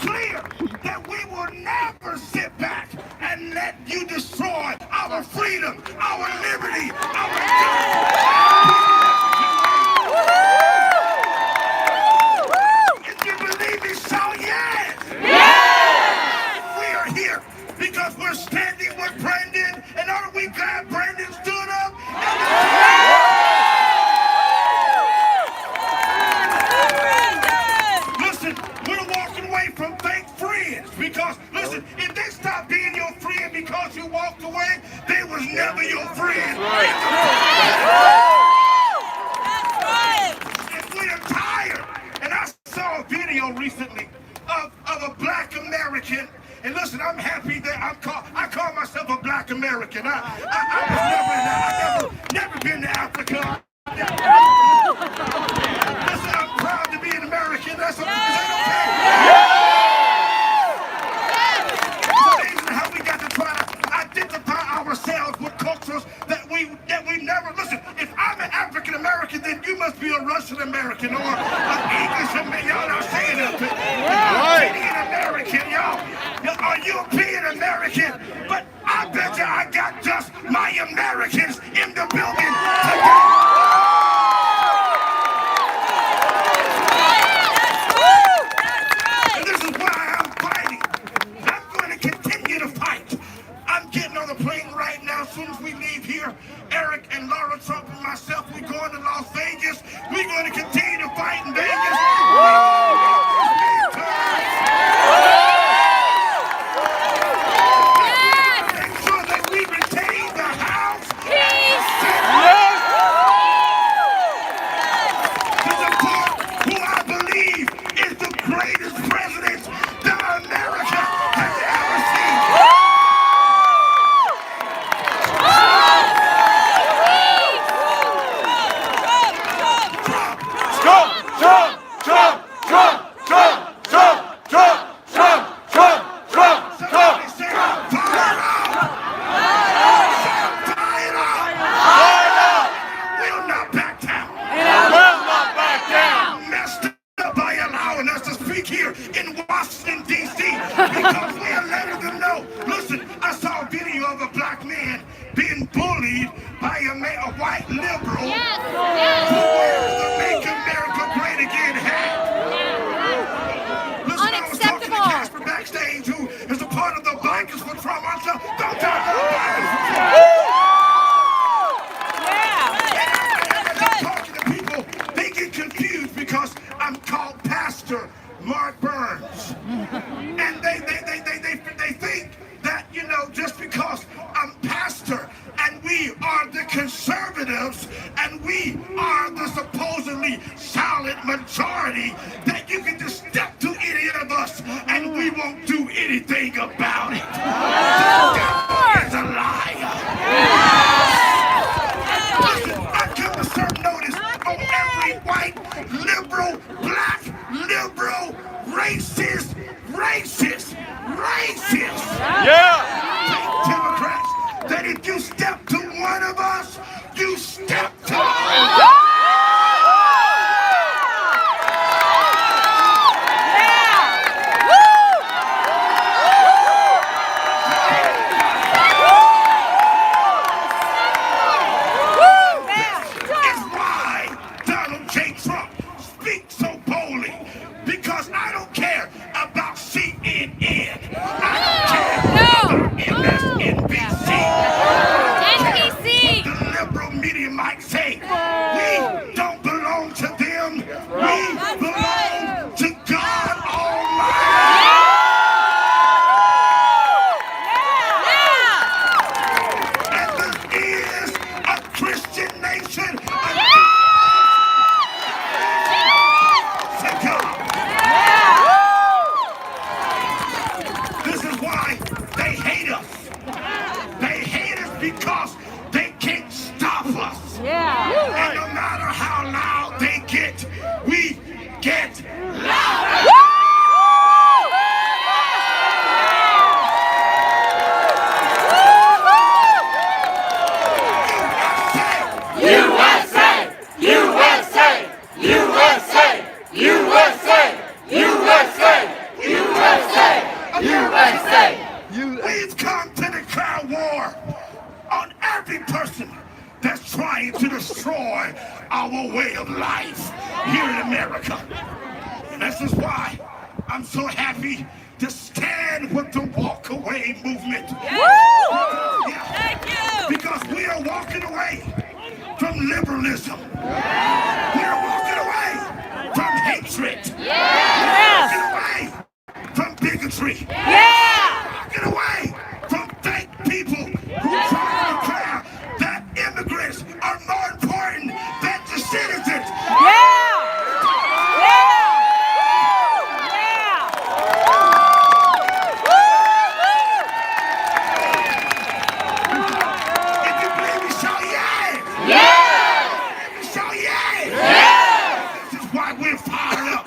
clear that we will never sit back and let you destroy our freedom, our liberty, If you believe me, shout yes. We are here because we're standing with Brandon, and aren't we glad Brandon stood up? Listen, we're walking away from fake friends because, listen, if they stopped being your friend because you walked away, they was never your friend. And we are tired. And I saw a video recently of a black American. And listen, I'm happy that I call myself a black American. I was never been to Africa. Listen, I'm proud to be an American. That's okay. It's amazing how we got to try to identify ourselves with cultures that we never. Listen, if I'm an African American, then you must be a Russian American or an English American. Y'all not saying nothing. Canadian American, y'all are European American. But I bet you I got just my Americans in the building today. And this is why I'm fighting. I'm going to continue to fight. I'm getting on the plane right now. As soon as we leave here, Eric and Laura Trump and myself, we're going to Las Vegas. We're going to continue to fight in Vegas. Make sure that we retain the House. To support who I believe is the greatest president that America has ever seen. Somebody say, fire up! Fire up! Will not back down. Messed up by allowing us to speak here in Washington, D.C. because we are letting them know. Listen, I saw a video of a black man being bullied by a white liberal who wears the Make America Great Again hat. Listen, I was talking to Casper backstage, who is a part of the Bikers for Trump. I said, don't talk about Bikers for Trump. As I'm talking to people, they get confused because I'm called Pastor Mark Burns. And they think that, just because I'm pastor and we are the conservatives and we are the supposedly solid majority, that you can just step to any of us and we won't do anything about it. The devil is a liar. Listen, I come to serve notice on every white, liberal, black, liberal, racist, Democrats, that if you step to one of us, you step to all. Is why Donald J. Trump speaks so boldly, because I don't care about CNN. I don't care about USA! We've come to declare war on every person that's trying to destroy our way of life here in America. And this is why I'm so happy to stand with the Walk Away movement. Yeah. Thank you! Because we are walking away from liberalism. We are walking away from hatred. Yes! Walking away from bigotry. Yeah! Walking away from fake people who try to declare that immigrants are more important than the citizens. Yeah! Yeah! If you believe me, shout yeah! Yeah! If you shout yeah! Yeah! This is why we're fired up,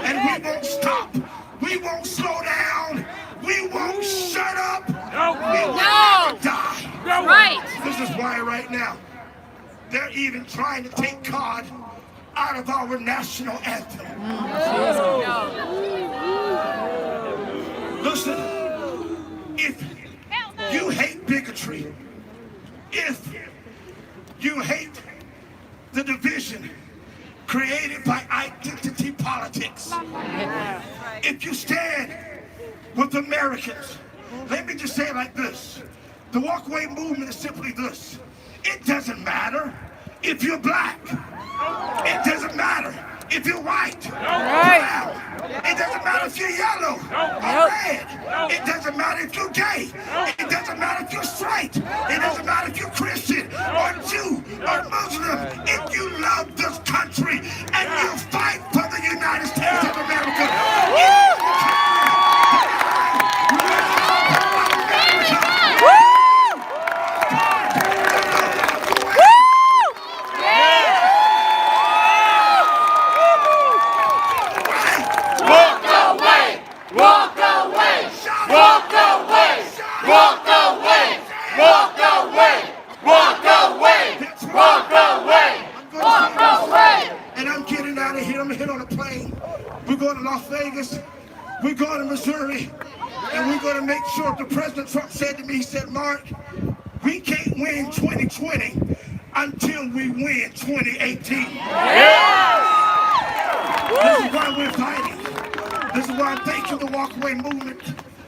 and we won't stop. We won't slow down. We won't shut up. We will never die. Right! This is why right now they're even trying to take God out of our national anthem. Listen, if you hate bigotry, if you hate the division created by identity politics, if you stand with Americans, let me just say it like this. The walkaway movement is simply this. It doesn't matter if you're black. It doesn't matter if you're white, brown. It doesn't matter if you're yellow or red. It doesn't matter if you're gay. It doesn't matter if you're straight. It doesn't matter if you're Christian or Jew or Muslim. If you love this country and you fight for the United States of America, we're going to Missouri, and we're going to make sure. The President Trump said to me, he said, Mark, we can't win 2020 until we win 2018. This is why we're fighting. This is why I'm thanking the walkaway movement.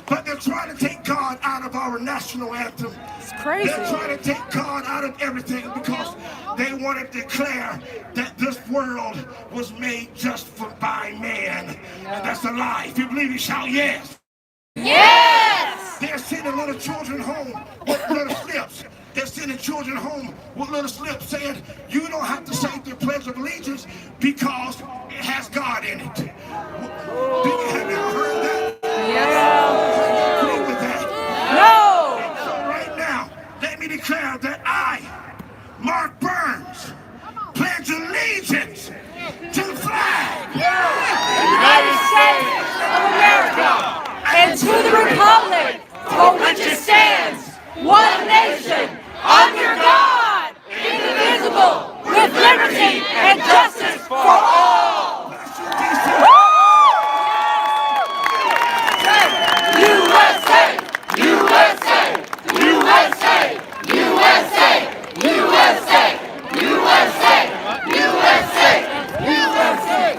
But they're trying to take God out of our national anthem. It's crazy. They're trying to take God out of everything because they want to declare that this world was made just by man. And that's a lie. If you believe it, shout yes. Yes! They're sending little children home with little slips. They're sending children home with little slips saying, you don't have to say the Pledge of Allegiance because it has God in it. Have you ever heard that? Yes. Agree with that? No! So right now, let me declare that I, Mark Burns, pledge allegiance to the flag. United States of America and to the republic for which it stands, one nation, under God, indivisible, with liberty and justice for all. USA! USA! USA! USA! USA! USA! USA! USA!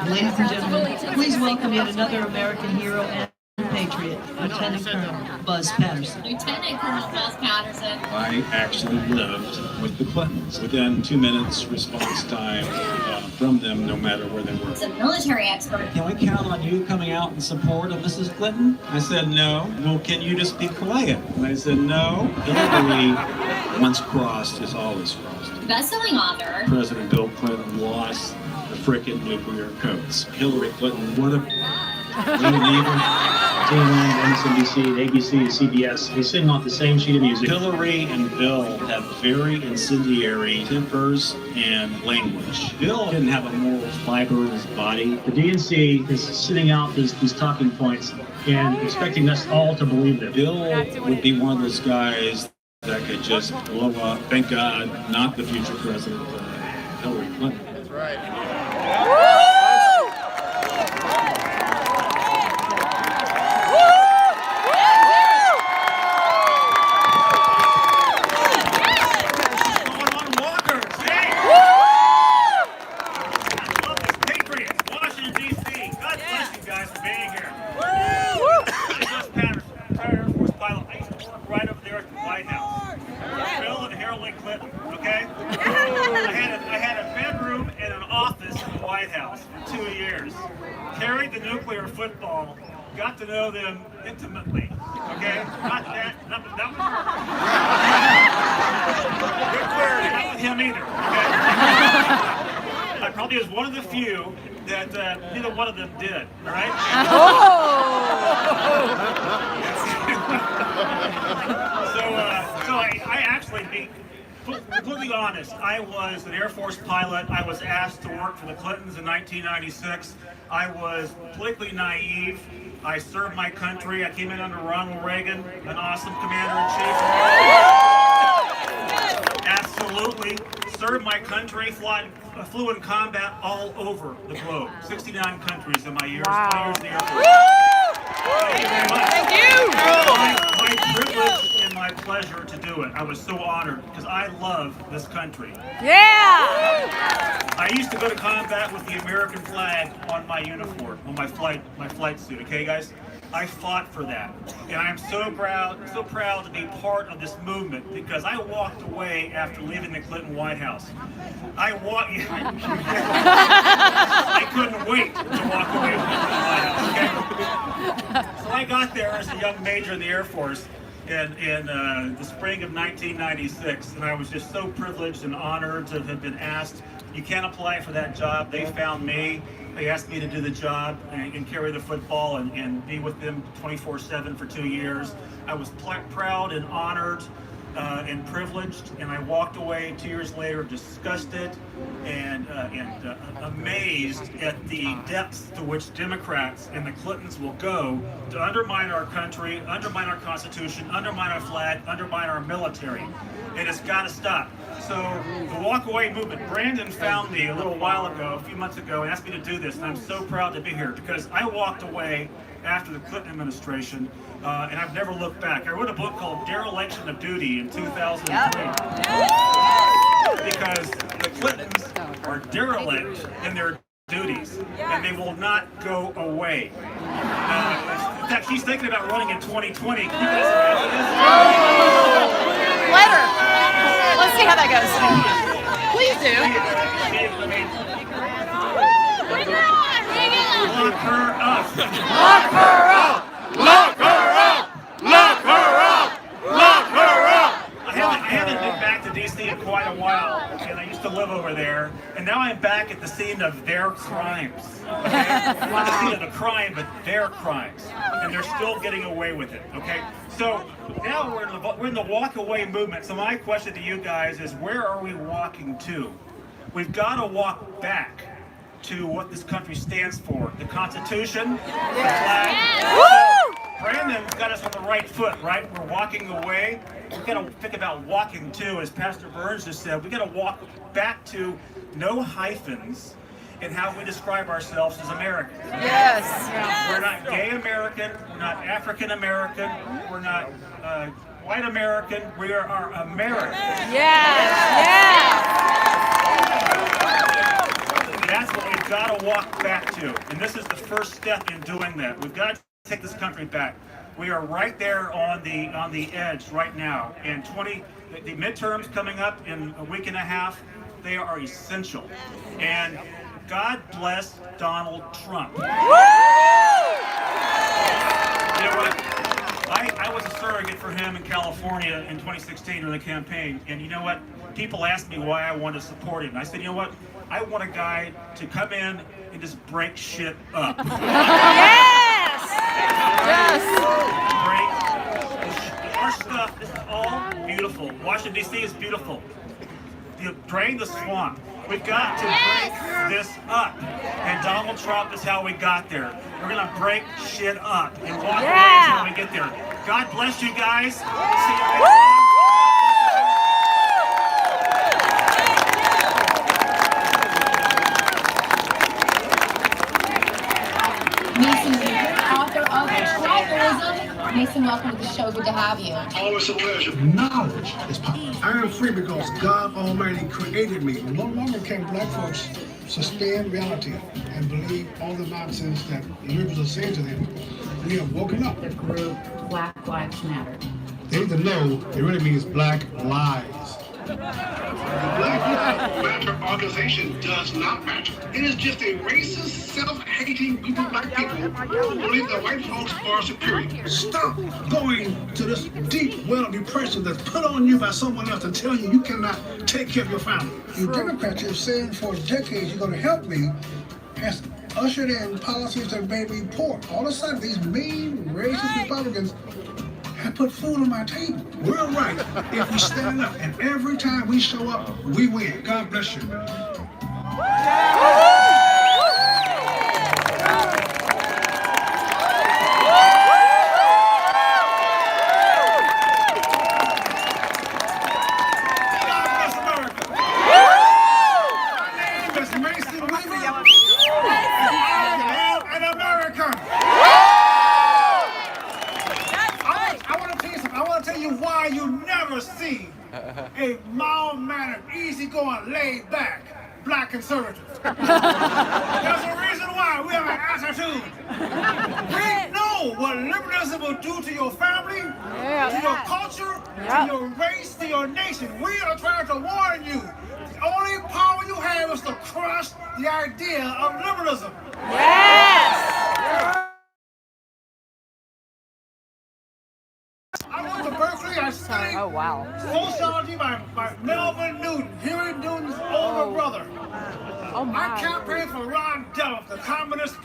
Ladies and gentlemen, please welcome yet another American hero and patriot, Lieutenant Colonel Buzz Patterson. Lieutenant Colonel Buzz Patterson. I actually lived with the Clintons. Within 2 minutes response time from them, no matter where they were. He's a military expert. Can we count on you coming out in support of Mrs. Clinton? I said no. Well, can you just be quiet? And I said no. Hillary, once crossed, is always crossed. Best-selling author. President Bill Clinton lost the frickin' nuclear codes. Hillary Clinton, what a CNN, MSNBC, ABC, CBS, they sing off the same sheet of music. Hillary and Bill have very incendiary tempers and language. Bill didn't have a moral fiber in his body. The DNC is sitting out these talking points and expecting us all to believe that Bill would be one of those guys that could just blow up. Thank God, not the future president, Hillary Clinton. That's right. White House for 2 years, carried the nuclear football, got to know them intimately. Okay? Not that was not with him either. Okay? I probably was one of the few that neither one of them did. All right? So I actually, to be completely honest, I was an Air Force pilot. I was asked to work for the Clintons in 1996. I was politically naive. I served my country. I came in under Ronald Reagan, an awesome commander-in-chief. Absolutely. Served my country, flew in combat all over the globe. 69 countries in my years, 20 years in the Air Force. Thank you very much. Thank you. My privilege and my pleasure to do it. I was so honored because I love this country. Yeah. I used to go to combat with the American flag on my uniform, on my flight suit. Okay, guys. I fought for that, and I am so proud to be part of this movement because I walked away after leaving the Clinton White House. I couldn't wait to walk away from the Clinton White House. Okay? So I got there as a young major in the Air Force in the spring of 1996, and I was just so privileged and honored to have been asked. You can't apply for that job. They found me. They asked me to do the job and carry the football and be with them 24/7 for 2 years. I was proud and honored and privileged, and I walked away 2 years later disgusted and amazed at the depths to which Democrats and the Clintons will go to undermine our country, undermine our Constitution, undermine our flag, undermine our military. And it's got to stop. So the walk-away movement, Brandon found me a little while ago, a few months ago, and asked me to do this, and I'm so proud to be here because I walked away after the Clinton administration, and I've never looked back. I wrote a book called Dereliction of Duty in 2003 because the Clintons are derelict in their duties, and they will not go away. In fact, she's thinking about running in 2020. Can you guys imagine this? Later. Let's see how that goes. Please do. Lock her up. Lock her up. Lock her up! Lock her up! Lock her up! I haven't been back to D.C. in quite a while, and I used to live over there, and now I'm back at the scene of their crimes. Okay? Not the scene of the crime, but their crimes, and they're still getting away with it. Okay? So now we're in the walk-away movement. So my question to you guys is, where are we walking to? We've got to walk back to what this country stands for: the Constitution, the flag. Brandon's got us on the right foot, right? We're walking away. We've got to think about walking too, as Pastor Burns just said. We've got to walk back to no hyphens in how we describe ourselves as Americans. Yes. We're not gay American. We're not African American. We're not white American. We are American. Yes. Yes. That's what we've got to walk back to. And this is the first step in doing that. We've got to take this country back. We are right there on the edge right now. And the midterms coming up in a week and a half, they are essential. And God bless Donald Trump. You know what? I was a surrogate for him in California in 2016 during the campaign. And you know what? People asked me why I wanted to support him. And I said, you know what? I want a guy to come in and just break shit up. Yes. Yes. Break our stuff. This is all beautiful. Washington, D.C. is beautiful. You drain the swamp. We've got to break this up. And Donald Trump is how we got there. We're going to break shit up and walk away until we get there. God bless you guys. See you next time. Mason, author of Tribalism. Mason, welcome to the show. Good to have you. Always a pleasure. Knowledge is power. I am free because God Almighty created me. No longer can black folks sustain reality and believe all the nonsense that liberals are saying to them. We have woken up. The group Black Lives Matter. They need to know it really means black lies. The Black Lives Matter organization does not matter. It is just a racist, self-hating group of black people who believe that white folks are superior. Stop going to this deep well of depression that's put on you by someone else and tell you you cannot take care of your family. You Democrats have said for decades you're going to help me, has ushered in policies that made me poor. All of a sudden, these mean, racist Republicans have put food on my table. We're right if we stand up, and every time we show up, we win. God bless you. A mild-mannered, easygoing, laid-back black conservative. There's a reason why we have an attitude. We know what liberalism will do to your family, to your culture, to your race, to your nation. We are trying to warn you. The only power you have is to crush the idea of liberalism. Yes! I went to Berkeley. I studied sociology by Melvin Newton, Huey Newton's older brother. I campaigned for Ron Dellum, the communist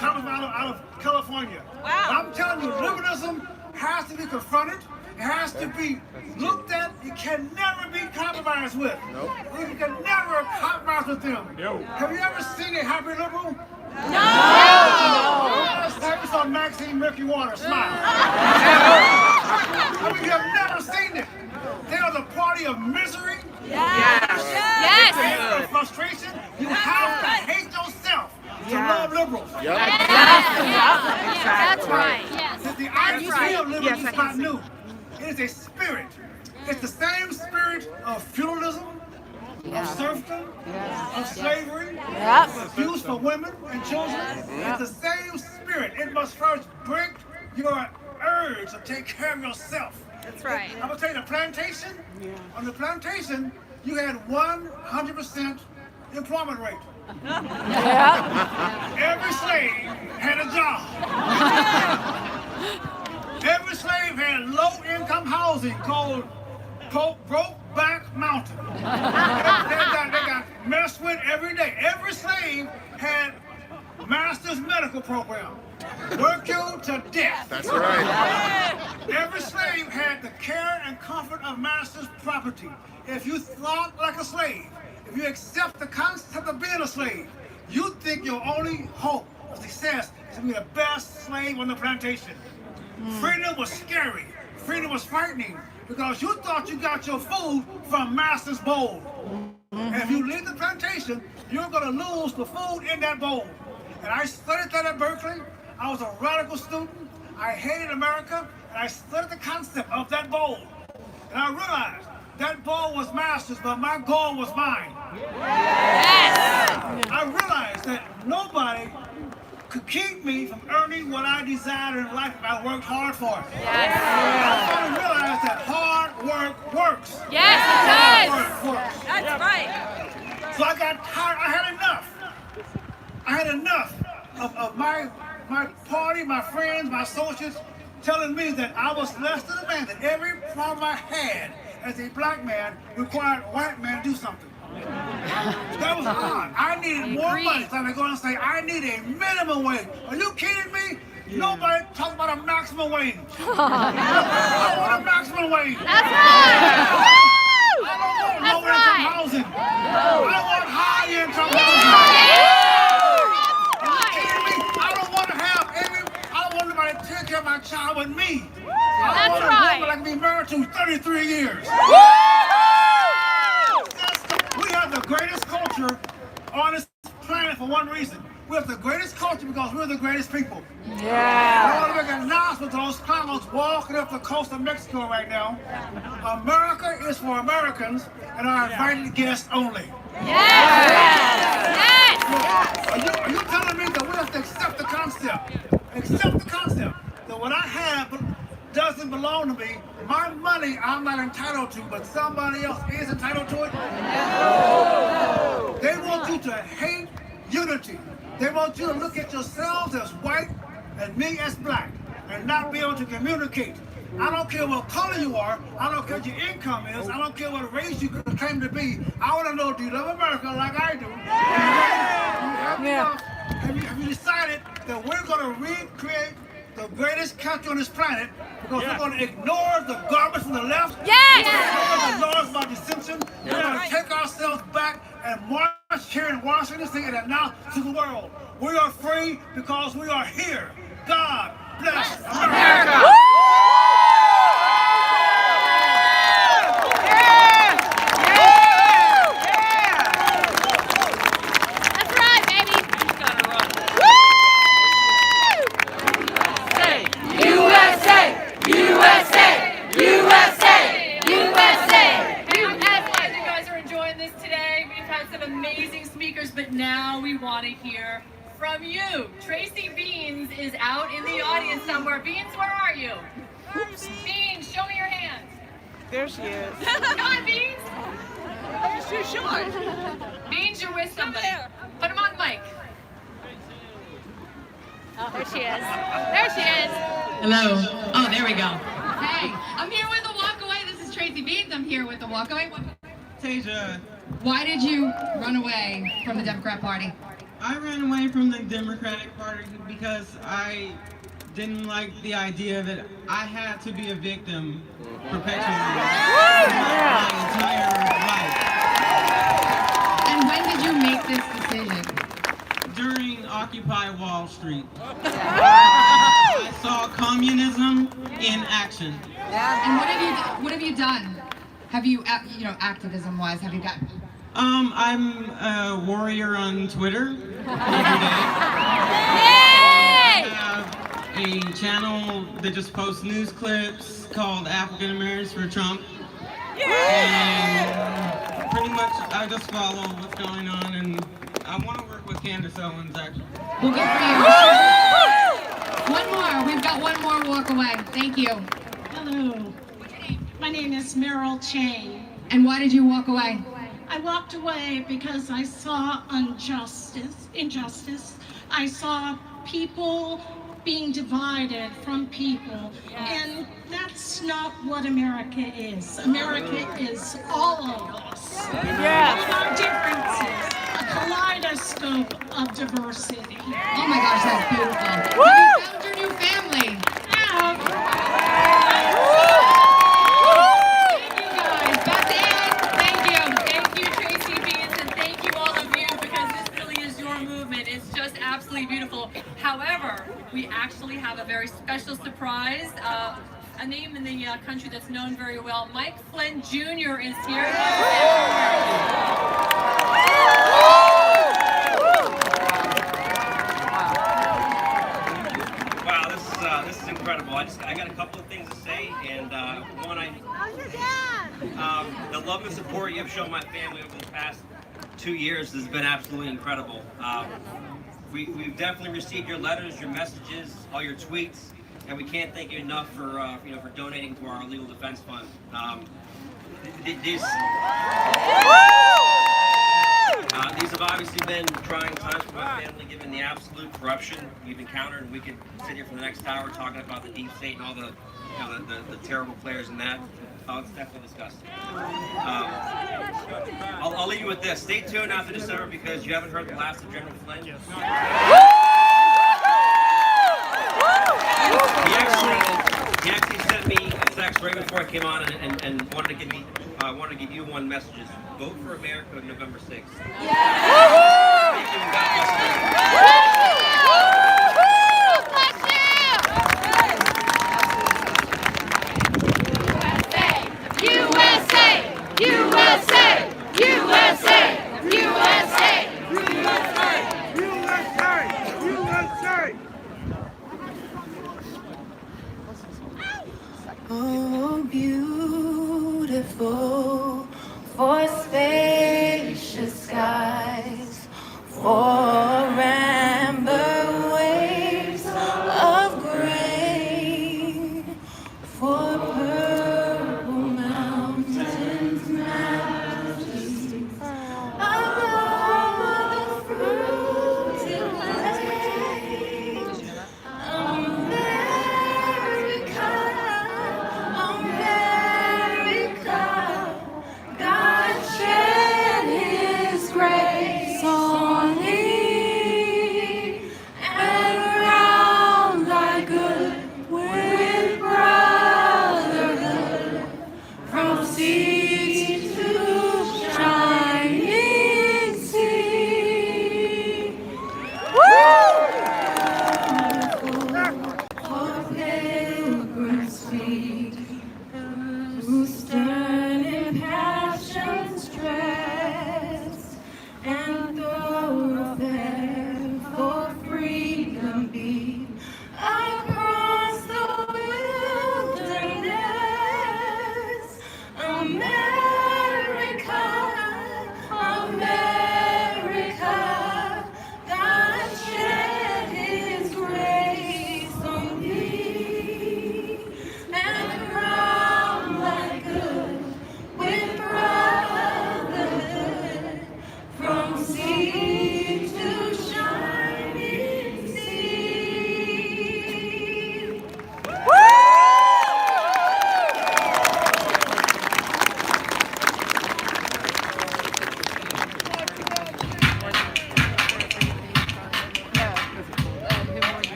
out of California. I'm telling you, liberalism has to be confronted. It has to be looked at. It can never be compromised with. You can never compromise with them. Have you ever seen a happy liberal? No! Have you saw Maxine Murky Water smile? I mean, you have never seen it. They are the party of misery. Yes! Of frustration. You have to hate yourself to love liberals. That's right. The idea of liberty is not new. It is a spirit. It's the same spirit of feudalism, of serfdom, of slavery, of abuse for women and children. It's the same spirit. It must first break your urge to take care of yourself. That's right. I'm gonna tell you, the plantation, on the plantation, you had 100% employment rate. Every slave had a job. Every slave had low-income housing called Brokeback Mountain. They got messed with every day. Every slave had master's medical program. Work you to death. That's right. Every slave had the care and comfort of master's property. If you thought like a slave, if you accept the concept of being a slave, you think your only hope of success is to be the best slave on the plantation. Freedom was scary. Freedom was frightening because you thought you got your food from master's bowl. And if you leave the plantation, you're going to lose the food in that bowl. And I studied that at Berkeley. I was a radical student. I hated America, and I studied the concept of that bowl. And I realized that bowl was master's, but my goal was mine. Yes. I realized that nobody could keep me from earning what I desired in life if I worked hard for it. Yes. I realized that hard work works. Yes, it does. Hard work works. That's right. So I got tired. I had enough. I had enough of my party, my friends, my associates telling me that I was less than a man, that every problem I had as a black man required a white man to do something. That was odd. I needed more money. So I go and say, I need a minimum wage. Are you kidding me? Nobody talks about a maximum wage. I want a maximum wage. That's right. I don't want That's low-income right. housing. I want high-income housing. I don't want to have I don't want anybody to take care of my child with me. I want a woman I can be married to 33 years. We have the greatest culture on this planet for one reason. We have the greatest culture because we're the greatest people. I want to make an announcement to those clowns walking up the coast of Mexico right now. America is for Americans and our invited guests only. Are you telling me that we have to accept the concept that what I have doesn't belong belong to me. My money I'm not entitled to, but somebody else is entitled to it. They want you to hate unity. They want you to look at yourselves as white and me as black and not be able to communicate. I don't care what color you are. I don't care what your income is. I don't care what race you claim to be. I want to know, do you love America like I do? Have you decided that we're going to recreate the greatest country on this planet because we're going to ignore the garbage from the left? Yes! We're going to ignore the laws about dissension. We're going to take ourselves back and march here in Washington State and announce to the world, we are free because we are here. God bless America. But now we want to hear from you. Tracy Beans is out in the audience somewhere. Beans, where are you? Beans, show me your hands. There she is. Come on, Beans. She's too short. Beans, you're with somebody. Put him on the mic. Oh, there she is. There she is. Hello. Oh, there we go. Hey, I'm here with the Walk Away. This is Tracy Beans. I'm here with the Walk Away. Tasia, Why did you run away from the Democrat Party? I ran away from the Democratic Party because I didn't like the idea that I had to be a victim perpetually my entire life. And when did you make this decision? During Occupy Wall Street, I saw communism in action. And what have you done? Have you, activism-wise, have you got? I'm a warrior on Twitter every day. I have a channel that just posts news clips called African Americans for Trump. And pretty much I just follow what's going on, and I want to work with Candace Owens, actually. Well, good for you. One more. We've got one more walk away. Thank you. Hello. My name is Meryl Chang. And why did you walk away? I walked away because I saw injustice. I saw people being divided from people. And that's not what America is. America is all of us. All of our differences. A kaleidoscope of diversity. Oh my gosh, that's beautiful. Have you found your new family? Absolutely beautiful. However, we actually have a very special surprise. A name in the country that's known very well. Mike Flynn Jr. is here. Wow, this is incredible. I got a couple of things to say, and one, the love and support you have shown my family over the past 2 years has been absolutely incredible. We've definitely received your letters, your messages, all your tweets, and we can't thank you enough for for donating to our legal defense fund. These have obviously been trying times for my family, given the absolute corruption we've encountered. And we could sit here for the next hour talking about the deep state and all the the terrible players in that. It's definitely disgusting. I'll leave you with this. Stay tuned after December because you haven't heard the last of General Flynn. He actually sent me a text right before I came on and wanted to give you one message. Vote for America November 6th. Thank you and God bless America. Oh, beautiful for spacious skies, for amber waves of grain, for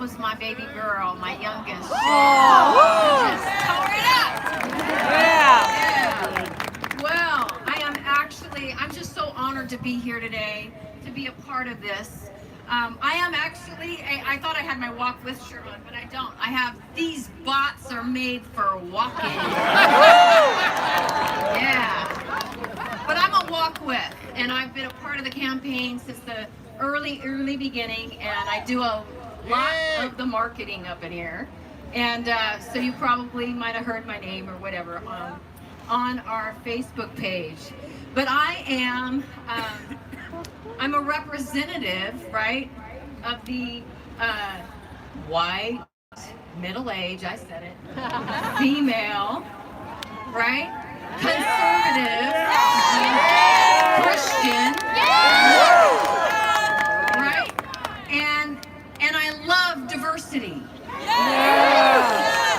was my baby girl, my youngest. Oh. Just tore it up. Yeah. Well, I'm just so honored to be here today, to be a part of this. I am actually, I thought I had my Walk With shirt on, but I don't. I have, these bots are made for walking. Yeah. But I'm a Walk With, and I've been a part of the campaign since the early beginning, and I do a lot of the marketing up in here. And so you probably might have heard my name or whatever on our Facebook page. But I am, I'm a representative, right, of the white, middle-aged, I said it, female, right, conservative, Christian, right, and I love diversity.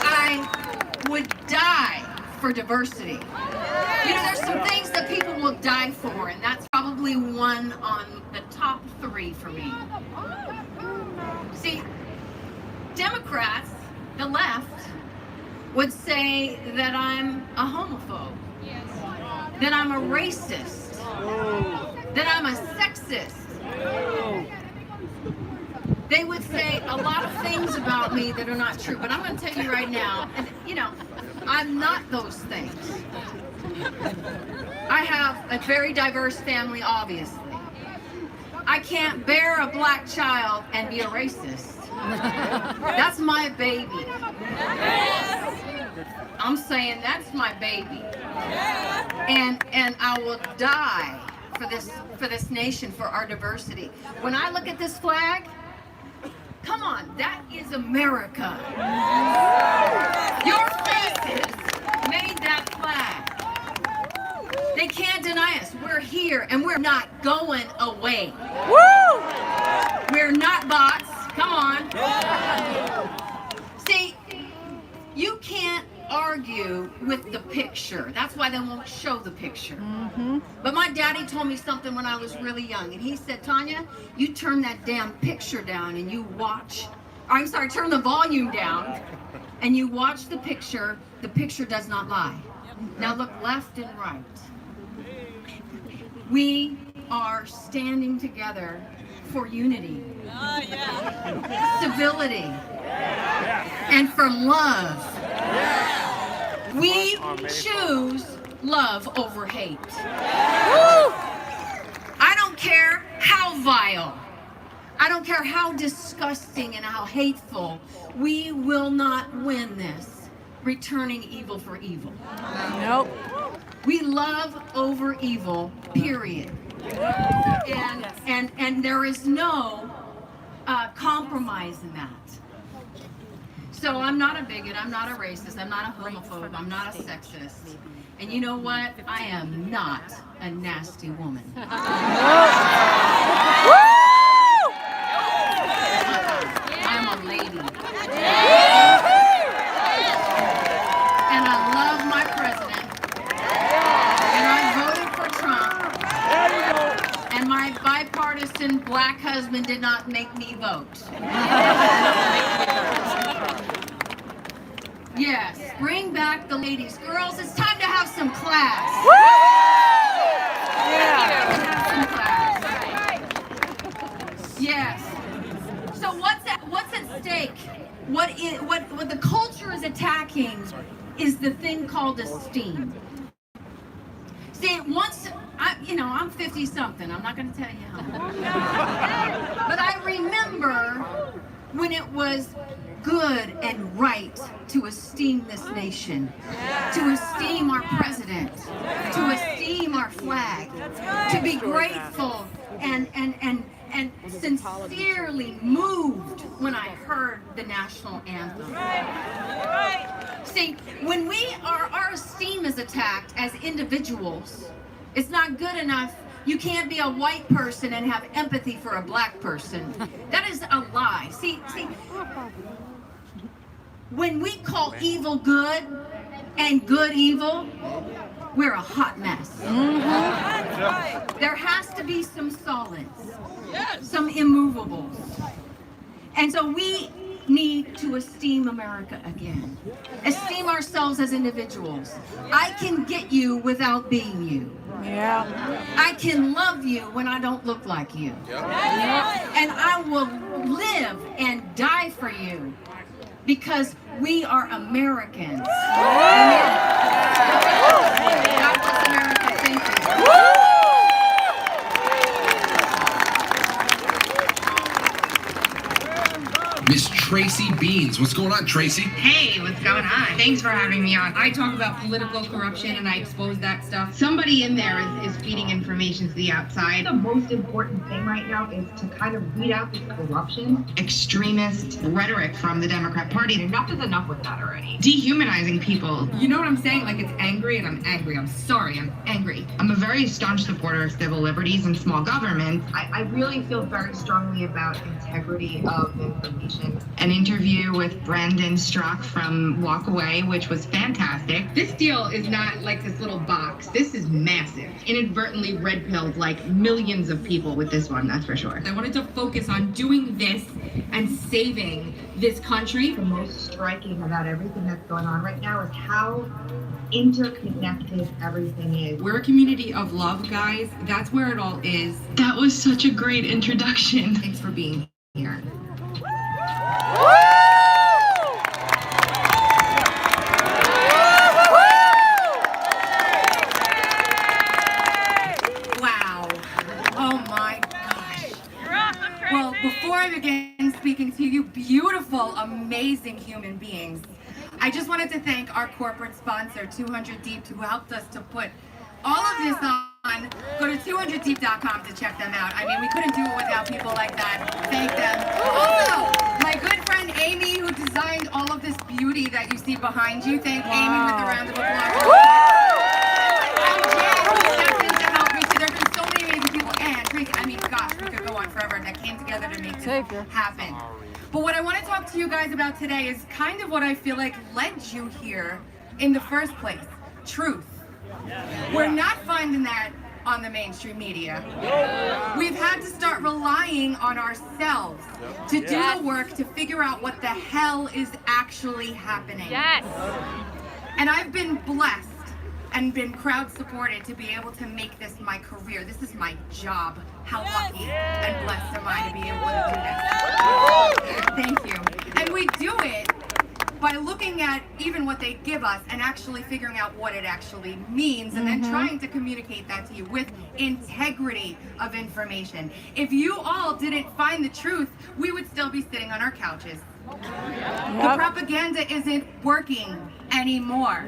I would die for diversity. You know, there's some things that people will die for, and that's probably one on the top 3 for me. See, Democrats, the left, would say that I'm a homophobe, that I'm a racist, that I'm a sexist. They would say a lot of things about me that are not true, but I'm going to tell you right now, and you know, I'm not those things. I have a very diverse family, obviously. I can't bear a black child and be a racist. That's my baby. I'm saying that's my baby. And I will die for this nation, for our diversity. When I look at this flag, come on, that is America. Your faces made that flag. They can't deny us. We're here and we're not going away. Woo! We're not bots. Come on. See, you can't argue with the picture. That's why they won't show the picture. But my daddy told me something when I was really young, and he said, Tanya, you turn that damn picture down and you watch, I'm sorry, turn the volume down and you watch the picture does not lie. Now look left and right. We are standing together for unity, civility, and for love. We choose love over hate. I don't care how vile, I don't care how disgusting and how hateful, we will not win this, returning evil for evil. Nope. We love over evil, period. And there is no compromise in that. So I'm not a bigot, I'm not a racist, I'm not a homophobe, I'm not a sexist. And you know what? I am not a nasty woman. I'm a lady. And I love my president. And I voted for Trump. And my bipartisan black husband did not make me vote. Yes, bring back the ladies. Girls, it's time to have some class. Yes. So what's at stake? What the culture is attacking is the thing called esteem. See, I'm 50 something. I'm not going to tell you how. But I remember when it was good and right to esteem this nation, to esteem our president, to esteem our flag, to be grateful and sincerely moved when I heard the national anthem. See, when our esteem is attacked as individuals, it's not good enough. You can't be a white person and have empathy for a black person. That is a lie. See, when we call evil good and good evil, we're a hot mess. There has to be some solids, some immovables. And so we need to esteem America again. Esteem ourselves as individuals. I can get you without being you. Yeah. I can love you when I don't look like you. And I will live and die for you because we are Americans. God bless America. Thank you. Miss Tracy Beans. What's going on, Tracy? Hey, what's going on? Thanks for having me on. I talk about political corruption and I expose that stuff. Somebody in there is feeding information to the outside. The most important thing right now is to kind of weed out this corruption. Extremist rhetoric from the Democrat Party. Enough is enough with that already. Dehumanizing people. You know what I'm saying? Like, it's angry and I'm angry. I'm sorry, I'm angry. I'm a very staunch supporter of civil liberties and small government. I really feel very strongly about integrity of information. An interview with Brandon Strzok from Walk Away, which was fantastic. This deal is not like this little box. This is massive. Inadvertently red-pilled like millions of people with this one, that's for sure. I wanted to focus on doing this and saving this country. The most striking about everything that's going on right now is how interconnected everything is. We're a community of love, guys. That's where it all is. That was such a great introduction. Thanks for being here. Wow. Oh my gosh. Well, before I begin speaking to you beautiful, amazing human beings, I just wanted to thank our corporate sponsor, 200 Deep, who helped us to put all of this on. Go to 200deep.com to check them out. I mean, we couldn't do it without people like that. Thank them. Also, my good friend Amy, who designed all of this beauty that you see behind you. Thank Amy with a round of applause. And Jan, who stepped in to help me. So there have been so many amazing people. And Tracy, I mean, gosh, we could go on forever. That came together to make this happen. But what I want to talk to you guys about today is kind of what I feel like led you here in the first place. Truth. We're not finding that on the mainstream media. We've had to start relying on ourselves to do the work to figure out what the hell is actually happening. And I've been blessed and been crowd supported to be able to make this my career. This is my job. How lucky and blessed am I to be able to do this. Thank you. And we do it by looking at even what they give us and actually figuring out what it actually means and then trying to communicate that to you with integrity of information. If you all didn't find the truth, we would still be sitting on our couches. The propaganda isn't working anymore.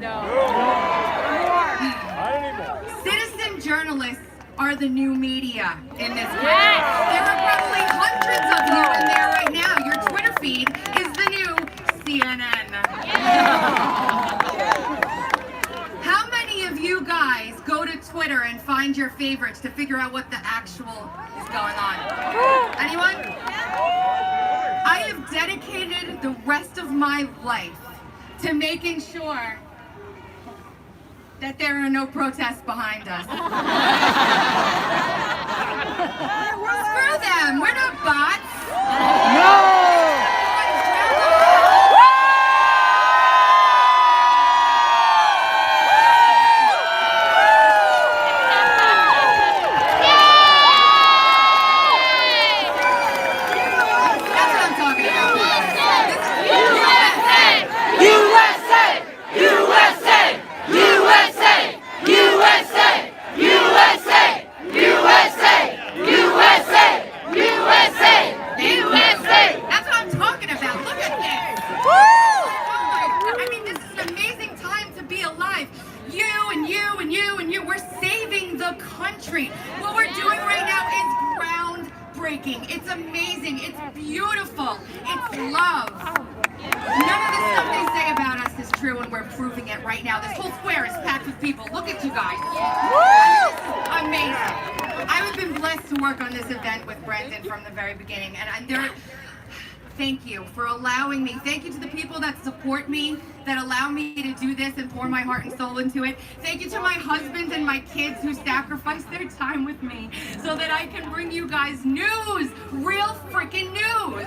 Citizen journalists are the new media in this country. There are probably hundreds of you in there right now. Your Twitter feed is the new CNN. How many of you guys go to Twitter and find your favorites to figure out what the actual is going on? Anyone? I have dedicated the rest of my life to making sure that there are no protests behind us. Screw them, we're not bots. No! What we're doing right now is groundbreaking. It's amazing. It's beautiful. It's love. None of the stuff they say about us is true, and we're proving it right now. This whole square is packed with people. Look at you guys. Amazing. I've been blessed to work on this event with Brandon from the very beginning, and thank you for allowing me. Thank you to the people that support me, that allow me to do this and pour my heart and soul into it. Thank you to my husband and my kids who sacrifice their time with me so that I can bring you guys news, real freaking news.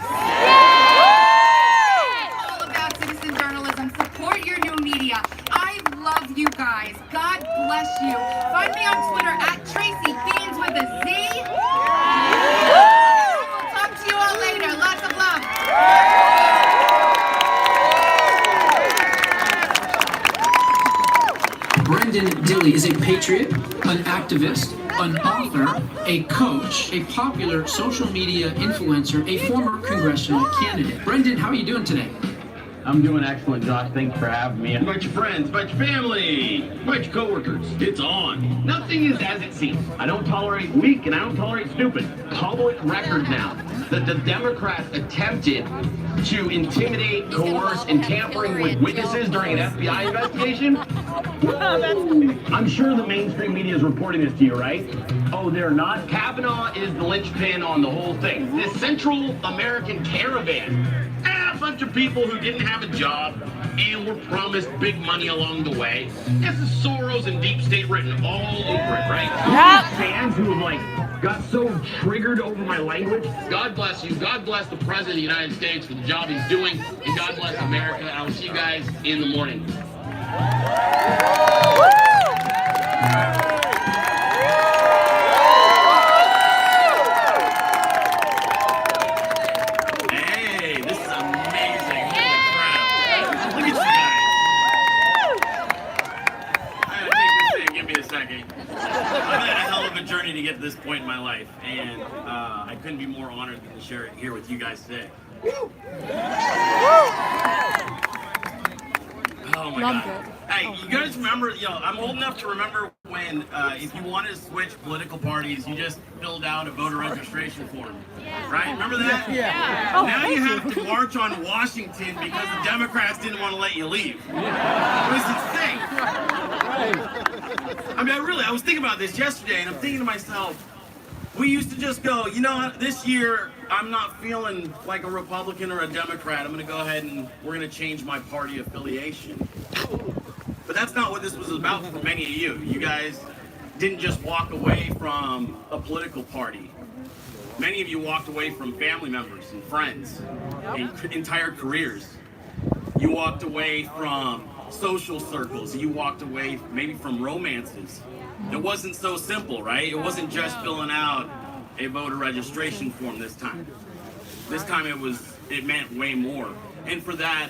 Brendan Dilley is a patriot, an activist, an author, a coach, a popular social media influencer, a former congressional candidate. Brendan, how are you doing today? I'm doing excellent, Josh. Thanks for having me. Bunch of friends, bunch of family, bunch of coworkers. It's on. Nothing is as it seems. I don't tolerate weak and I don't tolerate stupid. Public record now that the Democrats attempted to intimidate, coerce, and tampering with witnesses during an FBI investigation. I'm sure the mainstream media is reporting this to you, right? Oh, they're not? Kavanaugh is the linchpin on the whole thing. This Central American caravan. A bunch of people who didn't have a job and were promised big money along the way. This is Soros and Deep State written all over it, right? Yep. Fans who have got so triggered over my language. God bless you. God bless the President of the United States for the job he's doing. And God bless America. And I will see you guys in the morning. Journey to get to this point in my life, and I couldn't be more honored than to share it here with you guys today. Oh my God! Hey, you guys remember? I'm old enough to remember when, if you wanted to switch political parties, you just filled out a voter registration form, right? Remember that? Yeah. Now you have to march on Washington because the Democrats didn't want to let you leave. It was insane. I mean, I was thinking about this yesterday, and I'm thinking to myself, we used to just go, you know what, this year, I'm not feeling like a Republican or a Democrat. I'm going to go ahead and we're going to change my party affiliation. But that's not what this was about for many of you. You guys didn't just walk away from a political party. Many of you walked away from family members and friends and entire careers. You walked away from social circles. You walked away maybe from romances. It wasn't so simple, right? It wasn't just filling out a voter registration form this time. This time it meant way more. And for that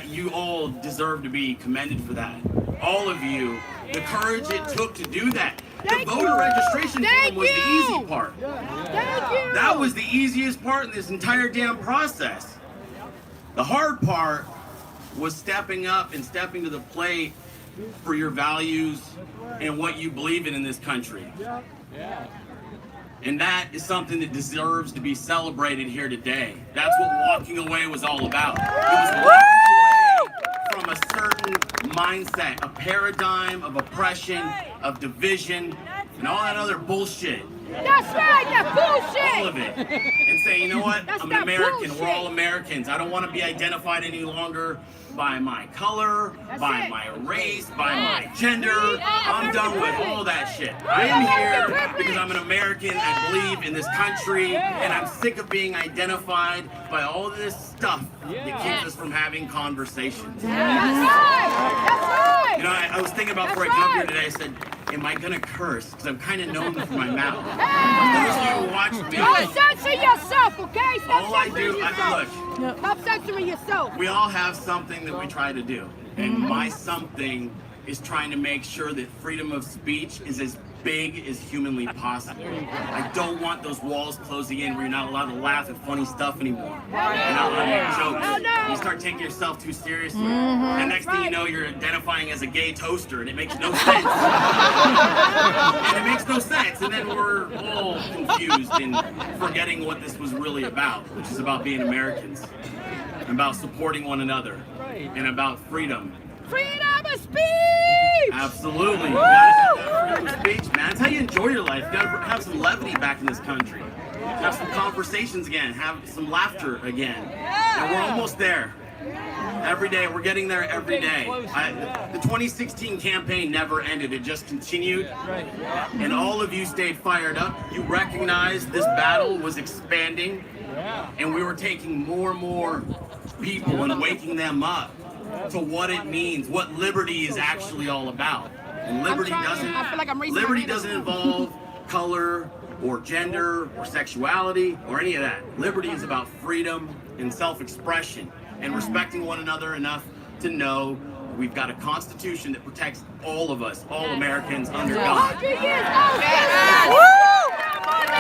you all deserve to be commended for that. All of you, the courage it took to do that. The voter registration form was the easy part. That was the easiest part in this entire damn process. The hard part was stepping up and stepping to the plate for your values and what you believe in this country. And that is something that deserves to be celebrated here today. That's what walking away was all about. It was walking away from a certain mindset, a paradigm of oppression, of division, and all that other bullshit. That's right, that bullshit! All of it. And say, you know what? I'm an American. Bullshit. We're all Americans. I don't want to be identified any longer by my color, by my race, by my gender. I'm done with all that shit. I am here because I'm an American. I believe in this country, and I'm sick of being identified by all this stuff that keeps us from having conversations. That's right! You know, I was thinking about before I came up here today, I said, am I gonna curse? Because I'm kind of known for my mouth. Those of you who watch me, Don't censor yourself, okay? Stop all I censoring do, yourself. Stop censoring yourself. we all have something that we try to do. And my something is trying to make sure that freedom of speech is as big as humanly possible. I don't want those walls closing in where you're not allowed to laugh at funny stuff anymore. You're not allowed to make jokes. You start taking yourself too seriously. And next thing you know, you're identifying as a gay toaster, and it makes no sense. And it makes no sense. And then we're all confused and forgetting what this was really about, which is about being Americans, about supporting one another, and about freedom. Freedom of speech! Absolutely. You gotta have freedom of speech, man. That's how you enjoy your life. You gotta have some levity back in this country. Have some conversations again. Have some laughter again. And we're almost there. Every day. We're getting there every day. The 2016 campaign never ended. It just continued. And all of you stayed fired up. You recognized this battle was expanding. And we were taking more and more people and waking them up to what it means, what liberty is actually all about. And liberty doesn't involve color or gender or sexuality or any of that. Liberty is about freedom and self-expression and respecting one another enough to know We've got a Constitution that protects all of us, all Americans under God. I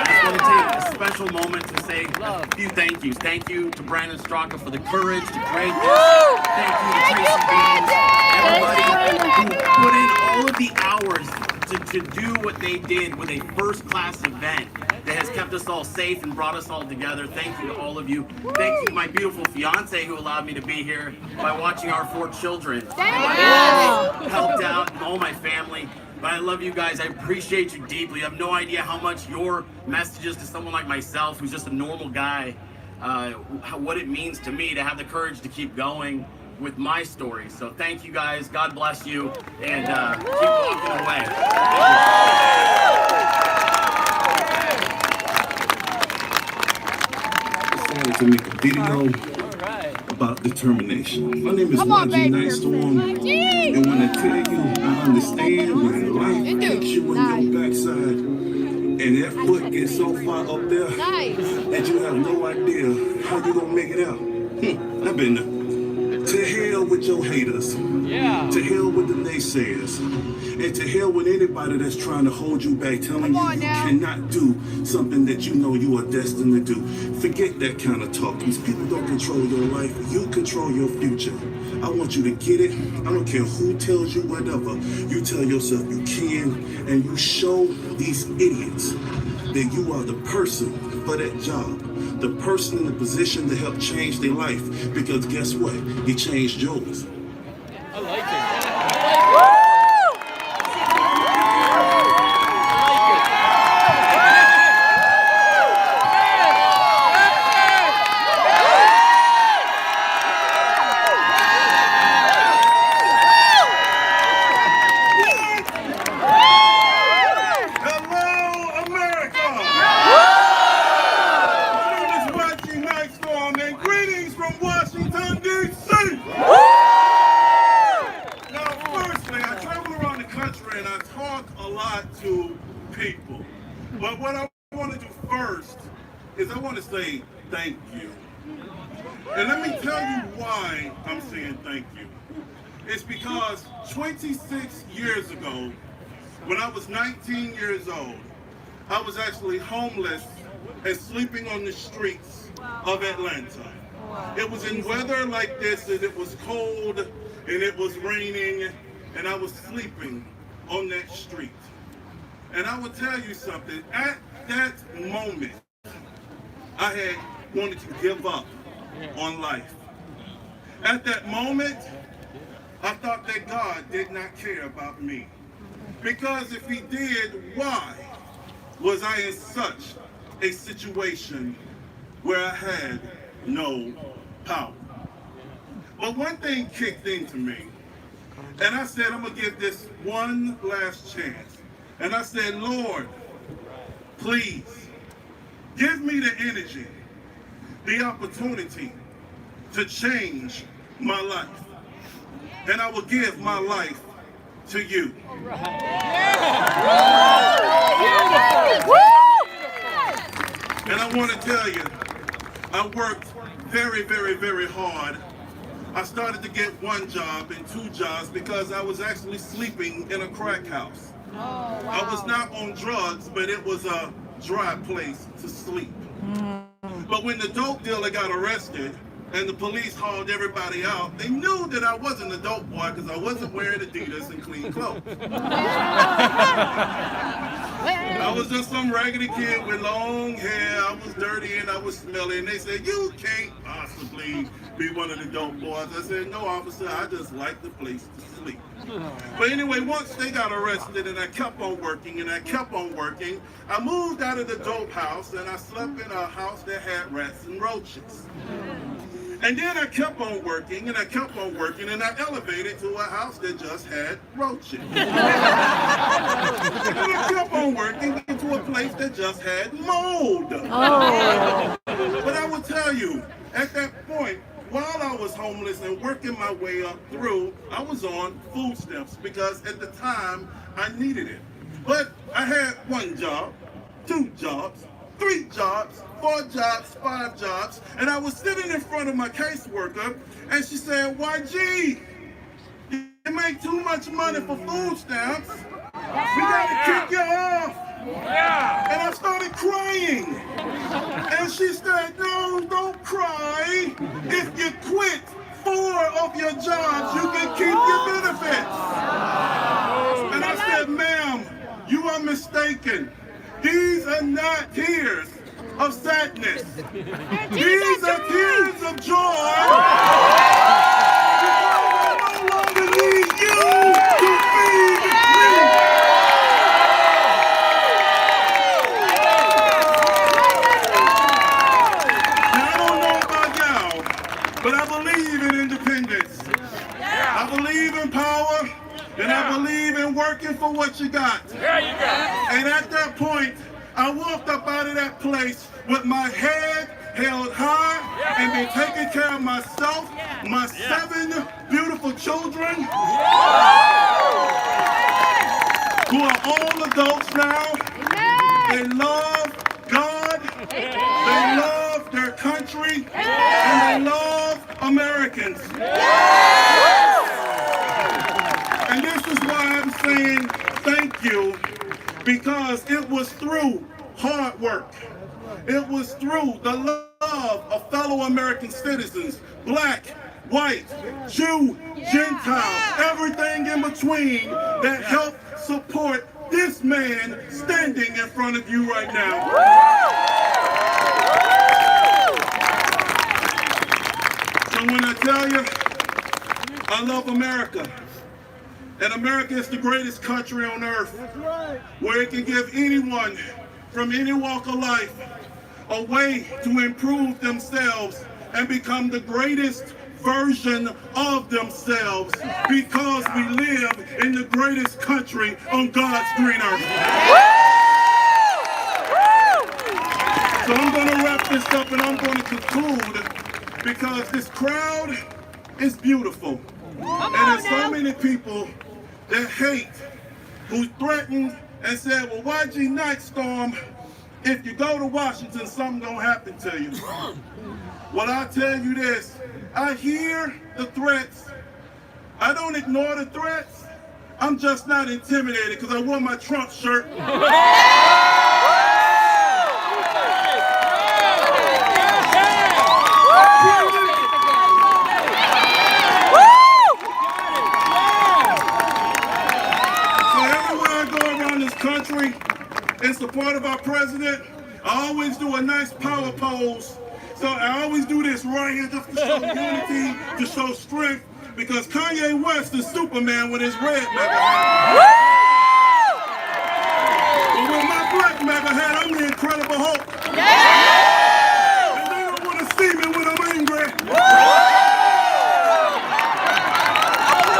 just want to take a special moment to say a few thank yous. Thank you to Brandon Straka for the courage to create this. Thank you to Tracy Beans, everybody who put in all of the hours to do what they did with a first-class event that has kept us all safe and brought us all together. Thank you to all of you. Thank you to my beautiful fiance who allowed me to be here by watching our 4 children. Helped out, and all my family. But I love you guys. I appreciate you deeply. You have no idea how much your messages to someone like myself, who's just a normal guy, what it means to me to have the courage to keep going with my story. So thank you guys. God bless you, and keep walking away. Decided to make a video about determination. My name is Najee Nightstorm, and when I tell you, I understand when life kicks you in your backside, and that foot gets so far up there that you have no idea how you gonna make it out. I've been there. To hell with your haters. To hell with the naysayers. And to hell with anybody that's trying to hold you back, telling you you cannot do something that you know you are destined to do. Forget that kind of talk. These people don't control your life. You control your future. I want you to get it. I don't care who tells you whatever. You tell yourself you can, and you show these idiots that you are the person for that job. The person in the position to help change their life. Because guess what? He changed yours. I like it. But what I want to do first is I want to say thank you. And let me tell you why I'm saying thank you. It's because 26 years ago, when I was 19 years old, I was actually homeless and sleeping on the streets of Atlanta. It was in weather like this, and it was cold, and it was raining, and I was sleeping on that street. And I will tell you something, at that moment, I had wanted to give up on life. At that moment, I thought that God did not care about me. Because if he did, why was I in such a situation where I had no power? But one thing kicked into me, and I said, I'm gonna give this one last chance. And I said, Lord, please give me the energy, the opportunity to change my life. And I will give my life to you. And I want to tell you, I worked very, very, very hard. I started to get one job and 2 jobs because I was actually sleeping in a crack house. I was not on drugs, but it was a dry place to sleep. But when the dope dealer got arrested and the police hauled everybody out, they knew that I wasn't a dope boy because I wasn't wearing Adidas and clean clothes. I was just some raggedy kid with long hair. I was dirty and I was smelly. And they said, you can't possibly be one of the dope boys. I said, no, officer, I just like the place to sleep. But anyway, once they got arrested and I kept on working and I kept on working, I moved out of the dope house and I slept in a house that had rats and roaches. And then I kept on working and I kept on working and I elevated to a house that just had roaches. And I kept on working into a place that just had mold. Oh. But I will tell you, at that point, while I was homeless and working my way up through, I was on food stamps because at the time I needed it. But I had 1 job, 2 jobs, 3 jobs, 4 jobs, 5 jobs, and I was sitting in front of my caseworker, and she said, YG, make too much money for food stamps, we gotta kick you off. And I started crying. And she said, no, don't cry. If you quit 4 of your jobs, you can keep your benefits. And I said, ma'am, you are mistaken. These are not tears of sadness. These are tears of joy. Because I no longer need you to feed me. Now, I don't know about y'all, but I believe in independence. I believe in power, and I believe in working for what you got. And at that point, I walked up out of that place with my head held high and been taking care of myself, my 7 beautiful children, who are all adults now. They love God, they love their country, and they love Americans. And this is why I'm saying thank you, because it was through hard work. It was through the love of fellow American citizens, black, white, Jew, Gentile, everything in between, that helped support this man standing in front of you right now. So when I tell you, I love America. And America is the greatest country on earth, where it can give anyone from any walk of life a way to improve themselves and become the greatest version of themselves, because we live in the greatest country on God's green earth. So I'm going to wrap this up and I'm going to conclude, because this crowd is beautiful. And there's so many people that hate, who threatened and said, well, YG Nightstorm, if you go to Washington, something's gonna happen to you. Well, I'll tell you this, I hear the threats. I don't ignore the threats. I'm just not intimidated because I wore my Trump shirt. Country in support of our president, I always do a nice power pose. So I always do this right here just to show unity, to show strength, because Kanye West is Superman with his red MAGA hat. But with my black MAGA hat, I'm the Incredible Hulk. And they don't want to see me when I'm angry.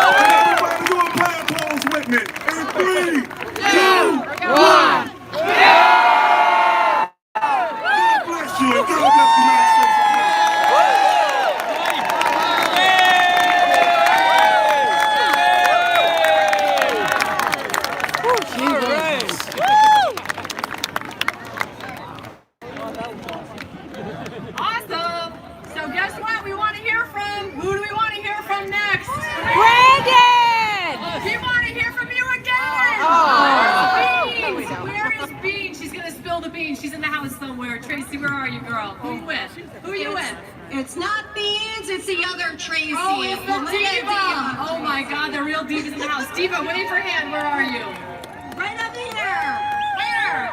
And everybody do a power pose with me. In 3, 2, 1. God bless you. God bless the United States. Awesome. So guess what? We want to hear from. Who do we want to hear from next? Brandon! We want to hear from you again. Where is Beans? She's gonna spill the beans. She's in the house somewhere. Tracy, where are you, girl? Who you with? Who you with? It's not Beans, it's the other Tracy. Oh, it's the Diva. Oh my God, the real Diva's in the house. Diva, wave your hand. Where are you? Right up here. Where?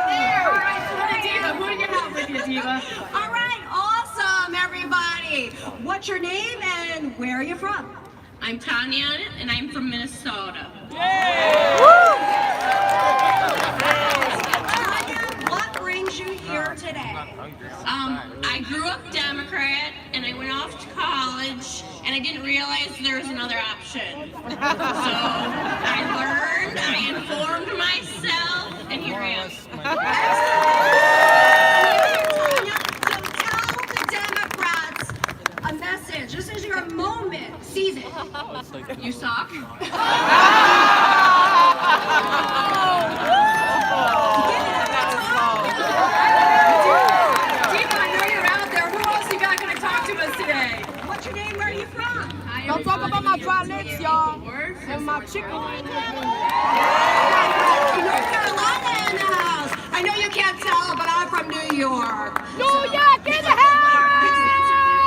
There. All right, so the Diva. Who do you have with you, Diva? All right, awesome, everybody. What's your name and where are you from? I'm Tanya, and I'm from Minnesota. Tanya, what brings you here today? I grew up Democrat, and I went off to college, and I didn't realize there was another option. So I learned, I informed myself, and here I am. Tanya, so tell the Democrats a message. This is your moment. Seize it. You suck. Diva, I know you're out there. Who else you got going to talk to us today? What's your name? Where are you from? Hi, Don't talk about my dry lips, y'all. And my chicken. North Carolina in the house. I know you can't tell, but I'm from New York. New York in the house!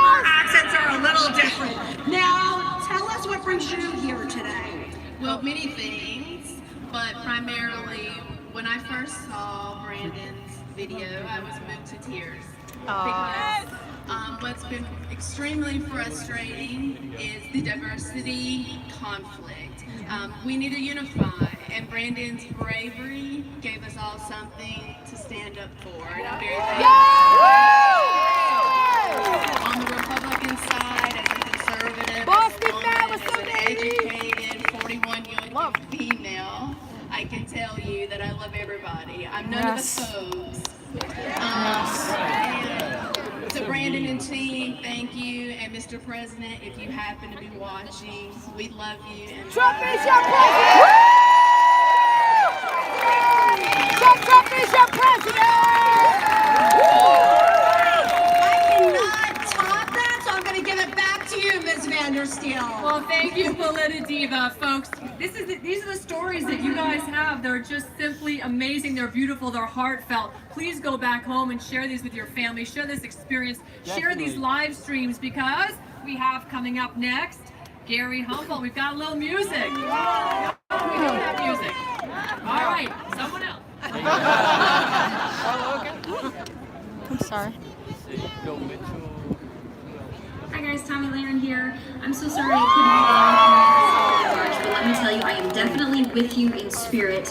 Our accents are a little different. Now, tell us what brings you here today. Well, many things, but primarily when I first saw Brandon's video, I was moved to tears. Because what's been extremely frustrating is the diversity conflict. We need to unify, and Brandon's bravery gave us all something to stand up for. And I'm very thankful. On the Republican side, as a conservative, as an educated 41-year-old female, I can tell you that I love everybody. I'm none of the foes. To Brandon and team, thank you. And Mr. President, if you happen to be watching, we love you. And Trump is your president! Trump is your president! I cannot top that, so I'm going to give it back to you, Ms. Vandersteel. Well, thank you, Polita Diva, folks. These are the stories that you guys have. They're just simply amazing. They're beautiful. They're heartfelt. Please go back home and share these with your family. Share this experience. Share these live streams, because we have coming up next Gary Humboldt. We've got a little music. We don't have music. All right, someone else. I'm sorry. Hi guys, Tommy Laren here. I'm so sorry I couldn't be there, but let me tell you, I am definitely with you in spirit.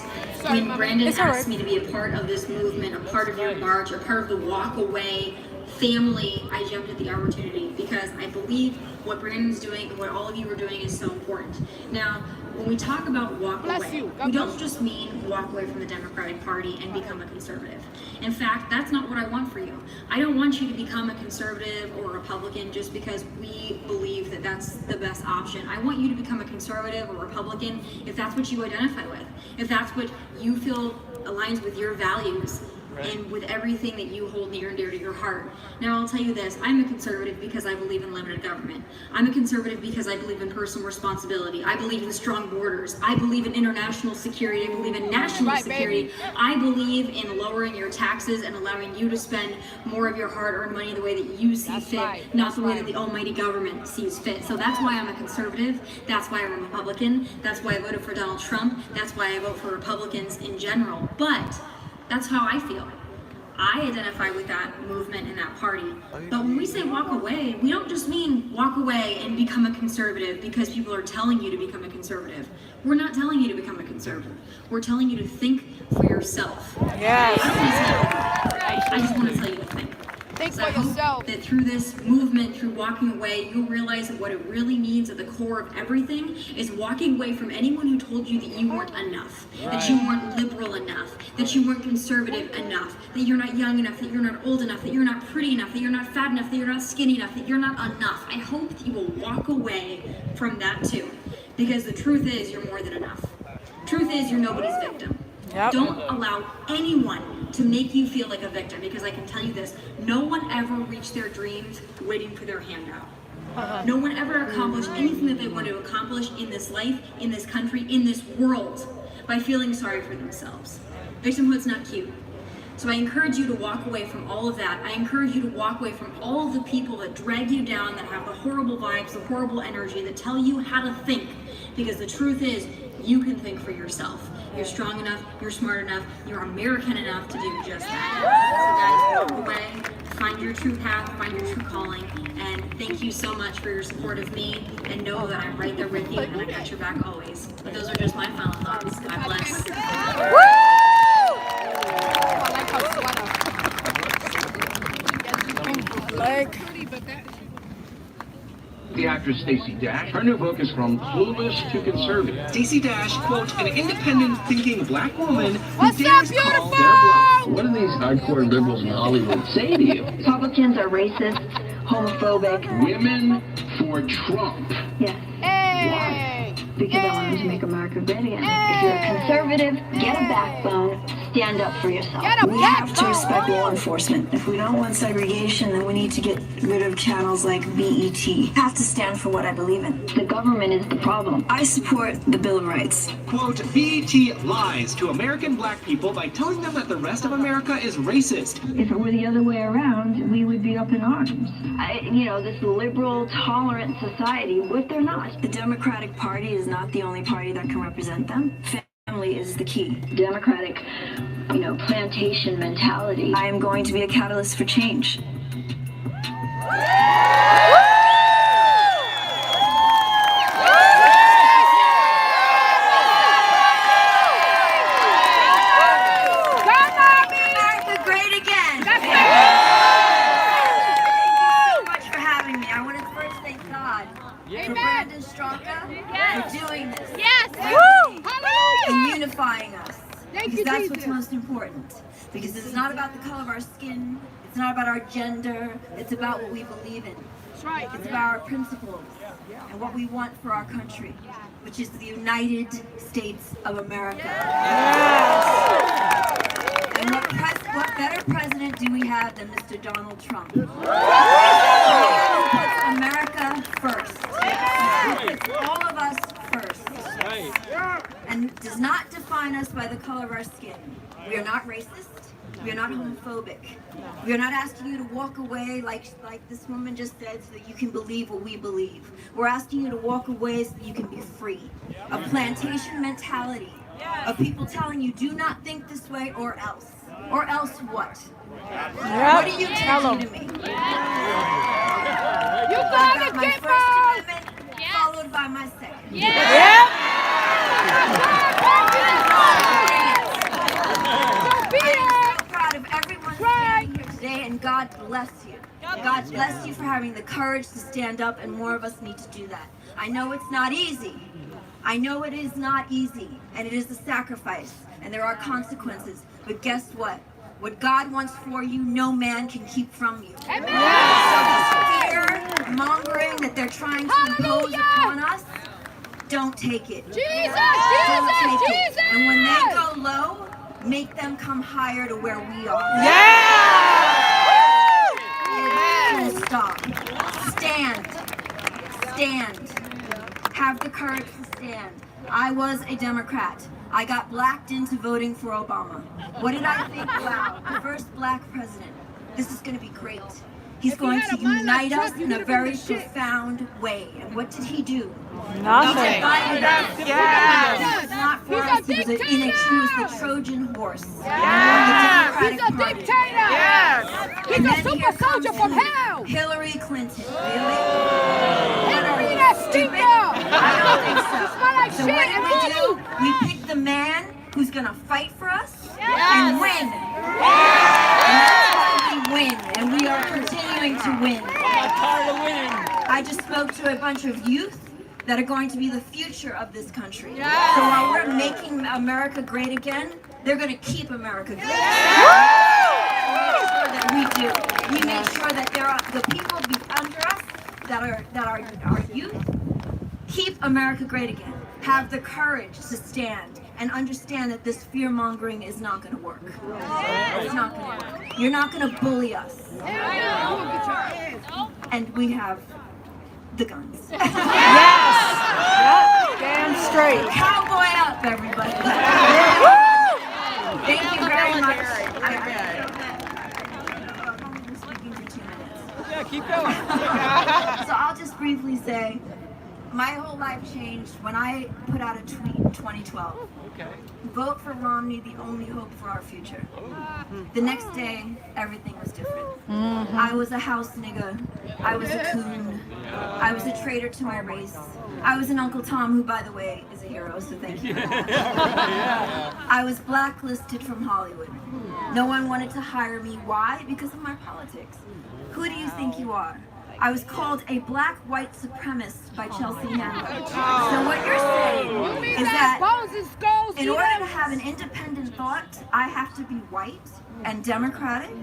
When Brandon asked me to be a part of this movement, a part of your march, a part of the walk away family, I jumped at the opportunity because I believe what Brandon's doing and what all of you are doing is so important. Now, when we talk about walk away, we don't just mean walk away from the Democratic Party and become a conservative. In fact, that's not what I want for you. I don't want you to become a conservative or a Republican just because we believe that that's the best option. I want you to become a conservative or Republican if that's what you identify with, if that's what you feel aligns with your values. And with everything that you hold near and dear to your heart. Now, I'll tell you this, I'm a conservative because I believe in limited government. I'm a conservative because I believe in personal responsibility. I believe in strong borders. I believe in international security. I believe in national security. I believe in lowering your taxes and allowing you to spend more of your hard-earned money the way that you see fit, not the way that the almighty government sees fit. So that's why I'm a conservative. That's why I'm a Republican. That's why I voted for Donald Trump. That's why I vote for Republicans in general. But that's how I feel. I identify with that movement and that party. But when we say walk away, we don't just mean walk away and become a conservative because people are telling you to become a conservative. We're not telling you to become a conservative. We're telling you to think for yourself. Yes. I just want to tell you to think. Think So I for hope yourself. that through this movement, through walking away, you'll realize that what it really means at the core of everything is walking away from anyone who told you that you weren't enough, that you weren't liberal enough, that you weren't conservative enough, that you're not young enough, that you're not old enough, that you're not pretty enough, that you're not fat enough, that you're not skinny enough, that you're not enough. I hope that you will walk away from that too, because the truth is you're more than enough. Truth is you're nobody's victim. Don't allow anyone to make you feel like a victim, because I can tell you this, no one ever reached their dreams waiting for their handout. No one ever accomplished anything that they wanted to accomplish in this life, in this country, in this world by feeling sorry for themselves. Victimhood's not cute. So I encourage you to walk away from all of that. I encourage you to walk away from all of the people that drag you down, that have the horrible vibes, the horrible energy, that tell you how to think. Because the truth is, you can think for yourself. You're strong enough, you're smart enough, you're American enough to do just that. So guys, walk away, find your true path, find your true calling, and thank you so much for your support of me, and know that I'm right there with you, and I got your back always. But those are just my final thoughts. God bless. The actress Stacey Dash. Her new book is From Clueless to Conservative. Stacey Dash, quote, an independent thinking black woman who dares call their bluff. What do these hardcore liberals in Hollywood say to you? Republicans are racist, homophobic. Women for Trump. Yes. Why? Because I want them to make America great again. If you're a conservative, get a backbone, stand up for yourself. We have to respect law enforcement. If we don't want segregation, then we need to get rid of channels like BET. I have to stand for what I believe in. The government is the problem. I support the Bill of Rights. Quote, BET lies to American black people by telling them that the rest of America is racist. If it were the other way around, we would be up in arms. This liberal, tolerant society, what they're not. The Democratic Party is not the only party that can represent them. Family is the key. Democratic, plantation mentality. I am going to be a catalyst for change. For doing this. And unifying us. Because that's what's most important. Because it's not about the color of our skin, it's not about our gender, it's about what we believe in. It's about our principles and what we want for our country, which is the United States of America. And what better president do we have than Mr. Donald Trump? Who puts America first. Who puts all of us first. And does not define us by the color of our skin. We are not racist. We are not homophobic. We are not asking you to walk away like this woman just said so that you can believe what we believe. We're asking you to walk away so that you can be free. A plantation mentality of people telling you do not think this way or else. Or else what? What are you telling to me? You got my First Amendment followed by my second. And God bless you. God bless you for having the courage to stand up, and more of us need to do that. I know it's not easy. I know it is not easy, and it is a sacrifice, and there are consequences. But guess what? What God wants for you, no man can keep from you. So this fear mongering that they're trying to impose upon us, don't take it. Don't take it. And when they go low, make them come higher to where we are. Stop. Stand. Have the courage to stand. I was a Democrat. I got blacked into voting for Obama. What did I think? Wow, the first black president. This is going to be great. He's going to unite us in a very profound way. And what did he do? Nothing. He divided us. He was not for us. He was the Trojan horse. He's a dictator. He's a super soldier from hell. Hillary Clinton. Really? Hillary, that stinker. I don't think so. Smell like So shit what and did we do? voodoo. We picked the man who's going to fight for us and win. And that's why we win. And we are continuing to win. I just spoke to a bunch of youth that are going to be the future of this country. So while we're making America great again, they're going to keep America great. We make sure that we do. We make sure that there are the people under us that are youth. Keep America great again. Have the courage to stand and understand that this fear-mongering is not going to work. It's not going to work. You're not going to bully us. And we have the guns. Yes! Yep, damn straight. Cowboy up, everybody. Thank you very much. I'm speaking for 2 minutes. Yeah, keep going. So I'll just briefly say, my whole life changed when I put out a tweet in 2012. Okay. Vote for Romney, the only hope for our future. The next day, everything was different. I was a house nigga. I was a coon. I was a traitor to my race. I was an Uncle Tom, who, by the way, is a hero, so thank you. I was blacklisted from Hollywood. No one wanted to hire me. Why? Because of my politics. Who do you think you are? I was called a black white supremacist by Chelsea Handler. So what you're saying is that in order to have an independent thought, I have to be white and democratic?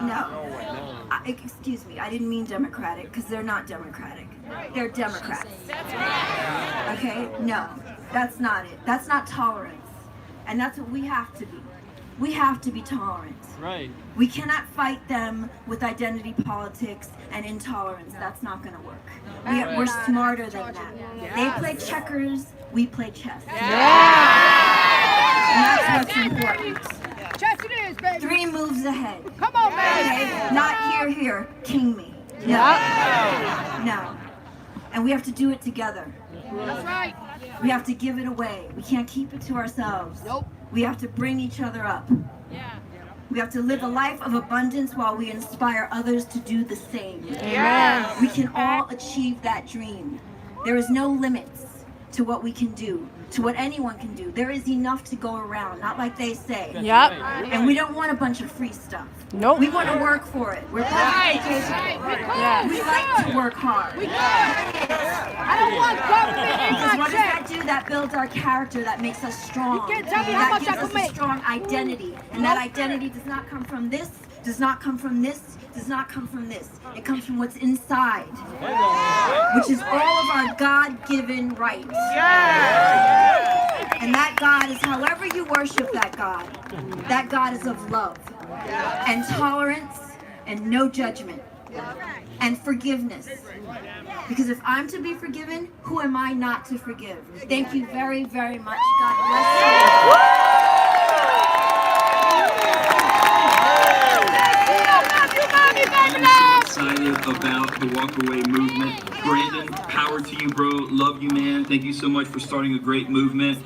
No. Excuse me, I didn't mean democratic, because they're not democratic. They're Democrats. Okay? No, that's not it. That's not tolerance. And that's what we have to be. We have to be tolerant. Right. We cannot fight them with identity politics and intolerance. That's not going to work. We're smarter than that. They play checkers, we play chess. And that's what's important. Chess it is, baby. 3 moves ahead. Come on, baby. Okay? Not here, king me. No. No. And we have to do it together. That's right. We have to give it away. We can't keep it to ourselves. Nope. We have to bring each other up. We have to live a life of abundance while we inspire others to do the same. Amen. We can all achieve that dream. There is no limits to what we can do, to what anyone can do. There is enough to go around, not like they say. Yep. And we don't want a bunch of free stuff. Nope. We want to work for it. We're Right. We like to work hard. I don't want government in Because my what does check. that do? That builds our character. That makes us strong. You can't tell me how That much I gives can us a make. strong identity. And that identity does not come from this, does not come from this, does not come from this. It comes from what's inside, which is all of our God-given rights. And that God is, however you worship that God is of love and tolerance and no judgment and forgiveness. Because if I'm to be forgiven, who am I not to forgive? Thank you very, very much. God bless you. Excited about the Walkaway movement. Brandon, power to you, bro. Love you, man. Thank you so much for starting a great movement.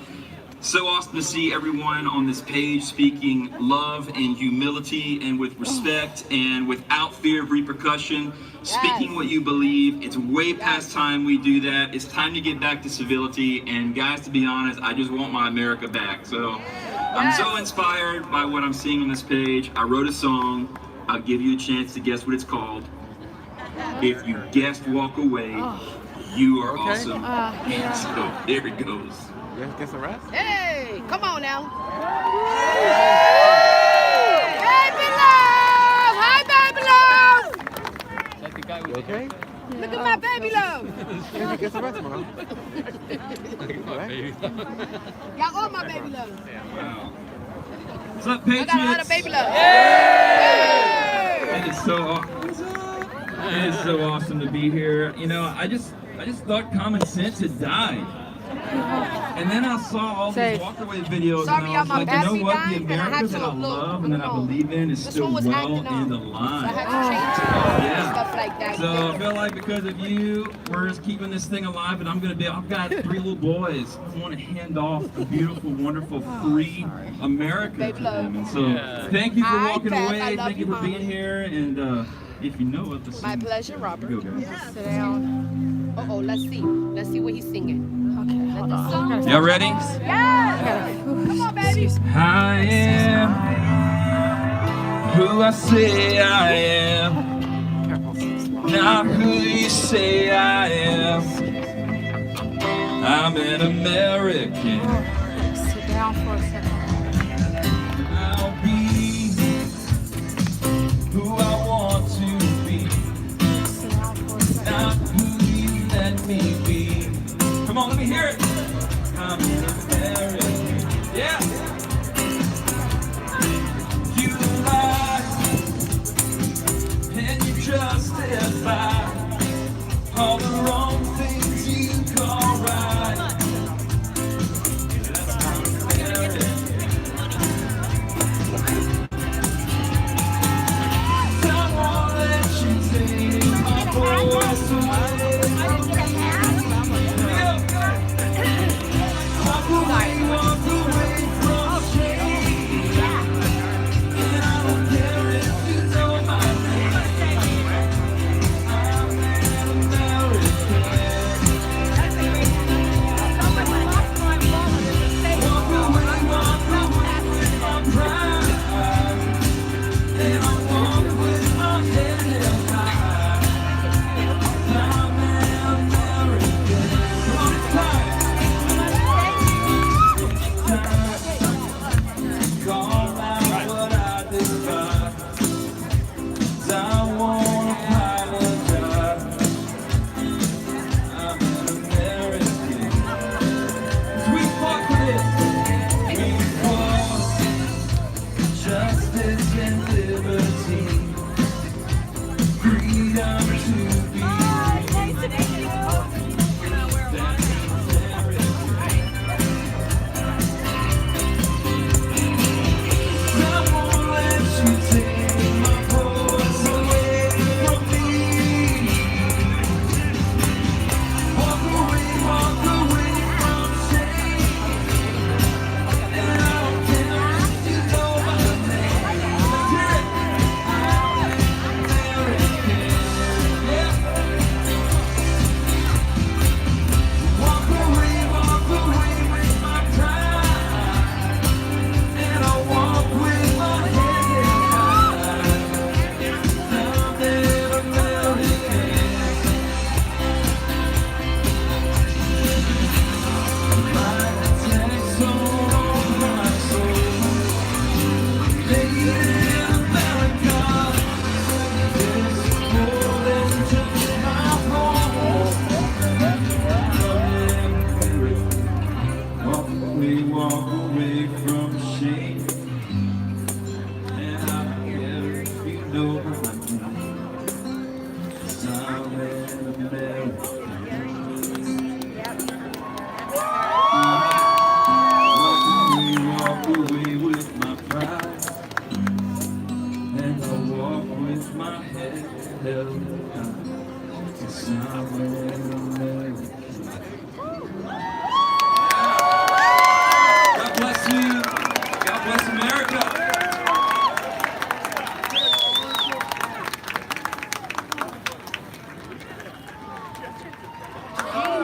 So awesome to see everyone on this page speaking love and humility and with respect and without fear of repercussion, speaking what you believe. It's way past time we do that. It's time to get back to civility. And guys, to be honest, I just want my America back. So I'm so inspired by what I'm seeing on this page. I wrote a song. I'll give you a chance to guess what it's called. If you guessed Walk Away, you are awesome. And so there it goes. Guess the rest? Hey, come on now. Baby love! Hi, baby love! You okay? Look at my baby love. Guess the rest, Mom. Y'all all my baby love. Wow. What's up, I Patriots? got a lot of baby love. It is so awesome to be here. You know, I just thought common sense had died. And then I saw all these Walkaway videos Sorry, and I was y'all, my like, you know battery what? died, The and I had America to that I look, love and that I believe in is still was well acting up. in the line. I had to change it and stuff like that. So I feel like because of you, we're just keeping this thing alive, and I've got 3 little boys. I want to hand off a beautiful, wonderful, free America to them. And so thank you for walking away. Thank you for being here. And if you know it, My pleasure, Robert. Go, guys. Sit down. Uh-oh, let's see. Let's see what he's singing. Okay, hold on. Y'all ready? Yes! Come on, baby. I am who I say I am, not who you say I am. I'm an American. Sit down for a second. I'll be who I want to be, not who you let me be. Come on, let me hear it. I'm an American. Yeah. You lie and you justify all the wrong things you call right. That's not American. Someone let you take my voice away.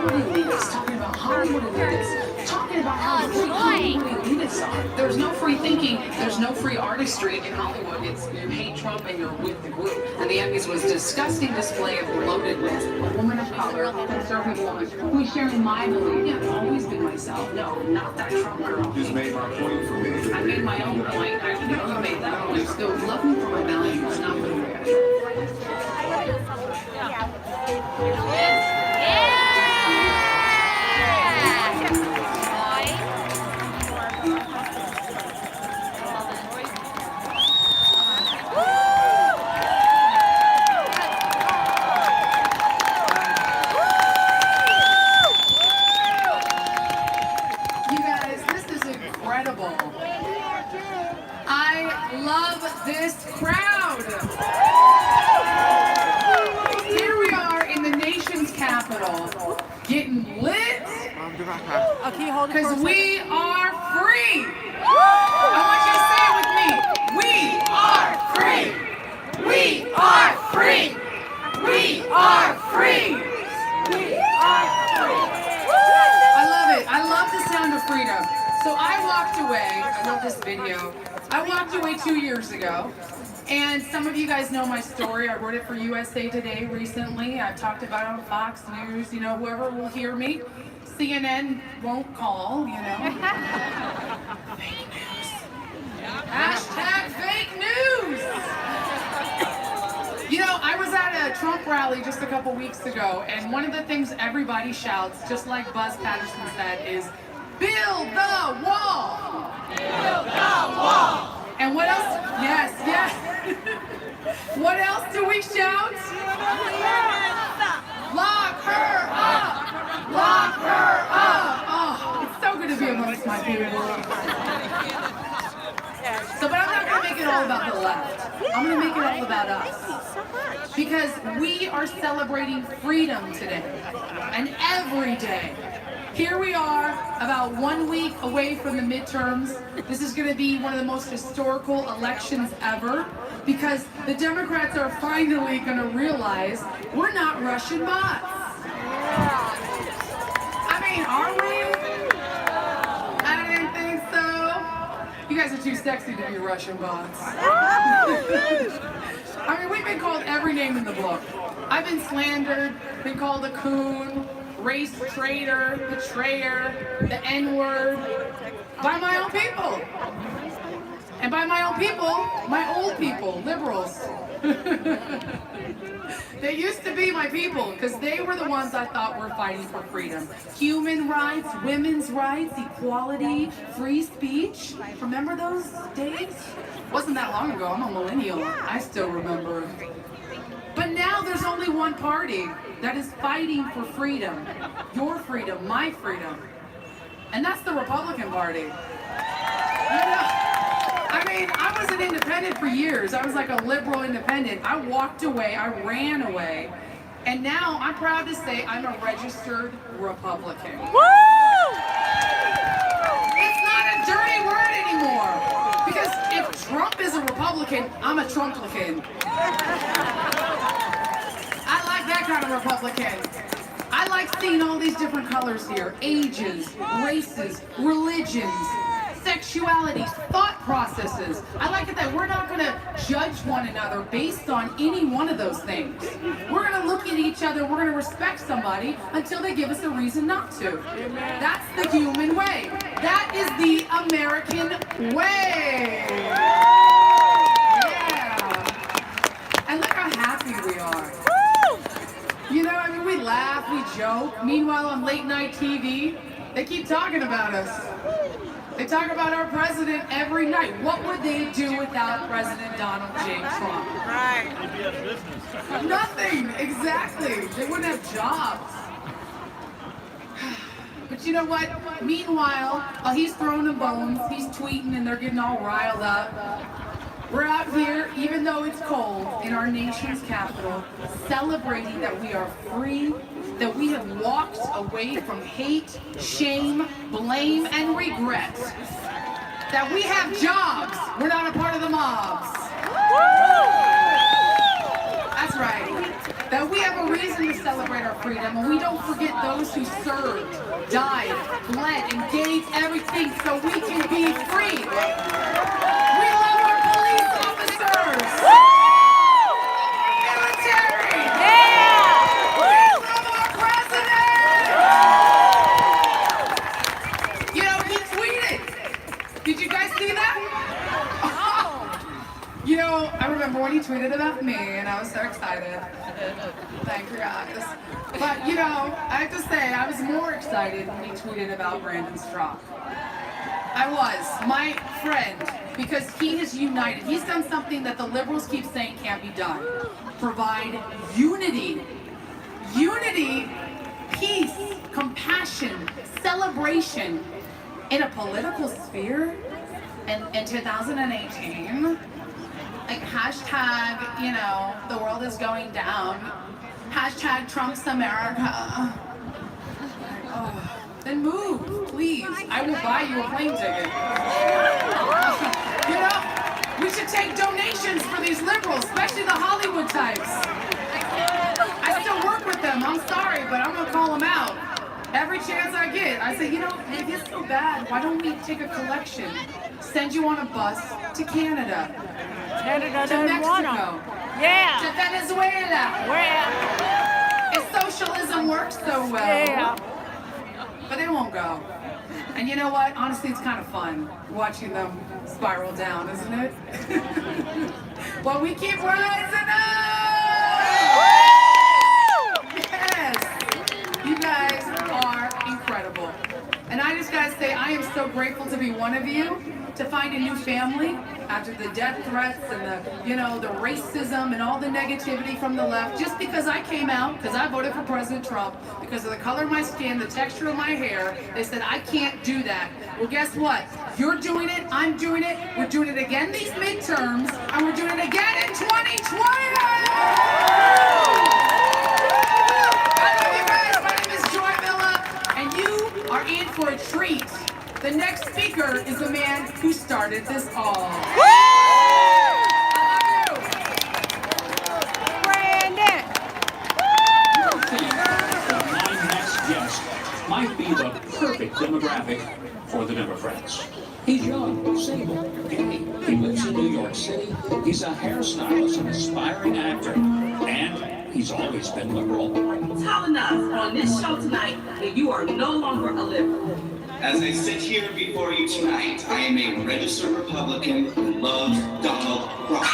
Hollywood elitists, talking about Hollywood elitists, talking about how great Hollywood elitists are. There's no free thinking, there's no free artistry in Hollywood. It's you hate Trump and you're with the group. And the Emmys was a disgusting display of bloatedness. A woman of color, a conservative woman, who is sharing my belief. Yeah, I've always been myself. No, not that Trump girl. Just made my point for me. I made my own point. I never made that point. Still love me for my values, not for the way I try. You guys, this is incredible. I love this crowd. Here we are in the nation's capital, getting lit, because we are free. I want you to say it with me. We are free. We are free. We are free. We are free. I love it. I love the sound of freedom. So I walked away. I love this video. I walked away 2 years ago. And some of you guys know my story. I wrote it for USA Today recently. I've talked about it on Fox News. You know, whoever will hear me. CNN won't call, you know. Fake news. Hashtag fake news. You know, I was at a Trump rally just a couple weeks ago, and one of the things everybody shouts, just like Buzz Patterson said, is, build the wall! Build the wall! And what else? Yes, yes. What else do we shout? Lock her up! Lock her up! Oh, it's so good to be amongst my people. So, but I'm not going to make it all about the left. I'm going to make it all about us. Because we are celebrating freedom today. And every day. Here we are, about 1 week away from the midterms. This is going to be one of the most historical elections ever. Because the Democrats are finally going to realize we're not Russian bots. I mean, are we? I didn't think so. You guys are too sexy to be Russian bots. I mean, we've been called every name in the book. I've been slandered, been called a coon, race traitor, betrayer, the N-word, by my own people. And by my own people, my old people, liberals. They used to be my people because they were the ones I thought were fighting for freedom. Human rights, women's rights, equality, free speech. Remember those days? Wasn't that long ago. I'm a millennial. I still remember. But now there's only one party that is fighting for freedom. Your freedom, my freedom. And that's the Republican Party. I mean, I was an independent for years. I was like a liberal independent. I walked away, I ran away, and now I'm proud to say I'm a registered Republican. Woo! It's not a dirty word anymore, because if Trump is a Republican, I'm a Trumplican. I like that kind of Republican. I like seeing all these different colors here, ages, races, religions, sexualities, thought processes. I like it that we're not going to judge one another based on any one of those things. We're going to look at each other, we're going to respect somebody until they give us a reason not to. That's the human way. That is the American way. Yeah. And look how happy we are. You know, I mean, we laugh, we joke. Meanwhile, on late night TV, they keep talking about us. They talk about our president every night. What would they do without President Donald J. Trump? Right. They'd be out of business. Nothing, exactly. They wouldn't have jobs. But you know what? Meanwhile, while he's throwing them bones, he's tweeting and they're getting all riled up. We're out here, even though it's cold, in our nation's capital, celebrating that we are free, that we have walked away from hate, shame, blame, and regret. That we have jobs. We're not a part of the mobs. That's right. that we have a reason to celebrate our freedom, and we don't forget those who served, died, bled, and gave everything so we can be free. We love our police officers. Military. We love our president. You know, he tweeted. Did you guys see that? You know, I remember when he tweeted about me, and I was so excited. Thank you guys. But, you know, I have to say, I was more excited when he tweeted about Brandon Straka. I was. My friend, because he has united. He's done something that the liberals keep saying can't be done. Provide unity. Unity, peace, compassion, celebration in a political sphere in 2018. Like hashtag, you know, the world is going down. Hashtag Trump's America. Oh, then move, please. I will buy you a plane ticket. You know, we should take donations for these liberals, especially the Hollywood types. I still work with them. I'm sorry, but I'm gonna call them out. Every chance I get, I say, you know, it gets so bad. Why don't we take a collection, send you on a bus to Canada, to Mexico, to Venezuela, if socialism works so well, but they won't go. And you know what? Honestly, it's kind of fun watching them spiral down, isn't it? Well, we keep rising up. Yes, you guys are incredible. And I just gotta say, I am so grateful to be one of you, to find a new family after the death threats and the, you know, the racism and all the negativity from the left. Just because I came out, because I voted for President Trump, because of the color of my skin, the texture of my hair, they said I can't do that. Well, guess what? You're doing it, I'm doing it, we're doing it again these midterms, and we're doing it again in 2020! Are in for a treat. The next speaker is the man who started this all. Brandon! My next guest might be the perfect demographic for the Democrats. He's young, single, gay. He lives in New York City. He's a hairstylist, an aspiring actor, and he's always been liberal. Telling us on this show tonight that you are no longer a liberal. As I sit here before you tonight, I am a registered Republican who loves Donald Trump.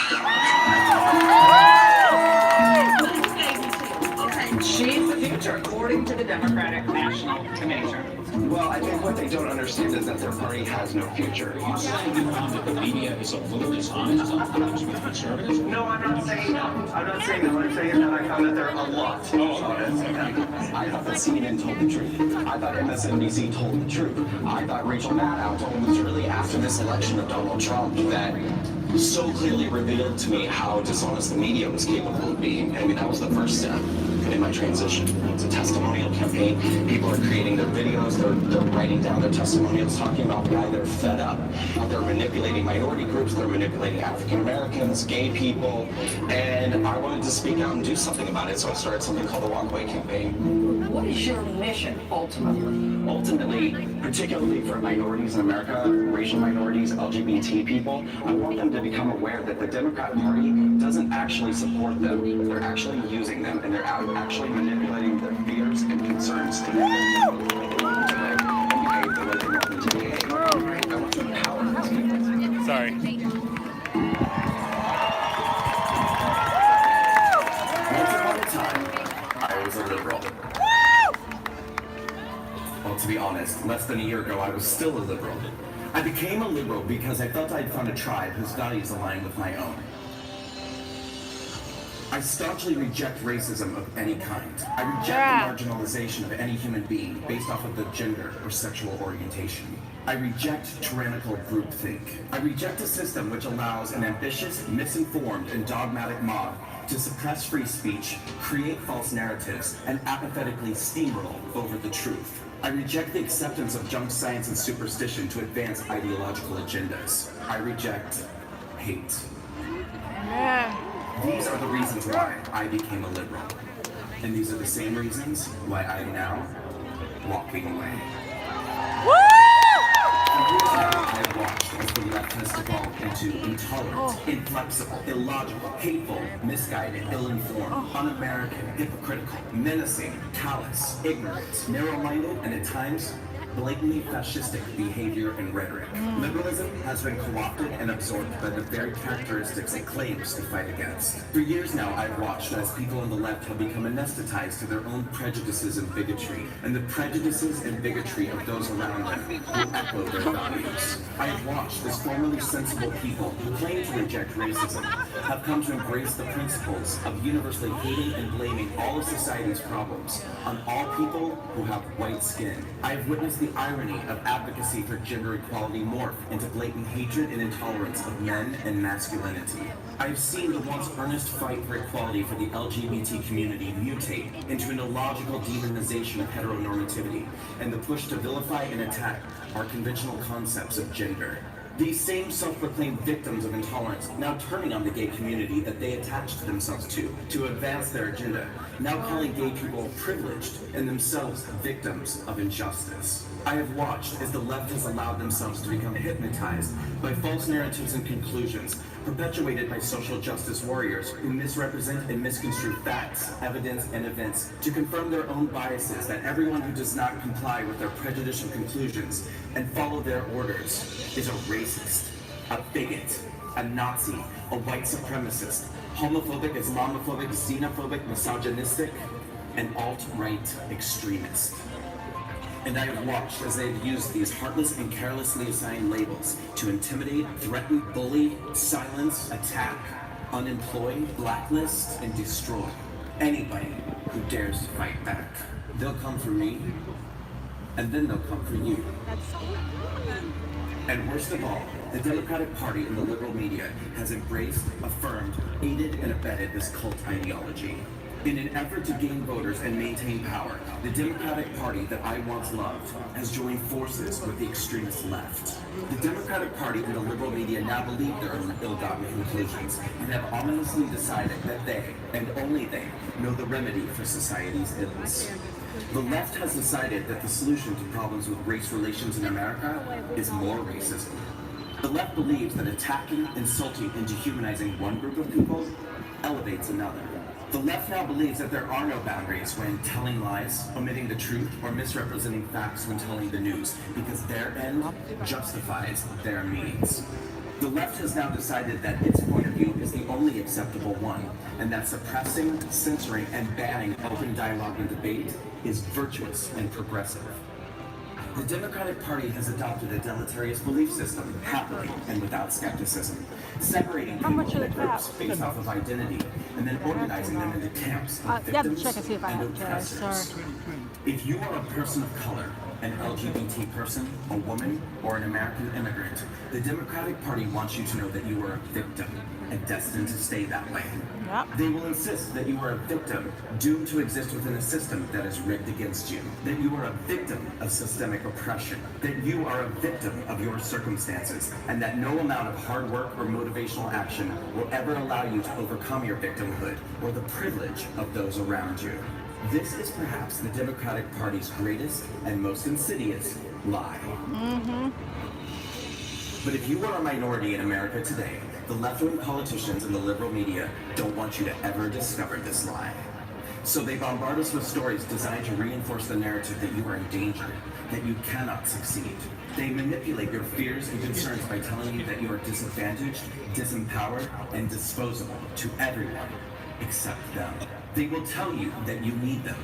She's the future, according to the Democratic National Committee. Well, I think what they don't understand is that their party has no future. You saying you found that the media is a little dishonest sometimes with conservatives? No, I'm not saying that. I'm not saying that. What I'm saying is that I found that they're a lot dishonest. I thought that CNN told the truth. I thought MSNBC told the truth. I thought Rachel Maddow told the truth. It was really after this election of Donald Trump that so clearly revealed to me how dishonest the media was capable of being. I mean, that was the first step in my transition. It's a testimonial campaign. People are creating their videos, they're writing down their testimonials, talking about why they're fed up. They're manipulating minority groups, they're manipulating African Americans, gay people, and I wanted to speak out and do something about it, so I started something called the Walkway Campaign. What is your mission, ultimately? Ultimately, particularly for minorities in America, racial minorities, LGBT people, I want them to become aware that the Democrat Party doesn't actually support them. They're actually using them, and they're actually manipulating their fears and concerns to them. Sorry. Once upon a time, I was a liberal. Well, to be honest, less than a year ago, I was still a liberal. I became a liberal because I felt I'd found a tribe whose values aligned with my own. I staunchly reject racism of any kind. I reject the marginalization of any human being based off of their gender or sexual orientation. I reject tyrannical groupthink. I reject a system which allows an ambitious, misinformed, and dogmatic mob to suppress free speech, create false narratives, and apathetically steamroll over the truth. I reject the acceptance of junk science and superstition to advance ideological agendas. I reject hate. These are the reasons why I became a liberal. And these are the same reasons why I am now walking away. I have watched as the left has devolved into intolerant, inflexible, illogical, hateful, misguided, ill-informed, un-American, hypocritical, menacing, callous, ignorant, narrow-minded, and at times, blatantly fascistic behavior and rhetoric. Liberalism has been co-opted and absorbed by the very characteristics it claims to fight against. For years now, I've watched as people on the left have become anesthetized to their own prejudices and bigotry, and the prejudices and bigotry of those around them will echo their values. I have watched as formerly sensible people who claim to reject racism have come to embrace the principles of universally hating and blaming all of society's problems on all people who have white skin. I have witnessed the irony of advocacy for gender equality morph into blatant hatred and intolerance of men and masculinity. I have seen the once earnest fight for equality for the LGBT community mutate into an illogical demonization of heteronormativity and the push to vilify and attack our conventional concepts of gender. These same self-proclaimed victims of intolerance now turning on the gay community that they attached themselves to advance their agenda, now calling gay people privileged and themselves victims of injustice. I have watched as the left has allowed themselves to become hypnotized by false narratives and conclusions perpetuated by social justice warriors who misrepresent and misconstrue facts, evidence, and events to confirm their own biases that everyone who does not comply with their prejudicial conclusions and follow their orders is a racist, a bigot, a Nazi, a white supremacist, homophobic, Islamophobic, xenophobic, misogynistic, and alt-right extremist. And I have watched as they have used these heartless and carelessly assigned labels to intimidate, threaten, bully, silence, attack, unemploy, blacklist, and destroy anybody who dares to fight back. They'll come for me, and then they'll come for you. And worst of all, the Democratic Party and the liberal media has embraced, affirmed, aided, and abetted this cult ideology. In an effort to gain voters and maintain power, the Democratic Party that I once loved has joined forces with the extremist left. The Democratic Party and the liberal media now believe their own ill-gotten conclusions and have ominously decided that they, and only they, know the remedy for society's ills. The left has decided that the solution to problems with race relations in America is more racism. The left believes that attacking, insulting, and dehumanizing one group of people elevates another. The left now believes that there are no boundaries when telling lies, omitting the truth, or misrepresenting facts when telling the news, because their end justifies their means. The left has now decided that its point of view is the only acceptable one, and that suppressing, censoring, and banning open dialogue and debate is virtuous and progressive. The Democratic Party has adopted a deleterious belief system, happily and without skepticism, separating people into groups based off of identity, and then organizing them into camps of victims and oppressors. If you are a person of color, an LGBT person, a woman, or an American immigrant, the Democratic Party wants you to know that you are a victim and destined to stay that way. They will insist that you are a victim doomed to exist within a system that is rigged against you, that you are a victim of systemic oppression, that you are a victim of your circumstances, and that no amount of hard work or motivational action will ever allow you to overcome your victimhood or the privilege of those around you. This is perhaps the Democratic Party's greatest and most insidious lie. But if you are a minority in America today, the left-wing politicians and the liberal media don't want you to ever discover this lie. So they bombard us with stories designed to reinforce the narrative that you are in danger, that you cannot succeed. They manipulate your fears and concerns by telling you that you are disadvantaged, disempowered, and disposable to everyone except them. They will tell you that you need them.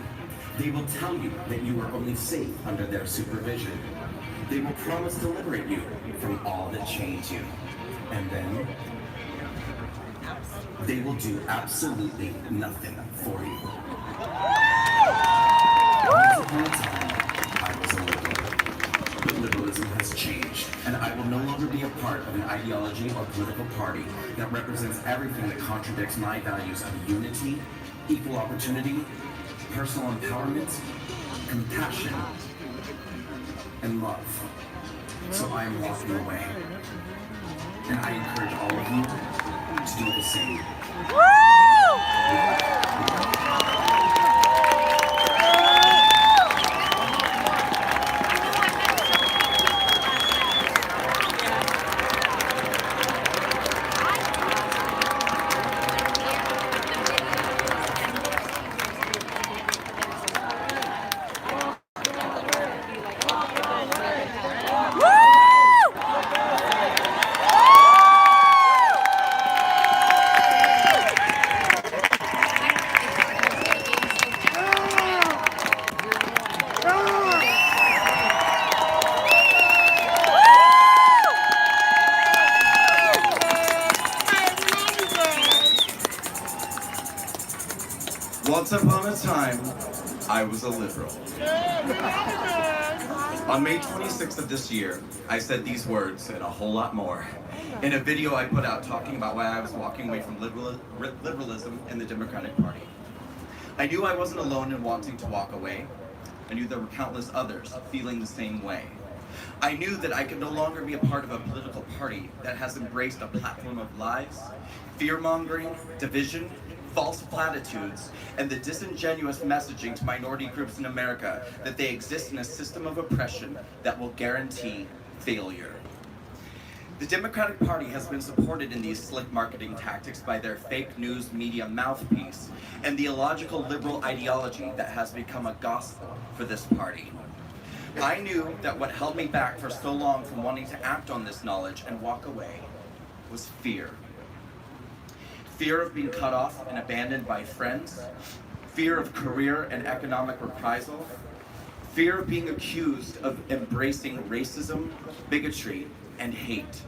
They will tell you that you are only safe under their supervision. They will promise to liberate you from all that chains you. And then they will do absolutely nothing for you. Once upon a time, I was a liberal. But liberalism has changed, and I will no longer be a part of an ideology or political party that represents everything that contradicts my values of unity, equal opportunity, personal empowerment, compassion, and love. So I am walking away. And I encourage all of you to do the same. Once upon a time, I was a liberal. On May 26th of this year, I said these words and a whole lot more in a video I put out talking about why I was walking away from liberalism in the Democratic Party. I knew I wasn't alone in wanting to walk away. I knew there were countless others feeling the same way. I knew that I could no longer be a part of a political party that has embraced a platform of lies, fear-mongering, division, false platitudes, and the disingenuous messaging to minority groups in America that they exist in a system of oppression that will guarantee failure. The Democratic Party has been supported in these slick marketing tactics by their fake news media mouthpiece and the illogical liberal ideology that has become a gospel for this party. I knew that what held me back for so long from wanting to act on this knowledge and walk away was fear. Fear of being cut off and abandoned by friends, fear of career and economic reprisal, fear of being accused of embracing racism, bigotry, and hate.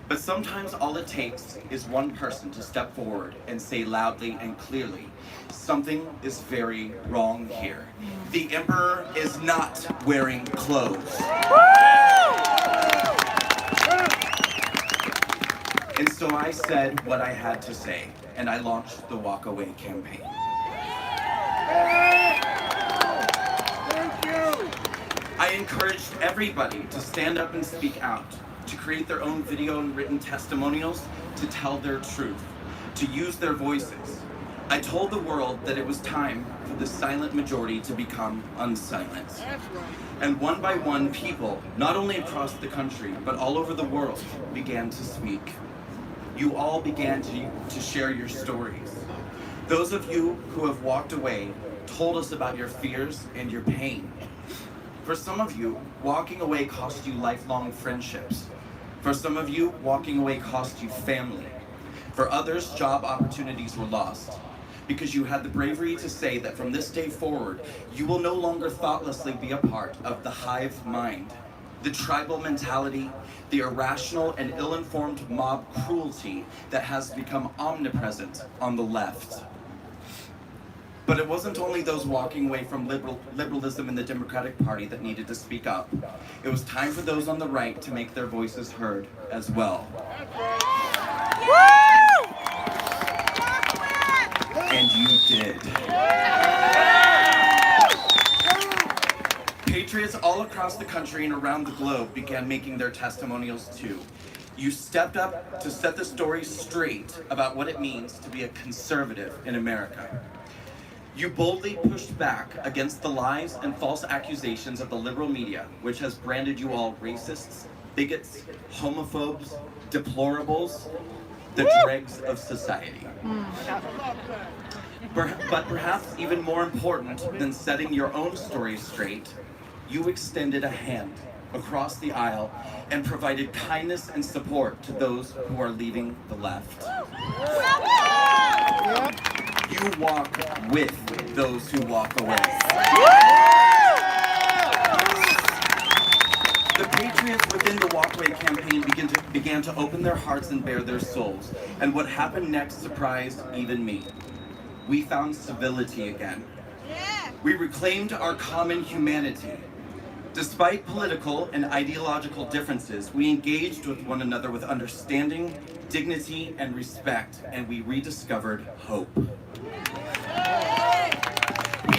But sometimes all it takes is one person to step forward and say loudly and clearly, something is very wrong here. The emperor is not wearing clothes. And so I said what I had to say, and I launched the Walk Away campaign. I encouraged everybody to stand up and speak out, to create their own video and written testimonials, to tell their truth, to use their voices. I told the world that it was time for the silent majority to become unsilenced. And one by one, people, not only across the country, but all over the world, began to speak. You all began to share your stories. Those of you who have walked away told us about your fears and your pain. For some of you, walking away cost you lifelong friendships. For some of you, walking away cost you family. For others, job opportunities were lost because you had the bravery to say that from this day forward, you will no longer thoughtlessly be a part of the hive mind, the tribal mentality, the irrational and ill-informed mob cruelty that has become omnipresent on the left. But it wasn't only those walking away from liberalism in the Democratic Party that needed to speak up. It was time for those on the right to make their voices heard as well. And you did. Patriots all across the country and around the globe began making their testimonials too. You stepped up to set the story straight about what it means to be a conservative in America. You boldly pushed back against the lies and false accusations of the liberal media, which has branded you all racists, bigots, homophobes, deplorables, the dregs of society. But perhaps even more important than setting your own story straight, you extended a hand across the aisle and provided kindness and support to those who are leaving the left. You walk with those who walk away. The patriots within the Walkaway campaign began to open their hearts and bare their souls. And what happened next surprised even me. We found civility again. We reclaimed our common humanity. Despite political and ideological differences, we engaged with one another with understanding, dignity, and respect, and we rediscovered hope. We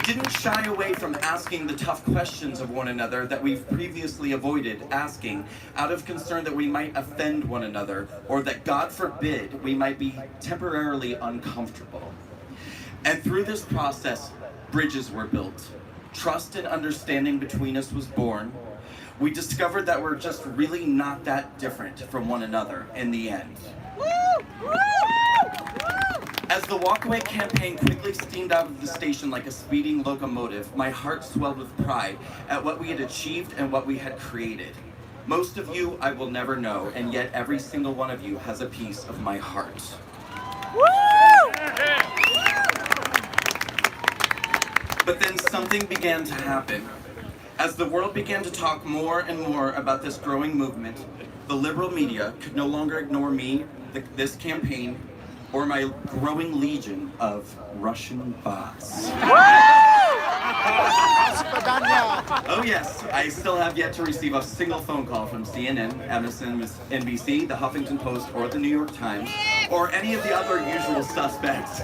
didn't shy away from asking the tough questions of one another that we've previously avoided asking, out of concern that we might offend one another, or that, God forbid, we might be temporarily uncomfortable. And through this process, bridges were built. Trust and understanding between us was born. We discovered that we're just really not that different from one another in the end. As the walkaway campaign quickly steamed out of the station like a speeding locomotive, my heart swelled with pride at what we had achieved and what we had created. Most of you I will never know, and yet every single one of you has a piece of my heart. But then something began to happen. As the world began to talk more and more about this growing movement, the liberal media could no longer ignore me, this campaign, or my growing legion of Russian bots. Oh yes, I still have yet to receive a single phone call from CNN, MSNBC, the Huffington Post, or the New York Times, or any of the other usual suspects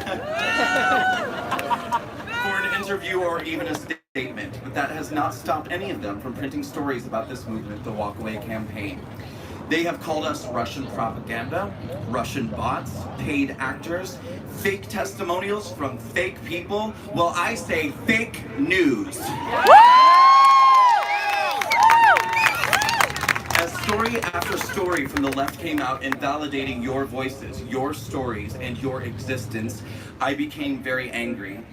for an interview or even a statement. But that has not stopped any of them from printing stories about this movement, the Walkaway Campaign. They have called us Russian propaganda, Russian bots, paid actors, fake testimonials from fake people. Well, I say fake news. As story after story from the left came out invalidating your voices, your stories, and your existence, I became very angry.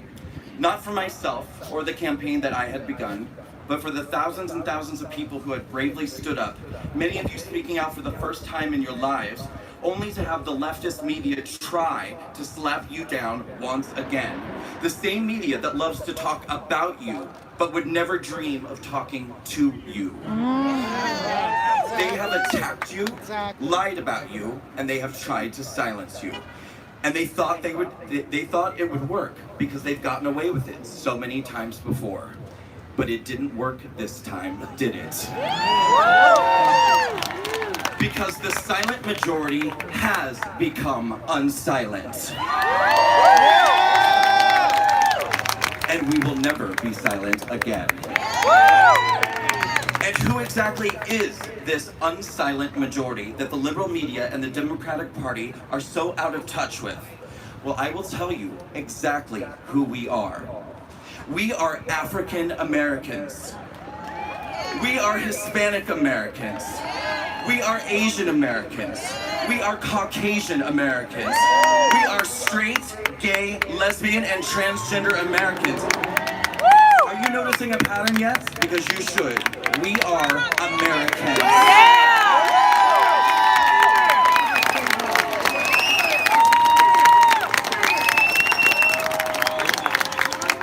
Not for myself or the campaign that I had begun, but for the thousands and thousands of people who had bravely stood up, many of you speaking out for the first time in your lives, only to have the leftist media try to slap you down once again. The same media that loves to talk about you, but would never dream of talking to you. They have attacked you, lied about you, and they have tried to silence you. And they thought it would work because they've gotten away with it so many times before. But it didn't work this time, did it? Because the silent majority has become unsilent. And we will never be silent again. And who exactly is this unsilent majority that the liberal media and the Democratic Party are so out of touch with? Well, I will tell you exactly who we are. We are African Americans. We are Hispanic Americans. We are Asian Americans. We are Caucasian Americans. We are straight, gay, lesbian, and transgender Americans. Are you noticing a pattern yet? Because you should. We are Americans.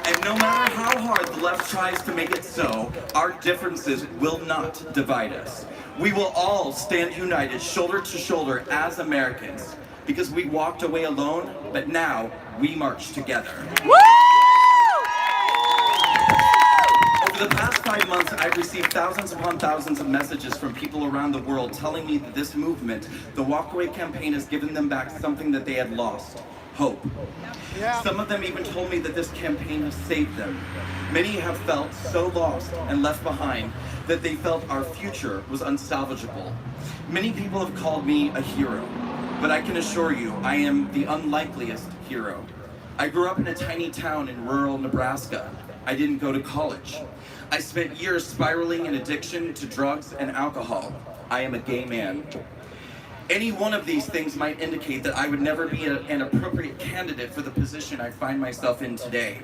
And no matter how hard the left tries to make it so, our differences will not divide us. We will all stand united, shoulder to shoulder as Americans, because we walked away alone, but now we march together. Over the past 5 months, I've received thousands upon thousands of messages from people around the world telling me that this movement, the Walkaway Campaign, has given them back something that they had lost: hope. Some of them even told me that this campaign has saved them. Many have felt so lost and left behind that they felt our future was unsalvageable. Many people have called me a hero, but I can assure you I am the unlikeliest hero. I grew up in a tiny town in rural Nebraska. I didn't go to college. I spent years spiraling in addiction to drugs and alcohol. I am a gay man. Any one of these things might indicate that I would never be an appropriate candidate for the position I find myself in today.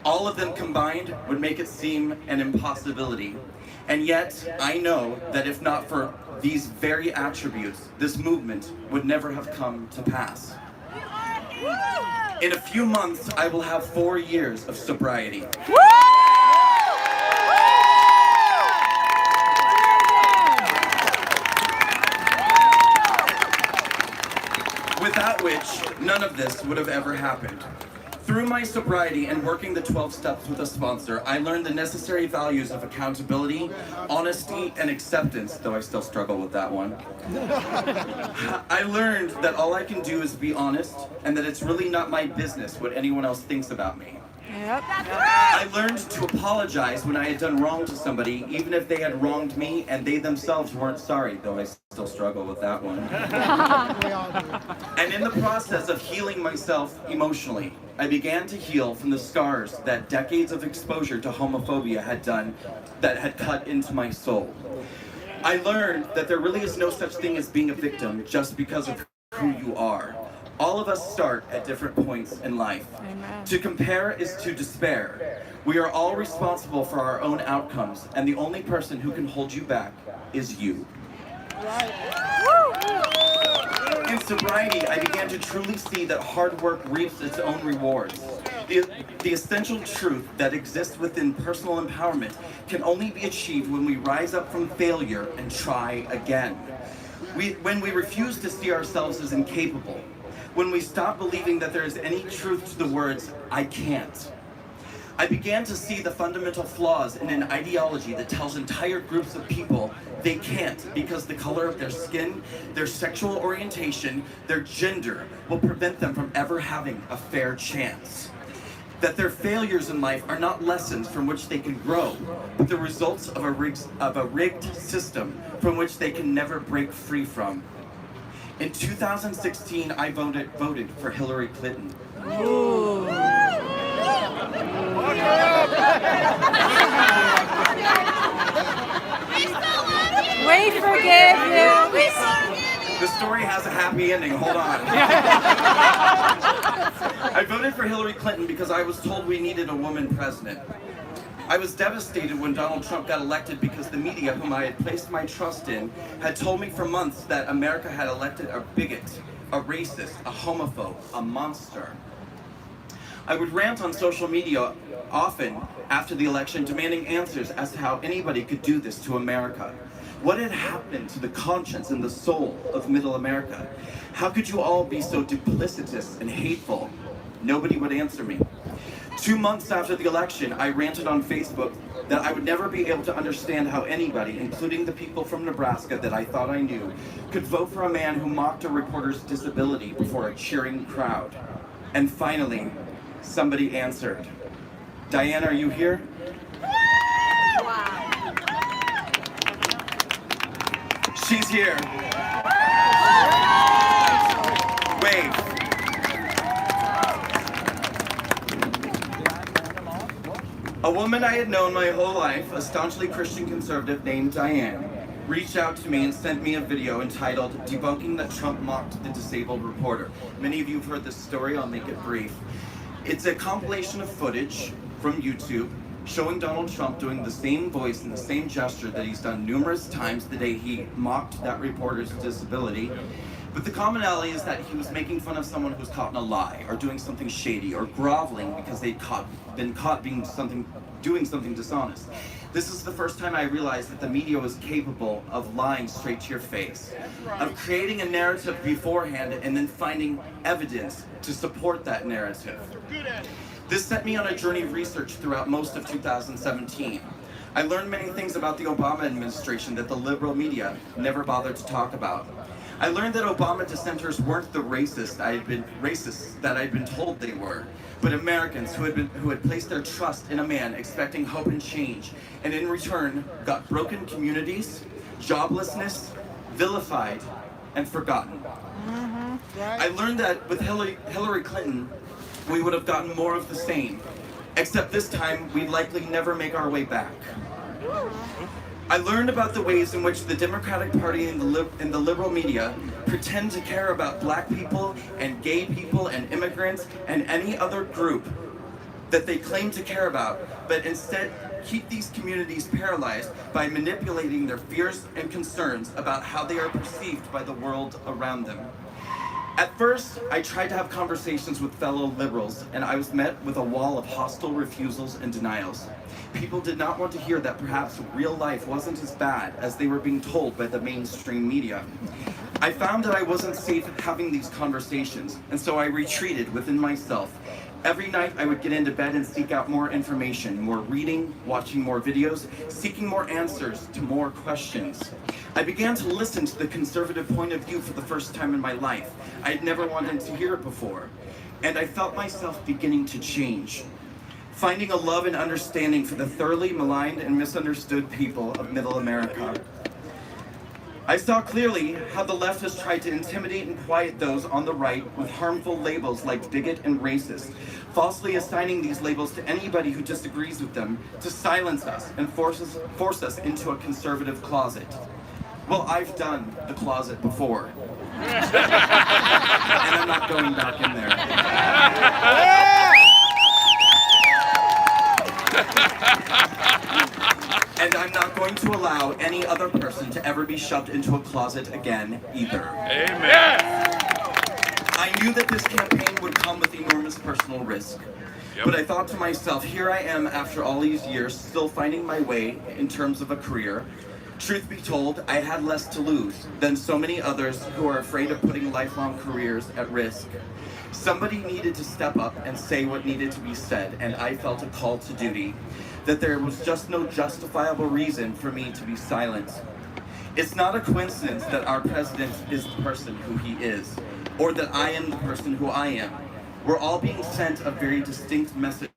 All of them combined would make it seem an impossibility. And yet, I know that if not for these very attributes, this movement would never have come to pass. In a few months, I will have 4 years of sobriety. Without which, none of this would have ever happened. Through my sobriety and working the 12 steps with a sponsor, I learned the necessary values of accountability, honesty, and acceptance, though I still struggle with that one. I learned that all I can do is be honest, and that it's really not my business what anyone else thinks about me. I learned to apologize when I had done wrong to somebody, even if they had wronged me and they themselves weren't sorry, though I still struggle with that one. And in the process of healing myself emotionally, I began to heal from the scars that decades of exposure to homophobia had done, that had cut into my soul. I learned that there really is no such thing as being a victim just because of who you are. All of us start at different points in life. Amen. To compare is to despair. We are all responsible for our own outcomes, and the only person who can hold you back is you. In sobriety, I began to truly see that hard work reaps its own rewards. The essential truth that exists within personal empowerment can only be achieved when we rise up from failure and try again. When we refuse to see ourselves as incapable, when we stop believing that there is any truth to the words, I can't. I began to see the fundamental flaws in an ideology that tells entire groups of people they can't because the color of their skin, their sexual orientation, their gender will prevent them from ever having a fair chance. That their failures in life are not lessons from which they can grow, but the results of a rigged system from which they can never break free from. In 2016, I voted for Hillary Clinton. Ooh. We forgive you. The story has a happy ending, hold on. I voted for Hillary Clinton because I was told we needed a woman president. I was devastated when Donald Trump got elected because the media, whom I had placed my trust in, had told me for months that America had elected a bigot, a racist, a homophobe, a monster. I would rant on social media often after the election, demanding answers as to how anybody could do this to America. What had happened to the conscience and the soul of Middle America? How could you all be so duplicitous and hateful? Nobody would answer me. 2 months after the election, I ranted on Facebook that I would never be able to understand how anybody, including the people from Nebraska that I thought I knew, could vote for a man who mocked a reporter's disability before a cheering crowd. And finally, somebody answered. Diane, are you here? Wow. She's here. Wave. A woman I had known my whole life, a staunchly Christian conservative named Diane, reached out to me and sent me a video entitled Debunking That Trump Mocked the Disabled Reporter. Many of you have heard this story, I'll make it brief. It's a compilation of footage from YouTube showing Donald Trump doing the same voice and the same gesture that he's done numerous times the day he mocked that reporter's disability. But the commonality is that he was making fun of someone who's caught in a lie, or doing something shady, or groveling because they'd been caught doing something dishonest. This is the first time I realized that the media was capable of lying straight to your face, of creating a narrative beforehand and then finding evidence to support that narrative. This set me on a journey of research throughout most of 2017. I learned many things about the Obama administration that the liberal media never bothered to talk about. I learned that Obama dissenters weren't the racists that I'd been told they were, but Americans who had placed their trust in a man expecting hope and change, and in return got broken communities, joblessness, vilified, and forgotten. I learned that with Hillary Clinton, we would have gotten more of the same, except this time we'd likely never make our way back. I learned about the ways in which the Democratic Party and the liberal media pretend to care about black people and gay people and immigrants and any other group that they claim to care about, but instead keep these communities paralyzed by manipulating their fears and concerns about how they are perceived by the world around them. At first, I tried to have conversations with fellow liberals, and I was met with a wall of hostile refusals and denials. People did not want to hear that perhaps real life wasn't as bad as they were being told by the mainstream media. I found that I wasn't safe having these conversations, and so I retreated within myself. Every night I would get into bed and seek out more information, more reading, watching more videos, seeking more answers to more questions. I began to listen to the conservative point of view for the first time in my life. I had never wanted to hear it before, and I felt myself beginning to change. finding a love and understanding for the thoroughly maligned and misunderstood people of Middle America. I saw clearly how the left has tried to intimidate and quiet those on the right with harmful labels like bigot and racist, falsely assigning these labels to anybody who disagrees with them to silence us and force us into a conservative closet. Well, I've done the closet before. And I'm not going back in there. And I'm not going to allow any other person to ever be shoved into a closet again either. Amen. I knew that this campaign would come with enormous personal risk. But I thought to myself, here I am after all these years, still finding my way in terms of a career. Truth be told, I had less to lose than so many others who are afraid of putting lifelong careers at risk. Somebody needed to step up and say what needed to be said, and I felt a call to duty, that there was just no justifiable reason for me to be silent. It's not a coincidence that our president is the person who he is, or that I am the person who I am. We're all being sent a very distinct message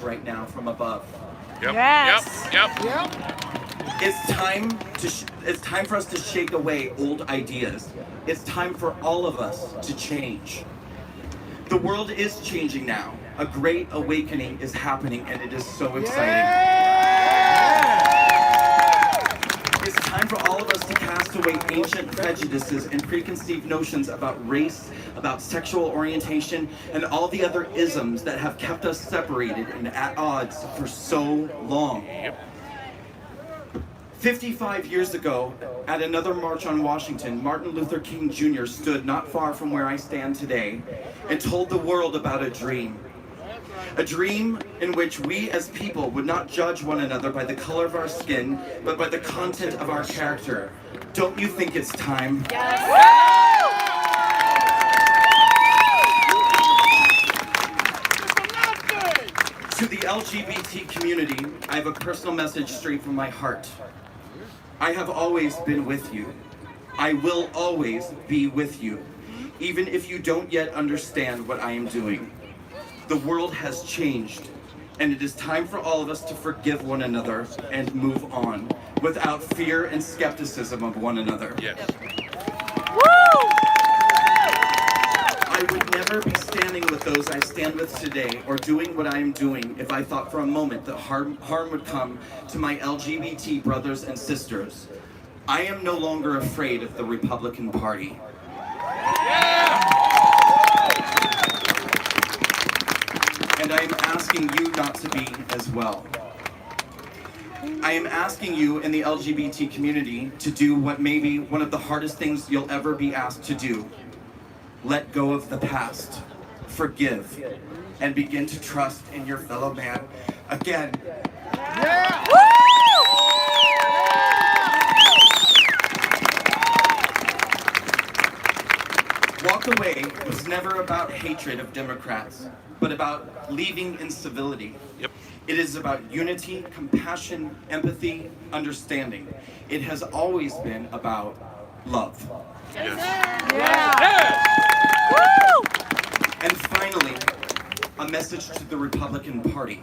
right now from above. Yep. Yes. Yep. It's time for us to shake away old ideas. It's time for all of us to change. The world is changing now. A great awakening is happening, and it is so exciting. It's time for all of us to cast away ancient prejudices and preconceived notions about race, about sexual orientation, and all the other isms that have kept us separated and at odds for so long. 55 years ago, at another march on Washington, Martin Luther King Jr. stood not far from where I stand today and told the world about a dream. A dream in which we as people would not judge one another by the color of our skin, but by the content of our character. Don't you think it's time? Yes. To the LGBT community, I have a personal message straight from my heart. I have always been with you. I will always be with you, even if you don't yet understand what I am doing. The world has changed, and it is time for all of us to forgive one another and move on without fear and skepticism of one another. Yes. I would never be standing with those I stand with today or doing what I am doing if I thought for a moment that harm would come to my LGBT brothers and sisters. I am no longer afraid of the Republican Party. And I am asking you not to be as well. I am asking you in the LGBT community to do what may be one of the hardest things you'll ever be asked to do. Let go of the past, forgive, and begin to trust in your fellow man again. Yeah. Walk Away was never about hatred of Democrats, but about leaving in civility. Yep. It is about unity, compassion, empathy, understanding. It has always been about love. Yes. Yeah. Woo! And finally, a message to the Republican Party.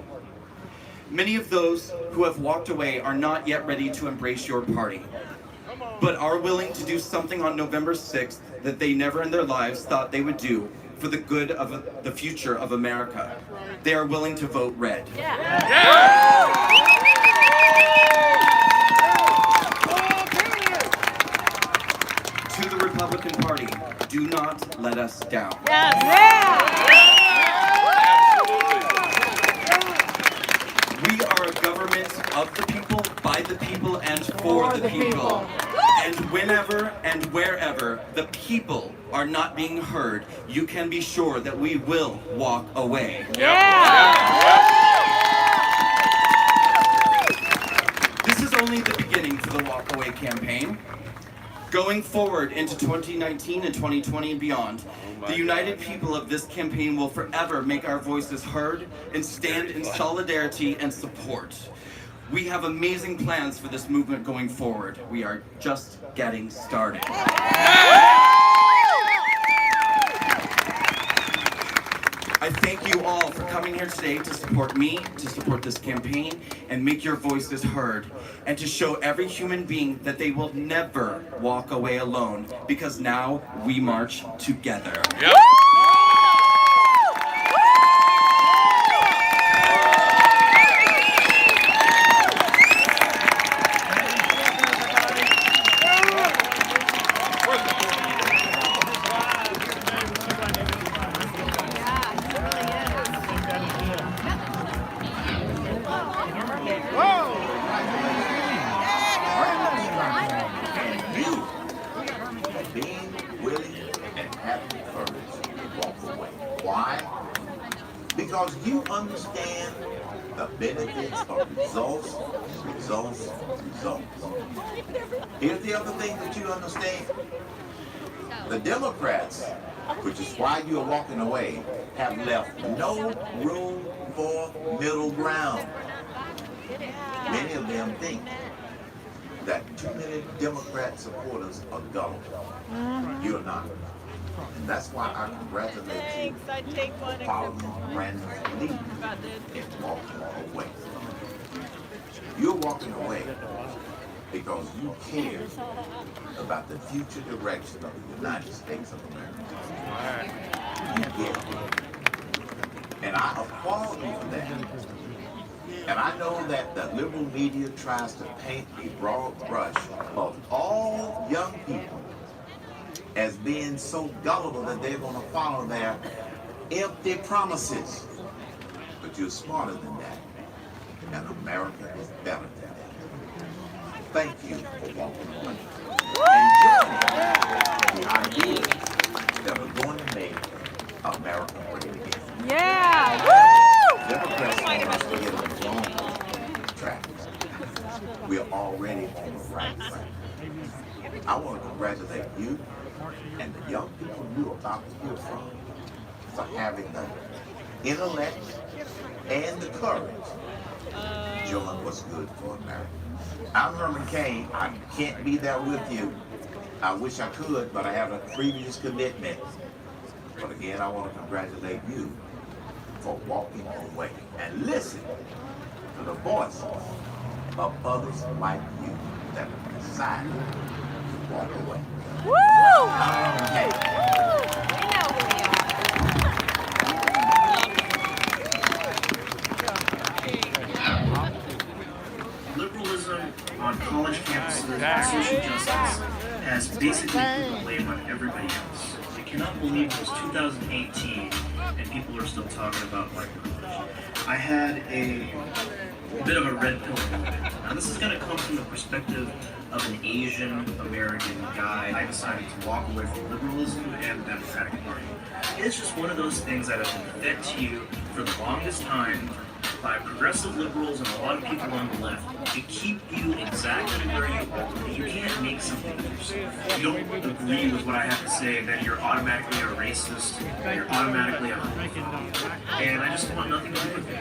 Many of those who have walked away are not yet ready to embrace your party, but are willing to do something on November 6th that they never in their lives thought they would do for the good of the future of America. They are willing to vote red. To the Republican Party, do not let us down. We are a government of the people, by the people, and for the people. And whenever and wherever the people are not being heard, you can be sure that we will walk away. This is only the beginning for the Walk Away campaign. Going forward into 2019 and 2020 and beyond, the united people of this campaign will forever make our voices heard and stand in solidarity and support. We have amazing plans for this movement going forward. We are just getting started. I thank you all for coming here today to support me, to support this campaign, and make your voices heard, and to show every human being that they will never walk away alone, because now we march together. Yep. Being willing and having the courage to walk away. Why? Because you understand the benefits of results. Here's the other thing that you understand. The Democrats, which is why you're walking away, have left no room for middle ground. Many of them think that too many Democrat supporters are gullible. You're not. And that's why I congratulate you for following Brandon's lead and walking away. You're walking away because you care about the future direction of the United States of America. You get it. And I applaud you for that. And I know that the liberal media tries to paint a broad brush of all young people as being so gullible that they're going to follow their empty promises. But you're smarter than that. And America is better than that. Thank you for walking away. And joining the idea that we're going to make America great again. Yeah! Woo! Democrats want us to get on the wrong track. We're already on the right track. I want to congratulate you and the young people you're about to hear from for having the intellect and the courage to join what's good for America. I'm Herman Cain. I can't be there with you. I wish I could, but I have a previous commitment. But again, I want to congratulate you for walking away and listen to the voices of others like you that have decided to walk away. Woo! Liberalism on college campuses and social justice has basically put the blame on everybody else. I cannot believe it was 2018 and people are still talking about white privilege. I had a bit of a red pill moment. Now this is going to come from the perspective of an Asian American guy. I decided to walk away from liberalism and the Democratic Party. It's just one of those things that have been fed to you for the longest time by progressive liberals and a lot of people on the left to keep you exactly where you are. You can't make something of yourself. You don't agree with what I have to say, then you're automatically a racist, you're automatically a homophobe. And I just want nothing to do with it.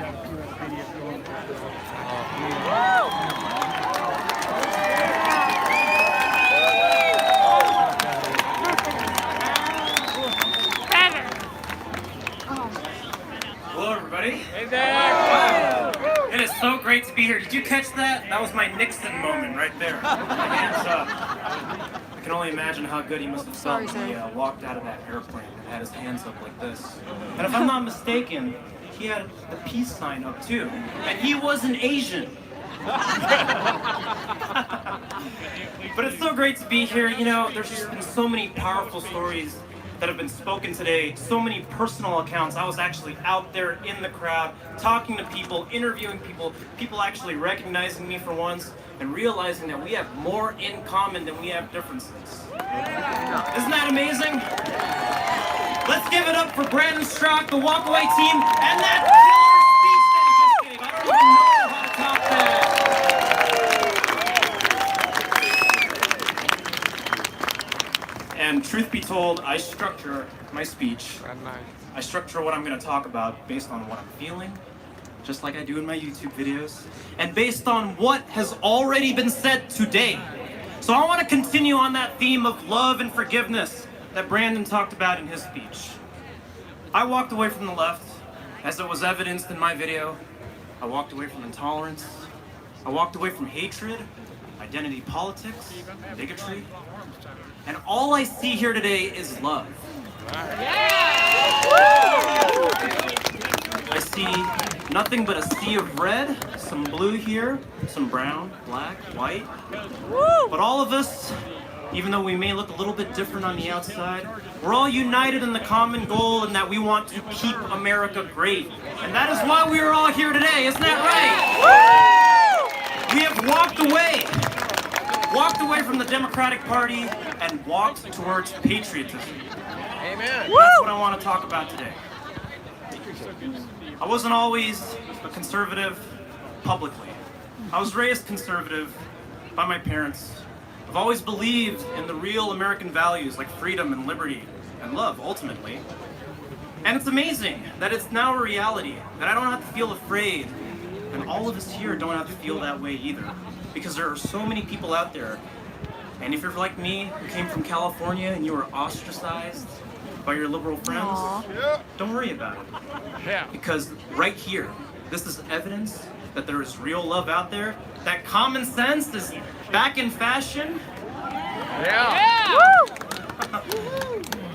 Hello, everybody. Hey there. It is so great to be here. Did you catch that? That was my Nixon moment right there. My hands up. I can only imagine how good he must have felt when he walked out of that airplane and had his hands up like this. And if I'm not mistaken, he had the peace sign up too. And he wasn't Asian. But it's so great to be here. You know, there's just been so many powerful stories that have been spoken today, so many personal accounts. I was actually out there in the crowd, talking to people, interviewing people, people actually recognizing me for once, and realizing that we have more in common than we have differences. Isn't that amazing? Let's give it up for Brandon Straka, the Walkaway team, and that killer speech that he just gave. I don't even know how to top that. And truth be told, I structure my speech. I structure what I'm going to talk about based on what I'm feeling, just like I do in my YouTube videos, and based on what has already been said today. So I want to continue on that theme of love and forgiveness that Brandon talked about in his speech. I walked away from the left, as it was evidenced in my video. I walked away from intolerance. I walked away from hatred, identity politics, bigotry. And all I see here today is love. I see nothing but a sea of red, some blue here, some brown, black, white. But all of us, even though we may look a little bit different on the outside, we're all united in the common goal and that we want to keep America great. And that is why we are all here today, isn't that right? We have walked away from the Democratic Party and walked towards patriotism. Amen. That's what I want to talk about today. I wasn't always a conservative publicly. I was raised conservative by my parents. I've always believed in the real American values like freedom and liberty and love, ultimately. And it's amazing that it's now a reality, that I don't have to feel afraid, and all of us here don't have to feel that way either. Because there are so many people out there, and if you're like me, who came from California and you were ostracized by your liberal friends, don't worry about it. Because right here, this is evidence that there is real love out there, that common sense is back in fashion.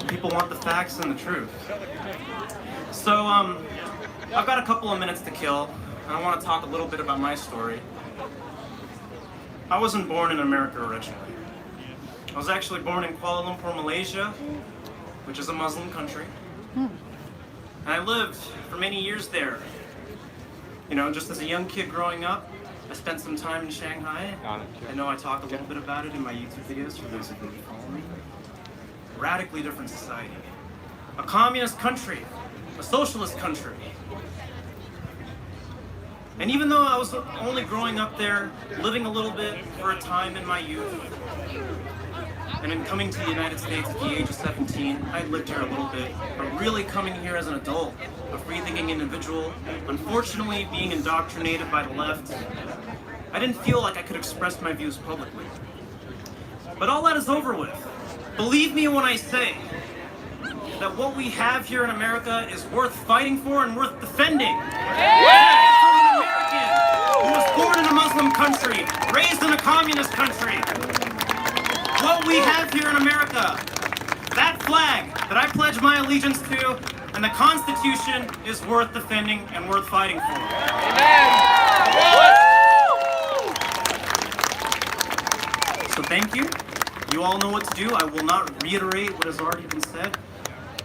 People want the facts and the truth. So, I've got a couple of minutes to kill, and I want to talk a little bit about my story. I wasn't born in America originally. I was actually born in Kuala Lumpur, Malaysia, which is a Muslim country. And I lived for many years there. You know, just as a young kid growing up, I spent some time in Shanghai. I know I talk a little bit about it in my YouTube videos for those of you who follow me. Radically different society. A communist country, a socialist country. And even though I was only growing up there, living a little bit for a time in my youth, and then coming to the United States at the age of 17, I lived here a little bit, but really coming here as an adult, a free-thinking individual, unfortunately being indoctrinated by the left, I didn't feel like I could express my views publicly. But all that is over with. Believe me when I say that what we have here in America is worth fighting for and worth defending. Who was born in a Muslim country, raised in a communist country. What we have here in America, that flag that I pledge my allegiance to, and the Constitution is worth defending and worth fighting for. So thank you. You all know what to do. I will not reiterate what has already been said,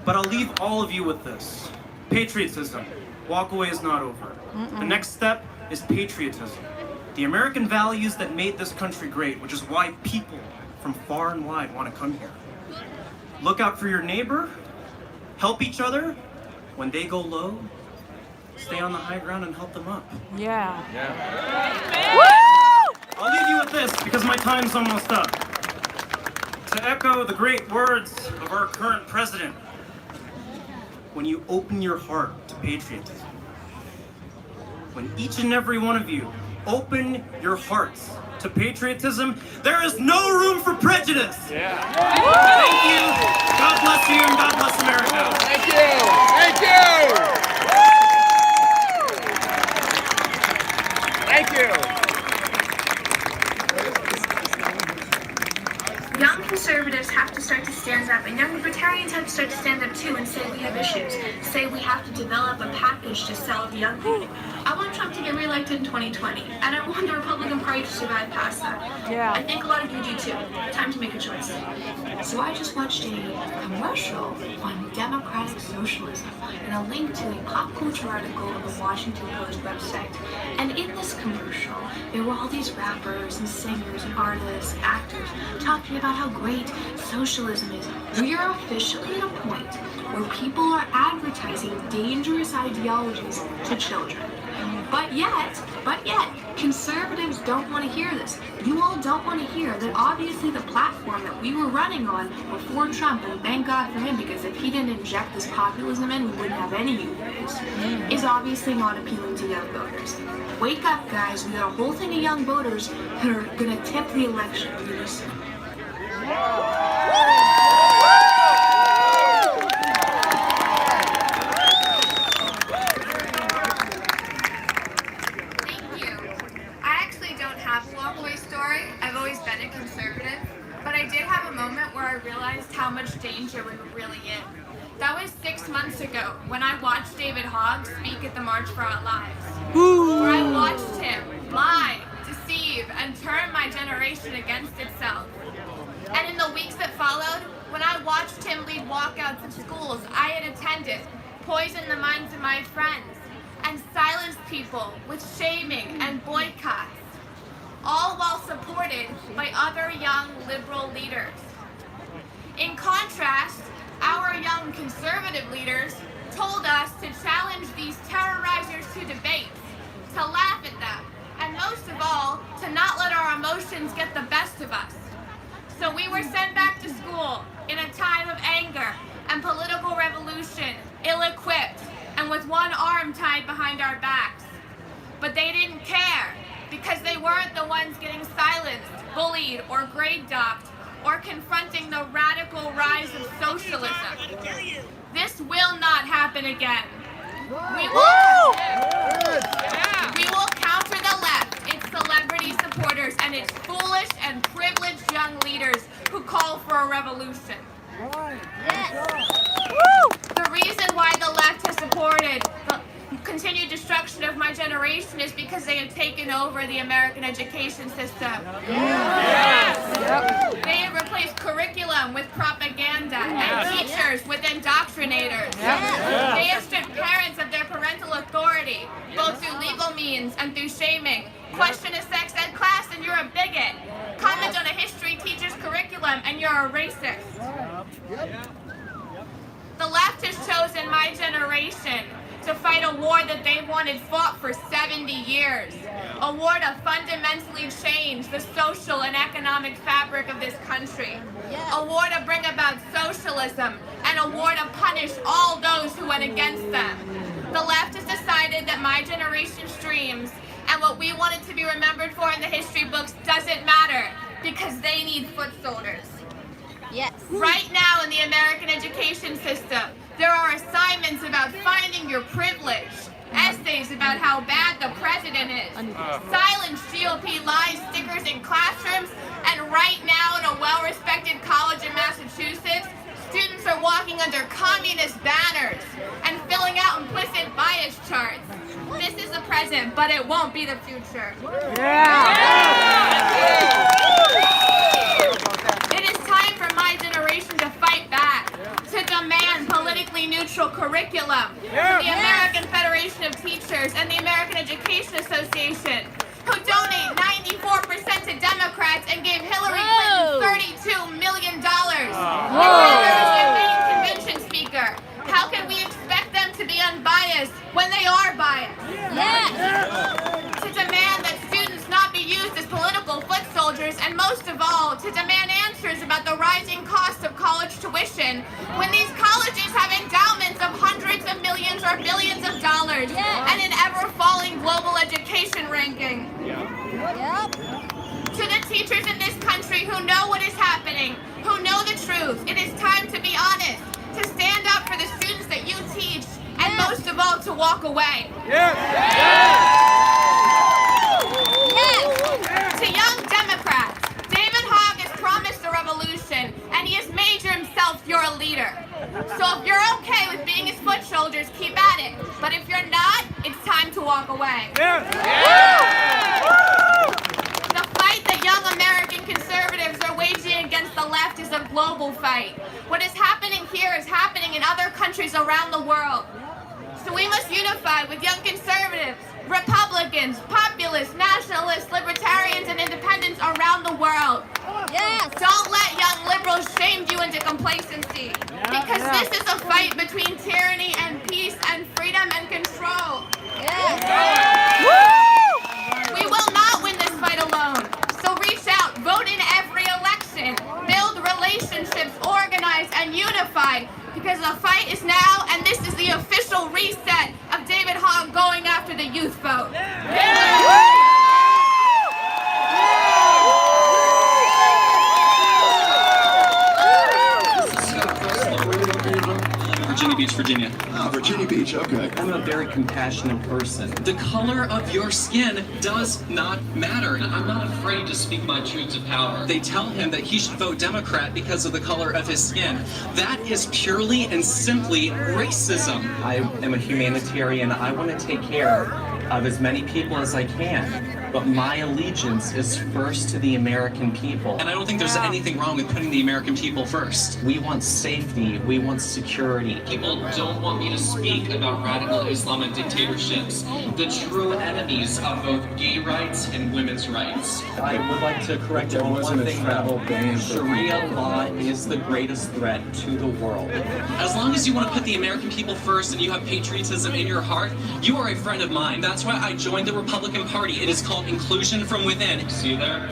but I'll leave all of you with this. Patriotism. Walk away is not over. The next step is patriotism. The American values that made this country great, which is why people from far and wide want to come here. Look out for your neighbor, help each other. When they go low, stay on the high ground and help them up. I'll leave you with this because my time's almost up. To echo the great words of our current president, when you open your heart to patriotism, when each and every one of you open your hearts to patriotism, there is no room for prejudice. Thank you. God bless you and God bless America. Thank you. Thank you. Thank you. Young conservatives have to start to stand up, and young libertarians have to start to stand up too and say we have issues. Say we have to develop a package to sell to young people. I want Trump to get reelected in 2020, and I want the Republican Party to survive past that. I think a lot of you do too. Time to make a choice. So I just watched a commercial on democratic socialism and a link to a pop culture article on the Washington Post website. And in this commercial, there were all these rappers and singers and artists, actors, talking about how great socialism is. We are officially at a point where people are advertising dangerous ideologies to children. But yet, conservatives don't want to hear this. You all don't want to hear that obviously the platform that we were running on before Trump, and thank God for him, because if he didn't inject this populism in, we wouldn't have any youth voters, is obviously not appealing to young voters. Wake up, guys. We got a whole thing of young voters who are going to tip the election really soon. Boy story, I've always been a conservative, but I did have a moment where I realized how much danger we were really in. That was 6 months ago when I watched David Hogg speak at the March for Our Lives. Where I watched him lie, deceive, and turn my generation against itself. And in the weeks that followed, when I watched him lead walkouts of schools I had attended, poison the minds of my friends, and silence people with shaming and boycotts, all while supported by other young liberal leaders. In contrast, our young conservative leaders told us to challenge these terrorizers to debates, to laugh at them, and most of all, to not let our emotions get the best of us. So we were sent back to school in a time of anger and political revolution, ill-equipped, and with one arm tied behind our backs. But they didn't care, because they weren't the ones getting silenced, bullied, or grade docked, or confronting the radical rise of socialism. This will not happen again. We will counter the left, its celebrity supporters, and its foolish and privileged young leaders who call for a revolution. The reason why the left has supported the continued destruction of my generation is because they have taken over the American education system. They have replaced curriculum with propaganda and teachers with indoctrinators. They have stripped parents of their parental authority, both through legal means and through shaming. Question a sex ed class and you're a bigot. Comment on a history teacher's curriculum and you're a racist. The left has chosen my generation to fight a war that they wanted fought for 70 years. A war to fundamentally change the social and economic fabric of this country. A war to bring about socialism and a war to punish all those who went against them. The left has decided that my generation's dreams and what we wanted to be remembered for in the history books doesn't matter because they need foot soldiers. Yes. Right now in the American education system, there are assignments about finding your privilege, essays about how bad the president is, silent GOP lies stickers in classrooms, and right now in a well-respected college in Massachusetts, students are walking under communist banners and filling out implicit bias charts. This is the present, but it won't be the future. It is time for my generation to fight back, to demand politically neutral curriculum from the American Federation of Teachers and the American Education Association, who donate 94% to Democrats and gave Hillary Clinton $32 million. Convention speaker. How can we expect them to be unbiased when they are biased? To demand that students not be used as political foot soldiers, and most of all, to demand answers about the rising cost of college tuition when these colleges have endowments of hundreds of millions or billions of dollars and an ever-falling global education ranking. To the teachers in this country who know what is happening, who know the truth, it is time to be honest, to stand up for the students that you teach, and most of all, to walk away. To young Democrats, David Hogg has promised a revolution, and he has made himself your leader. So if you're okay with being his foot soldiers, keep at it. But if you're not, it's time to walk away. The fight that young American conservatives are waging against the left is a global fight. What is happening here is happening in other countries around the world. So we must unify with young conservatives, Republicans, populists, nationalists, libertarians, and independents around the world. Don't let young liberals shame you into complacency, because this is a fight between tyranny and peace and freedom and control. We will not win this fight alone. So reach out, vote in every election, build relationships, organize, and unify, because the fight is now, and this is the official reset of David Hogg going after the youth vote. Virginia Beach, Virginia. Oh, Virginia Beach, okay. I'm a very compassionate person. The color of your skin does not matter. I'm not afraid to speak my truth to power. They tell him that he should vote Democrat because of the color of his skin. That is purely and simply racism. I am a humanitarian. I want to take care of as many people as I can, but my allegiance is first to the American people. And I don't think there's anything wrong with putting the American people first. We want safety, we want security. People don't want me to speak about radical Islamic dictatorships, the true enemies of both gay rights and women's rights. I would like to correct you on one thing though. Sharia law is the greatest threat to the world. As long as you want to put the American people first and you have patriotism in your heart, you are a friend of mine. That's why I joined the Republican Party. It is called inclusion from within. See you there?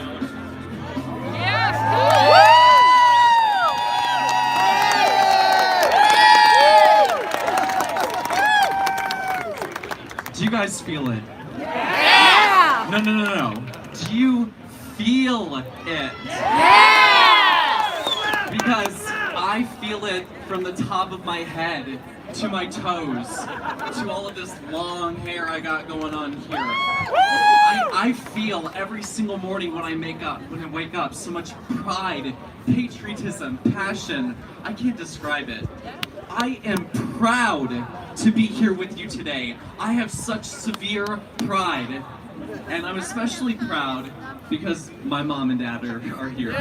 Do you guys feel it? Yeah! No. Do you feel it? Yes! Because I feel it from the top of my head to my toes, to all of this long hair I got going on here. I feel every single morning when I wake up, so much pride, patriotism, passion. I can't describe it. I am proud to be here with you today. I have such severe pride, and I'm especially proud because my mom and dad are here.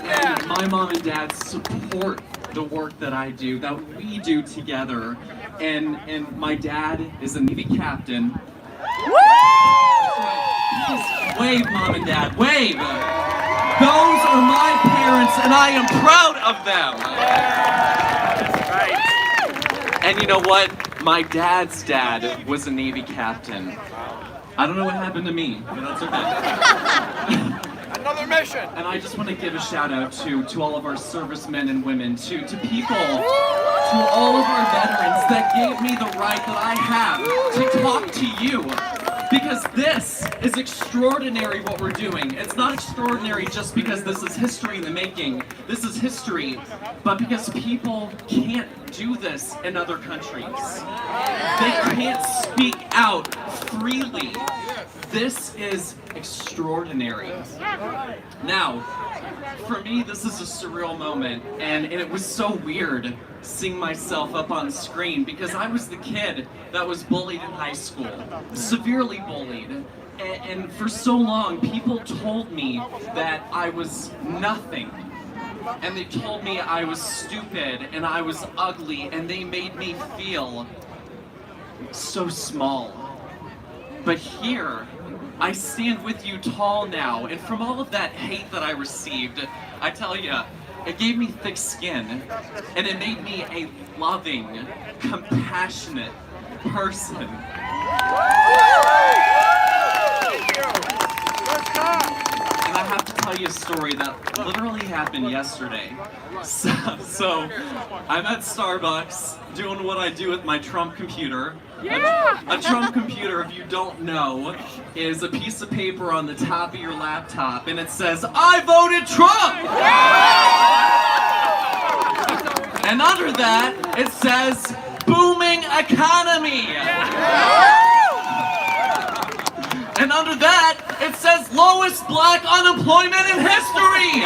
And my mom and dad support the work that I do, that we do together. And my dad is a Navy captain. Please wave, Mom and Dad, wave! Those are my parents, and I am proud of them. And you know what? My dad's dad was a Navy captain. I don't know what happened to me, but that's okay. Another mission. And I just want to give a shout out to all of our servicemen and women, to people, to all of our veterans that gave me the right that I have to talk to you. Because this is extraordinary what we're doing. It's not extraordinary just because this is history in the making. This is history, but because people can't do this in other countries. They can't speak out freely. This is extraordinary. Now, for me, this is a surreal moment, and it was so weird seeing myself up on screen because I was the kid that was bullied in high school, severely bullied. And for so long, people told me that I was nothing. And they told me I was stupid and I was ugly, and they made me feel so small. But here, I stand with you tall now, and from all of that hate that I received, I tell you, it gave me thick skin, and it made me a loving, compassionate person. And I have to tell you a story that literally happened yesterday. So I'm at Starbucks doing what I do with my Trump computer. A Trump computer, if you don't know, is a piece of paper on the top of your laptop, and it says, "I voted Trump!" And under that, it says, "Booming economy!" And under that, it says, "Lowest black unemployment in history!"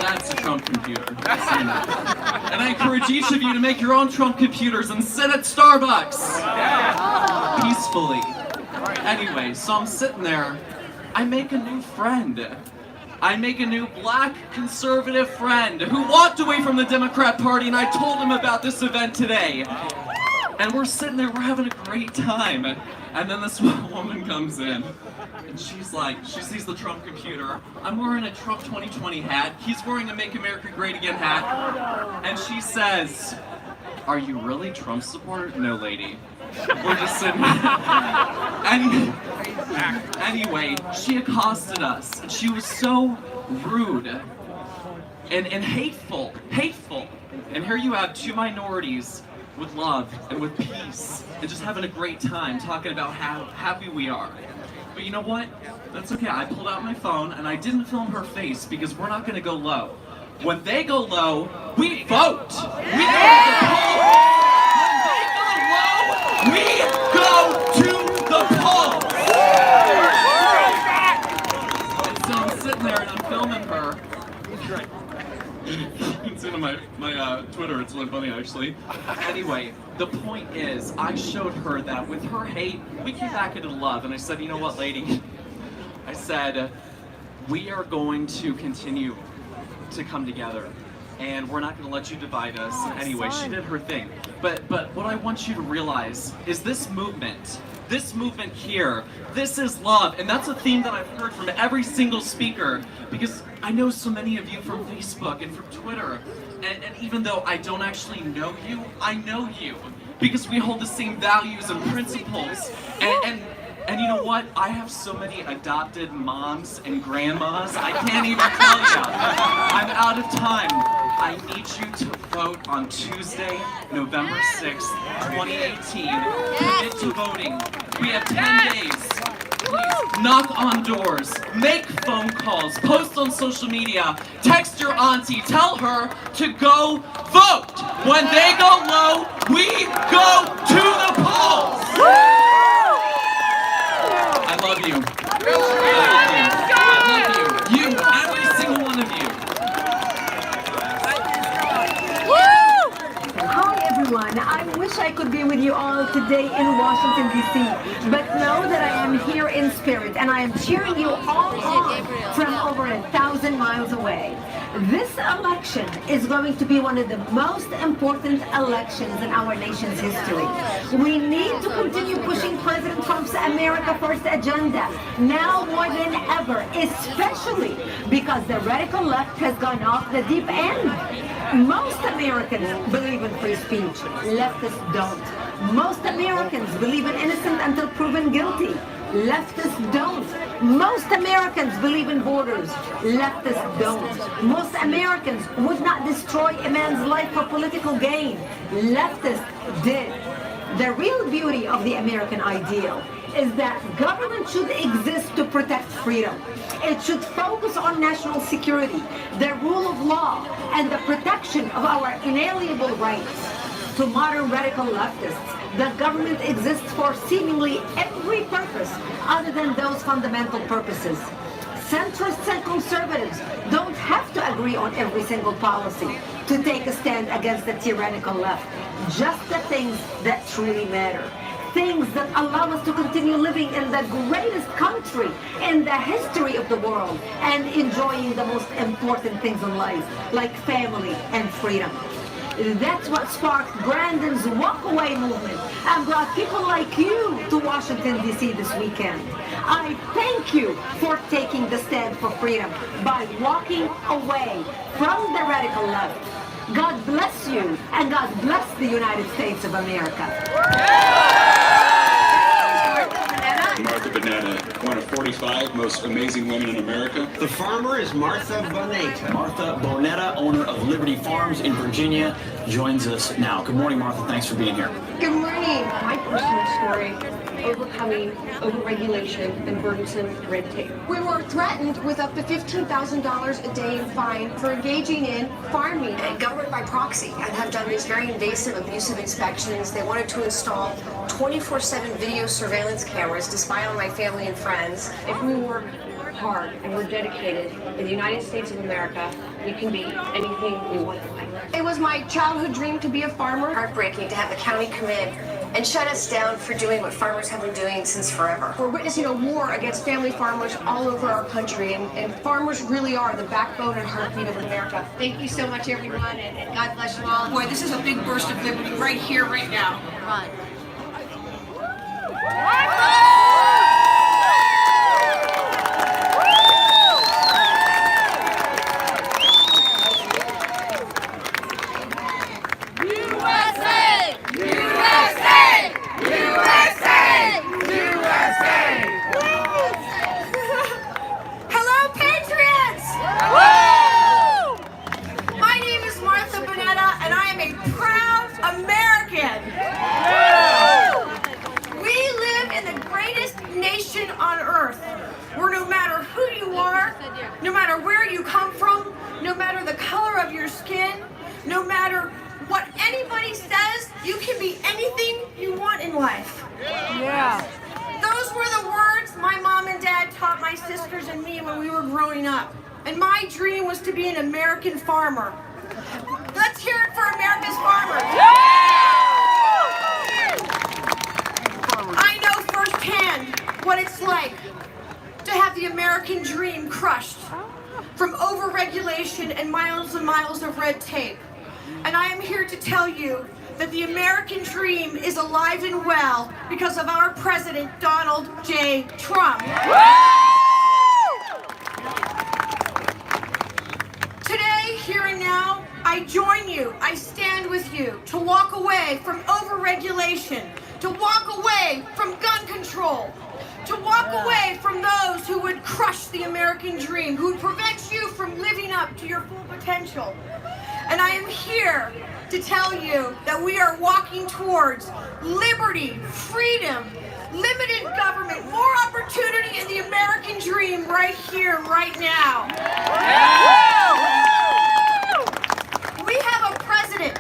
That's a Trump computer. And I encourage each of you to make your own Trump computers and sit at Starbucks peacefully. Anyway, so I'm sitting there. I make a new friend. I make a new black conservative friend who walked away from the Democrat Party, and I told him about this event today. And we're sitting there, we're having a great time. And then this woman comes in, and she's like, she sees the Trump computer. I'm wearing a Trump 2020 hat. He's wearing a Make America Great Again hat. And she says, "Are you really Trump supporter?" "No, lady." We're just sitting there. Anyway, she accosted us. She was so rude and hateful. And here you have two minorities with love and with peace and just having a great time talking about how happy we are. But you know what? That's okay. I pulled out my phone and I didn't film her face because we're not going to go low. When they go low, we vote. We go to the polls. When they go low, we go to the polls. And so I'm sitting there and I'm filming her. It's in my Twitter. It's really funny, actually. Anyway, the point is, I showed her that with her hate, we can back it to love. And I said, you know what, lady? I said, we are going to continue to come together, and we're not going to let you divide us. Anyway, she did her thing. But what I want you to realize is this movement here, this is love. And that's a theme that I've heard from every single speaker, because I know so many of you from Facebook and from Twitter. And even though I don't actually know you, I know you, because we hold the same values and principles. And you know what? I have so many adopted moms and grandmas, I can't even tell you. I'm out of time. I need you to vote on Tuesday, November 6th, 2018. Commit to voting. We have 10 days. Please knock on doors, make phone calls, post on social media, text your auntie, tell her to go vote. When they go low, we go to the polls. I love you. I love you. You, every single one of you. Hi everyone. I wish I could be with you all today in Washington, D.C. But know that I am here in spirit and I am cheering you all on from over 1,000 miles away. This election is going to be one of the most important elections in our nation's history. We need to continue pushing President Trump's America First agenda now more than ever, especially because the radical left has gone off the deep end. Most Americans believe in free speech. Leftists don't. Most Americans believe in innocent until proven guilty. Leftists don't. Most Americans believe in borders. Leftists don't. Most Americans would not destroy a man's life for political gain. Leftists did. The real beauty of the American ideal is that government should exist to protect freedom. It should focus on national security, the rule of law, and the protection of our inalienable rights. To modern radical leftists, the government exists for seemingly every purpose other than those fundamental purposes. Centrists and conservatives don't have to agree on every single policy to take a stand against the tyrannical left. Just the things that truly matter. Things that allow us to continue living in the greatest country in the history of the world and enjoying the most important things in life, like family and freedom. That's what sparked Brandon's walkaway movement and brought people like you to Washington, D.C. this weekend. I thank you for taking the stand for freedom by walking away from the radical left. God bless you, and God bless the United States of America. Martha Bonetta, one of 45 most amazing women in America. The farmer is Martha Bonetta. Martha Bonetta, owner of Liberty Farms in Virginia, joins us now. Good morning, Martha. Thanks for being here. Good morning. My personal story, overcoming overregulation and burdensome red tape. We were threatened with up to $15,000 a day in fine for engaging in farming. And government by proxy, and have done these very invasive, abusive inspections. They wanted to install 24/7 video surveillance cameras to spy on my family and friends. If we work hard and we're dedicated in the United States of America, we can be anything we want in life. It was my childhood dream to be a farmer. Heartbreaking to have the county come in and shut us down for doing what farmers have been doing since forever. We're witnessing a war against family farmers all over our country, and farmers really are the backbone and heartbeat of America. Thank you so much, everyone, and God bless you all. Boy, this is a big burst of liberty right here, right now. Run. on earth where no matter who you are, no matter where you come from, no matter the color of your skin, no matter what anybody says, you can be anything you want in life. Yeah. Those were the words my mom and dad taught my sisters and me when we were growing up. And my dream was to be an American farmer. Let's hear it for America's farmers. I know firsthand what it's like to have the American dream crushed from overregulation and miles of red tape. And I am here to tell you that the American dream is alive and well because of our president, Donald J. Trump. Today, here and now, I join you, I stand with you to walk away from overregulation, to walk away from gun control, to walk away from those who would crush the American dream, who would prevent you from living up to your full potential. And I am here to tell you that we are walking towards liberty, freedom, limited government, more opportunity in the American dream right here, right now. We have a president.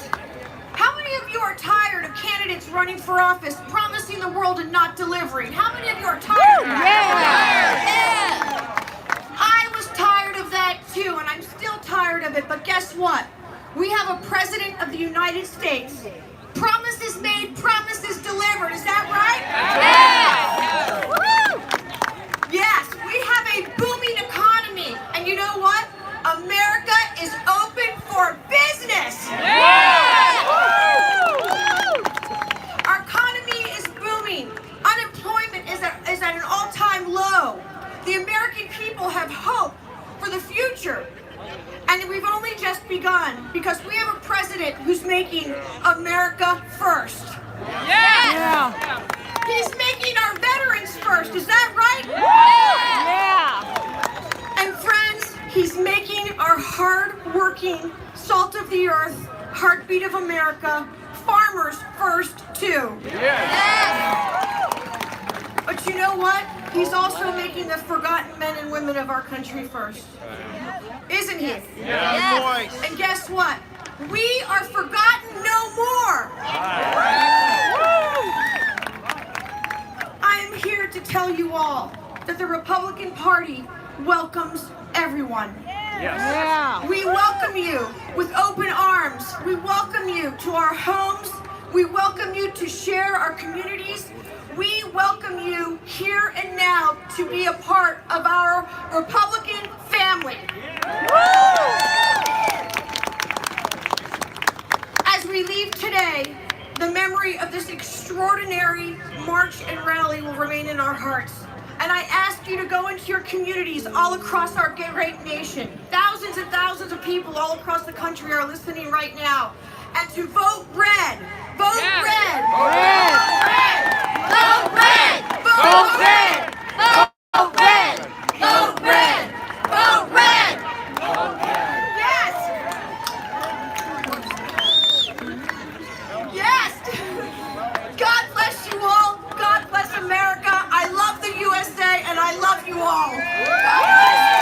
How many of you are tired of candidates running for office, promising the world and not delivering? How many of you are tired of that? I was tired of that too, and I'm still tired of it, but guess what? We have a president of the United States. Promises made, promises delivered. Is that right? Yes! Yes, we have a booming economy. And you know what? America is open for business. Our economy is booming. Unemployment is at an all-time low. The American people have hope for the future. And we've only just begun because we have a president who's making America first. Yes! Yeah. He's making our veterans first. Is that right? Yeah! And friends, he's making our hard-working, salt of the earth, heartbeat of America, farmers first too. Yes! But you know what? He's also making the forgotten men and women of our country first. Isn't he? Yes. And guess what? We are forgotten no more. I am here to tell you all that the Republican Party welcomes everyone. Yes. Yeah. We welcome you with open arms. We welcome you to our homes. We welcome you to share our communities. We welcome you here and now to be a part of our Republican family. As we leave today, the memory of this extraordinary march and rally will remain in our hearts. And I ask you to go into your communities all across our great nation. Thousands and thousands of people all across the country are listening right now. And to vote red. Vote red. Vote red. Vote red. Vote red. Vote red. Vote red. Vote red. Vote red. Yes. Yes. God bless you all. God bless America. I love the USA and I love you all. God bless you.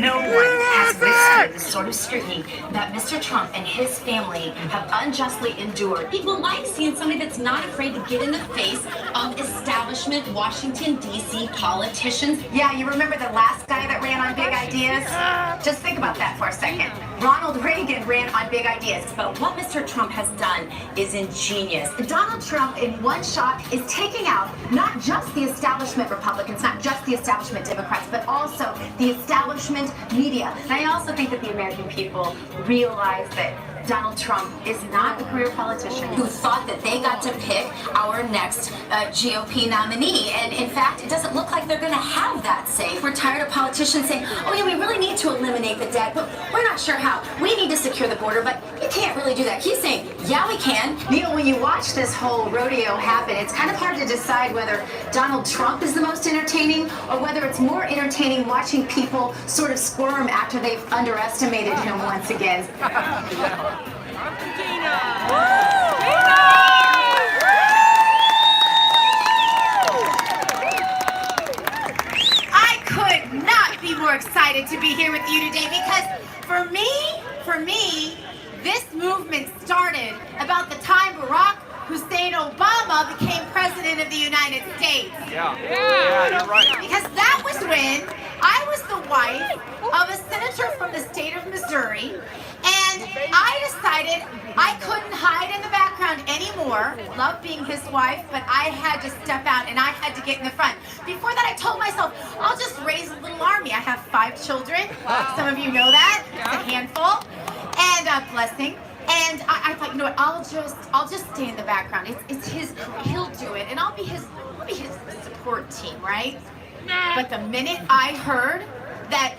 No one has withstood the sort of scrutiny that Mr. Trump and his family have unjustly endured. People like seeing somebody that's not afraid to get in the face of establishment Washington, D.C. politicians. Yeah, you remember the last guy that ran on Big Ideas? Just think about that for a second. Ronald Reagan ran on Big Ideas, but what Mr. Trump has done is ingenious. Donald Trump, in one shot, is taking out not just the establishment Republicans, not just the establishment Democrats, but also the establishment media. And I also think that the American people realize that Donald Trump is not a career politician who thought that they got to pick our next GOP nominee. And in fact, it doesn't look like they're going to have that say. We're tired of politicians saying, oh yeah, we really need to eliminate the debt, but we're not sure how. We need to secure the border, but you can't really do that. He's saying, yeah, we can. You know, when you watch this whole rodeo happen, it's kind of hard to decide whether Donald Trump is the most entertaining or whether it's more entertaining watching people sort of squirm after they've underestimated him once again. I could not be more excited to be here with you today because for me, this movement started about the time Barack Hussein Obama became president of the United States. Yeah, you're right. Because that was when I was the wife of a senator from the state of Missouri, and I decided I couldn't hide in the background anymore. Loved being his wife, but I had to step out and I had to get in the front. Before that, I told myself, I'll just raise a little army. I have 5 children. Some of you know that. It's a handful. And a blessing. And I thought, you know what? I'll just stay in the background. It's his. He'll do it, and I'll be his support team, right? But the minute I heard that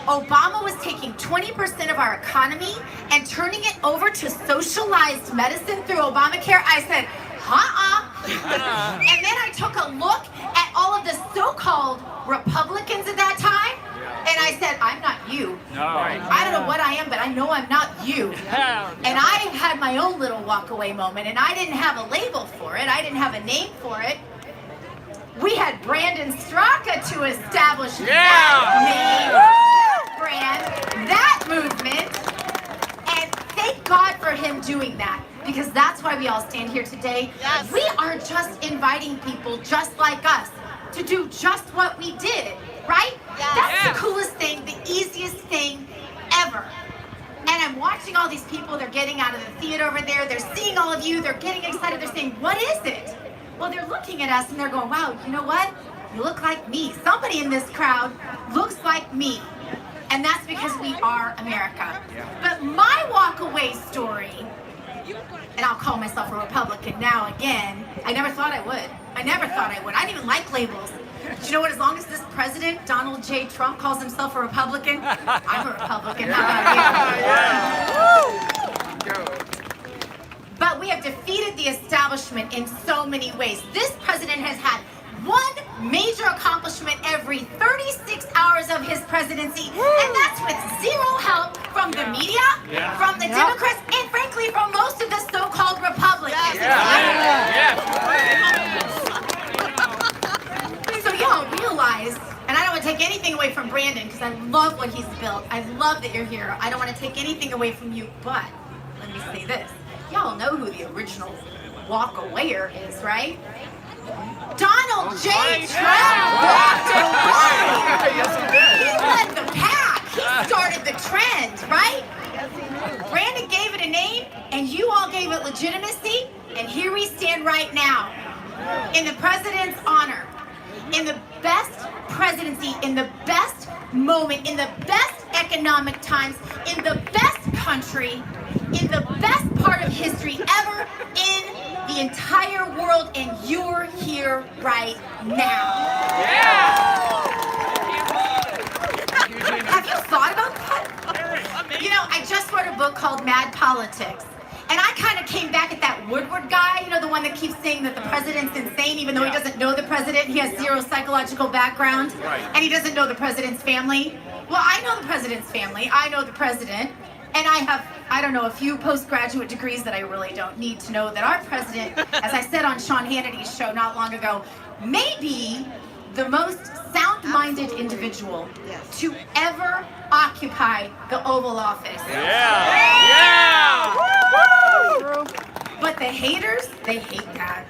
Obama was taking 20% of our economy and turning it over to socialized medicine through Obamacare, I said, And then I took a look at all of the so-called Republicans at that time, and I said, I'm not you. No. I don't know what I am, but I know I'm not you. And I had my own little walk-away moment, and I didn't have a label for it. I didn't have a name for it. We had Brandon Straka to establish that name, that brand, that movement, and thank God for him doing that, because that's why we all stand here today. Yes. We are just inviting people just like us to do just what we did, right? Yes. That's the coolest thing, the easiest thing ever. And I'm watching all these people, they're getting out of the theater over there, they're seeing all of you, they're getting excited, they're saying, what is it? Well, they're looking at us and they're going, wow, you know what? You look like me. Somebody in this crowd looks like me. And that's because we are America. But my walk-away story, and I'll call myself a Republican now again, I never thought I would. I didn't even like labels. But you know what? As long as this president, Donald J. Trump, calls himself a Republican, I'm a Republican. How about you? But we have defeated the establishment in so many ways. This president has had one major accomplishment every 36 hours of his presidency, and that's with zero help from the media, from the Democrats, and frankly from most of the so-called Republicans. So y'all realize, and I don't want to take anything away from Brandon because I love what he's built. I love that you're here. I don't want to take anything away from you, but let me say this. Y'all know who the original walk-awayer is, right? Donald J. Trump walked away. He led the pack. He started the trend, right? Brandon gave it a name, and you all gave it legitimacy, and here we stand right now in the president's honor, in the best presidency, in the best moment, in the best economic times, in the best country, in the best part of history ever in the entire world, and you're here right now. Have you thought about that? You know, I just wrote a book called Mad Politics, and I kind of came back at that Woodward guy, you know, the one that keeps saying that the president's insane even though he doesn't know the president. He has zero psychological background, and he doesn't know the president's family. Well, I know the president's family. I know the president. And I have, I don't know, a few postgraduate degrees that I really don't need to know that our president, as I said on Sean Hannity's show not long ago, may be the most sound-minded individual to ever occupy the Oval Office. But the haters, they hate that.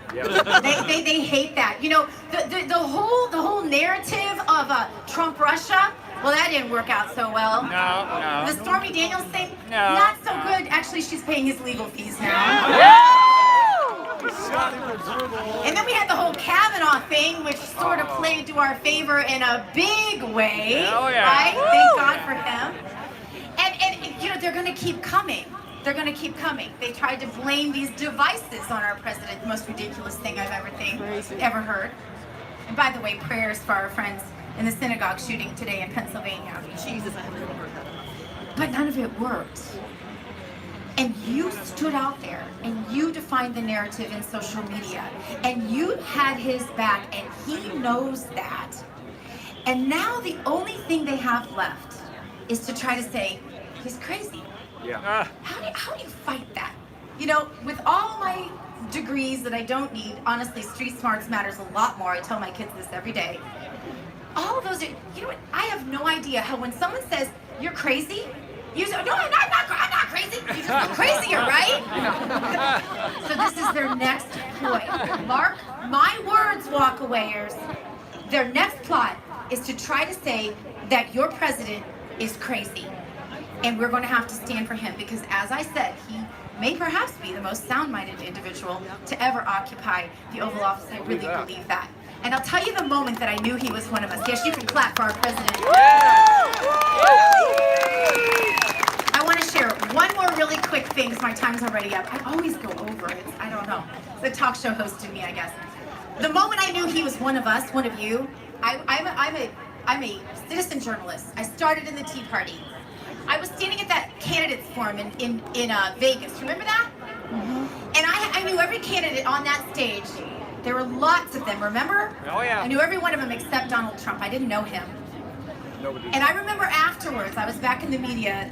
They hate that. You know, the whole narrative of Trump Russia. Well, that didn't work out so well. No. The Stormy Daniels thing, not so good. Actually, she's paying his legal fees now. And then we had the whole Kavanaugh thing, which sort of played to our favor in a big way, right? Thank God for him. And you know, they're going to keep coming. they're going to keep coming. They tried to blame these devices on our president, the most ridiculous thing I've ever heard. And by the way, prayers for our friends in the synagogue shooting today in Pennsylvania. Jesus. But none of it worked. And you stood out there and you defined the narrative in social media and you had his back and he knows that. And now the only thing they have left is to try to say, he's crazy. Yeah. How do you fight that? You know, with all my degrees that I don't need, honestly, street smarts matters a lot more. I tell my kids this every day. All of those, you know what? I have no idea how when someone says, you're crazy, you say, no, I'm not crazy. You just look crazier, right? So this is their next ploy. Mark my words, walkawayers. Their next plot is to try to say that your president is crazy. And we're going to have to stand for him because, as I said, he may perhaps be the most sound-minded individual to ever occupy the Oval Office. I really believe that. And I'll tell you the moment that I knew he was one of us. Yes, you can clap for our president. I want to share one more really quick thing because my time's already up. I always go over it. I don't know. The talk show host in me, I guess. The moment I knew he was one of us, one of you, I'm a citizen journalist. I started in the Tea Party. I was standing at that candidates forum in Vegas. Remember that? Mm-hmm. And I knew every candidate on that stage. There were lots of them, remember? Oh, yeah. I knew every one of them except Donald Trump. I didn't know him. And I remember afterwards, I was back in the media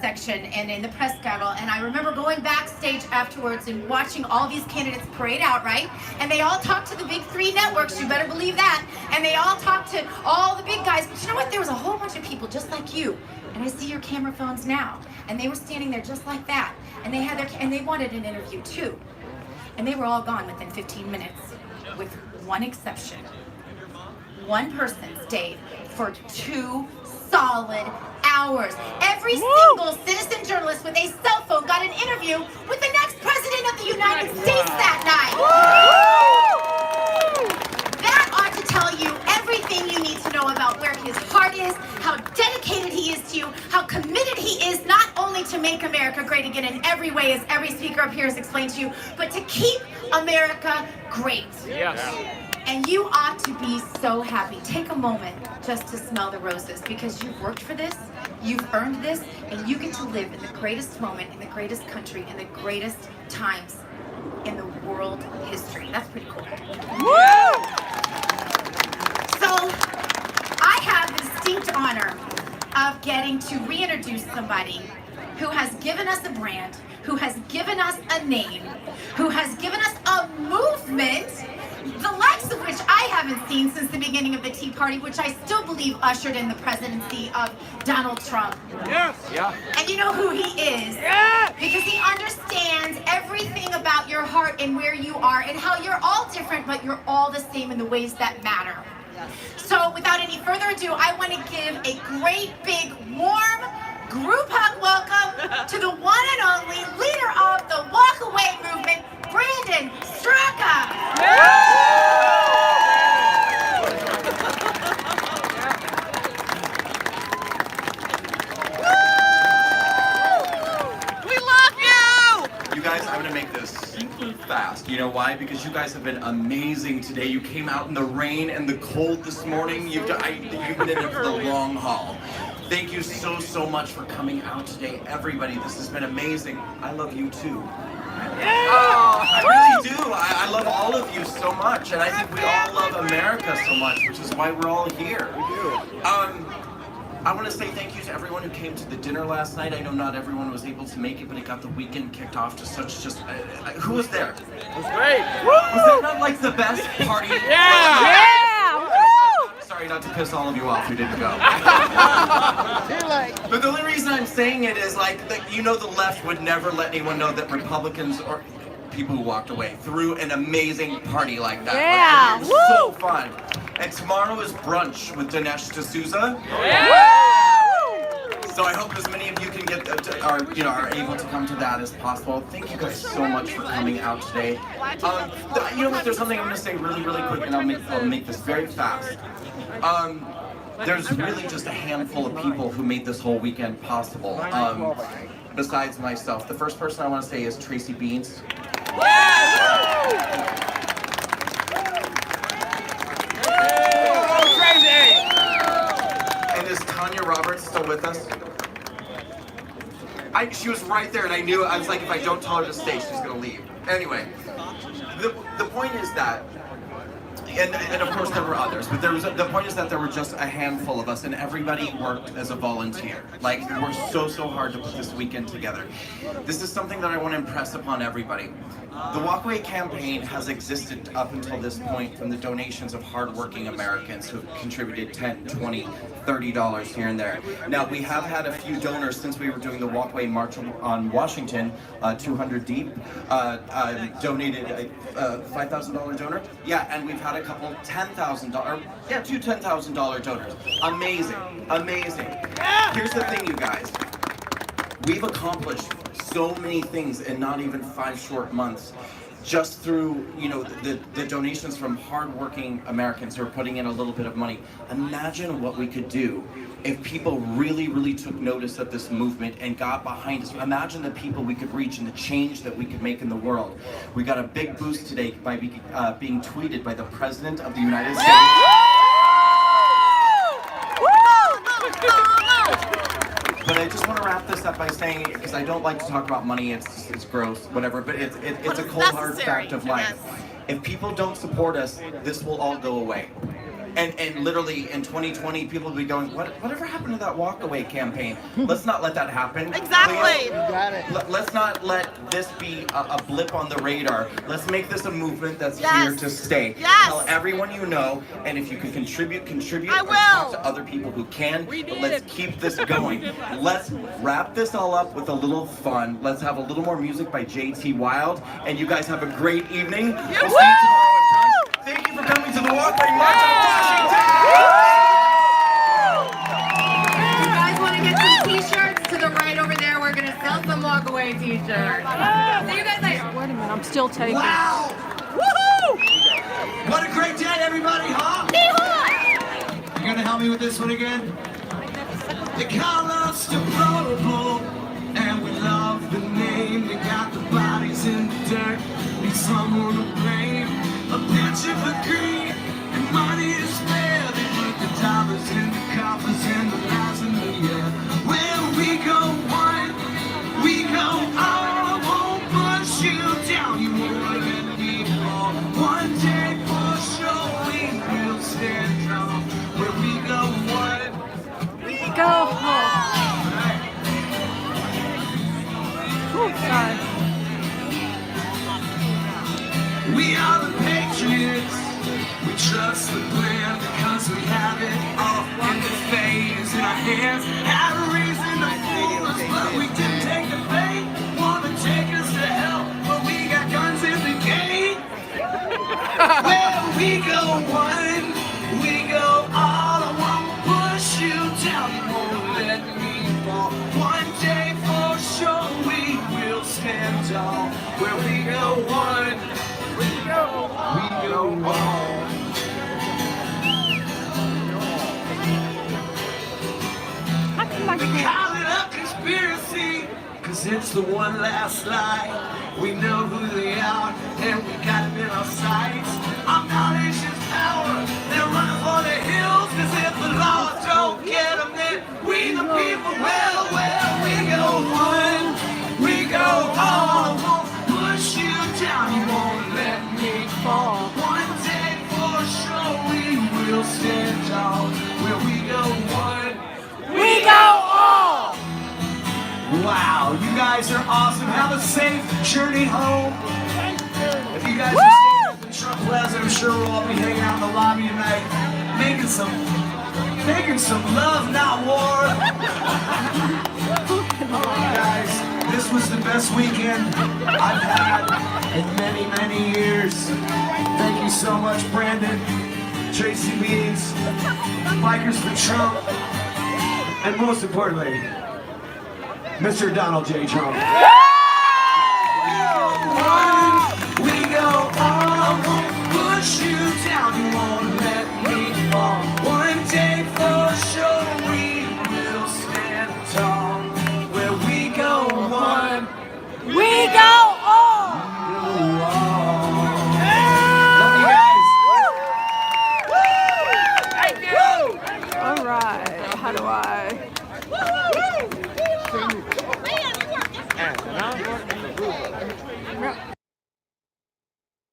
section and in the press gavel, and I remember going backstage afterwards and watching all these candidates parade out, right? And they all talked to the big three networks, you better believe that. And they all talked to all the big guys. But you know what? There was a whole bunch of people just like you. And I see your camera phones now. And they were standing there just like that. And they had and they wanted an interview too. And they were all gone within 15 minutes, with one exception. One person stayed for 2 solid hours. Every single citizen journalist with a cell phone got an interview with the next president of the United States that night. That ought to tell you everything you need to know about where his heart is, how dedicated he is to you, how committed he is not only to make America great again in every way, as every speaker up here has explained to you, but to keep America great. Yes. And you ought to be so happy. Take a moment just to smell the roses because you've worked for this, you've earned this, and you get to live in the greatest moment, in the greatest country, in the greatest times in the world history. That's pretty cool. Woo! So I have the distinct honor of getting to reintroduce somebody who has given us a brand, who has given us a name, who has given us a movement, the likes of which I haven't seen since the beginning of the Tea Party, which I still believe ushered in the presidency of Donald Trump. Yes. Yeah. And you know who he is. Yeah. Because he understands everything about your heart and where you are and how you're all different, but you're all the same in the ways that matter. So without any further ado, I want to give a great, big, warm group hug welcome to the one and only leader of the Walkaway movement, Brandon Straka. We love you! You guys, I'm gonna make this super fast. You know why? Because you guys have been amazing today. You came out in the rain and the cold this morning. You've been in it for the long haul. Thank you so much for coming out today, everybody. This has been amazing. I love you too. I really do. I love all of you so much, and I think we all love America so much, which is why we're all here. I want to say thank you to everyone who came to the dinner last night. I know not everyone was able to make it, but it got the weekend kicked off to such who was there? It was great. Was that not like the best party? Yeah! Sorry not to piss all of you off who didn't go. But the only reason I'm saying it is you know the left would never let anyone know that Republicans or people who walked away threw an amazing party like that. Yeah. It was so fun. And tomorrow is brunch with Dinesh D'Souza. Yeah. So I hope as many of you can are able to come to that as possible. Thank you guys so much for coming out today. You know what? There's something I'm going to say really quick, and I'll make this very fast. there's really just a handful of people who made this whole weekend possible. Besides myself, the first person I want to say is Tracy Beans. And is Tanya Roberts still with us? She was right there, and I knew, I was like, if I don't tell her to stay, she's gonna leave. Anyway, the point is that, and of course there were others, but the point is that there were just a handful of us, and everybody worked as a volunteer. Like, we worked so hard to put this weekend together. This is something that I want to impress upon everybody. The Walkaway campaign has existed up until this point from the donations of hardworking Americans who have contributed $10, $20, $30 here and there. Now, we have had a few donors since we were doing the Walkaway March on Washington, 200 deep, donated a $5,000 donor. Yeah, and we've had a couple $10,000, yeah, two $10,000 donors. Amazing, amazing. Here's the thing, you guys. We've accomplished so many things in not even 5 short months, just through, you know, the donations from hardworking Americans who are putting in a little bit of money. Imagine what we could do if people really took notice of this movement and got behind us. Imagine the people we could reach and the change that we could make in the world. We got a big boost today by being tweeted by the President of the United States. But I just want to wrap this up by saying, because I don't like to talk about money, it's gross, whatever, but it's a cold hard fact of life. If people don't support us, this will all go away. And literally in 2020, people will be going, whatever happened to that Walkaway campaign? Let's not let that happen. Exactly. You got it. Let's not let this be a blip on the radar. Let's make this a movement that's here to stay. Yes. Tell everyone you know, and if you can contribute. I will. Talk to other people who can, but let's keep this going. Let's wrap this all up with a little fun. Let's have a little more music by JT Wild, and you guys have a great evening. We'll see you tomorrow at brunch. Thank you for coming to the Walkaway March on Washington. You guys want to get some t-shirts? To the right over there, we're going to sell some Walkaway t-shirts. See you guys later. Wait a minute, I'm still taking. Wow! Woohoo! What a great day, everybody, huh? Yeehaw! You gonna help me with this one again? They call us deplorable, and we love the name. They got the bodies in the dirt, need someone to blame. A pinch of the greed, and money to spare. They put the dollars in the coffers and the lies in the air. Where we go one, we go all. I won't push you down, you won't let me fall. One day for sure we will stand tall. Where we go one, We go home. Oh, sorry. we are the patriots. We trust the plan because we have it all in the phase in our hands. Had a reason to fool us, but we didn't take the bait. Wanna take us to hell, but we got guns in the gate. Where we go one, we go all. I won't push you down, you won't let me fall. One day for sure we will stand tall. Where we go one, we go all. We call it a conspiracy, cause it's the one last lie. We know who they are, and we got them in our sights. Our knowledge is power, they're running for the hills, cause if the laws don't get them, then we the people will. We go one, we go all. Won't push you down, you won't let me fall. One day for sure we will stand tall. Where we go one, We go all! wow, you guys are awesome. Have a safe journey home. If you guys are staying up in Trump Plaza, I'm sure we'll all be hanging out in the lobby tonight, making some love, not war. You guys, this was the best weekend I've had in many years. Thank you so much, Brandon, Tracy Beans, Bikers for Trump, and most importantly, Mr. Donald J. Trump.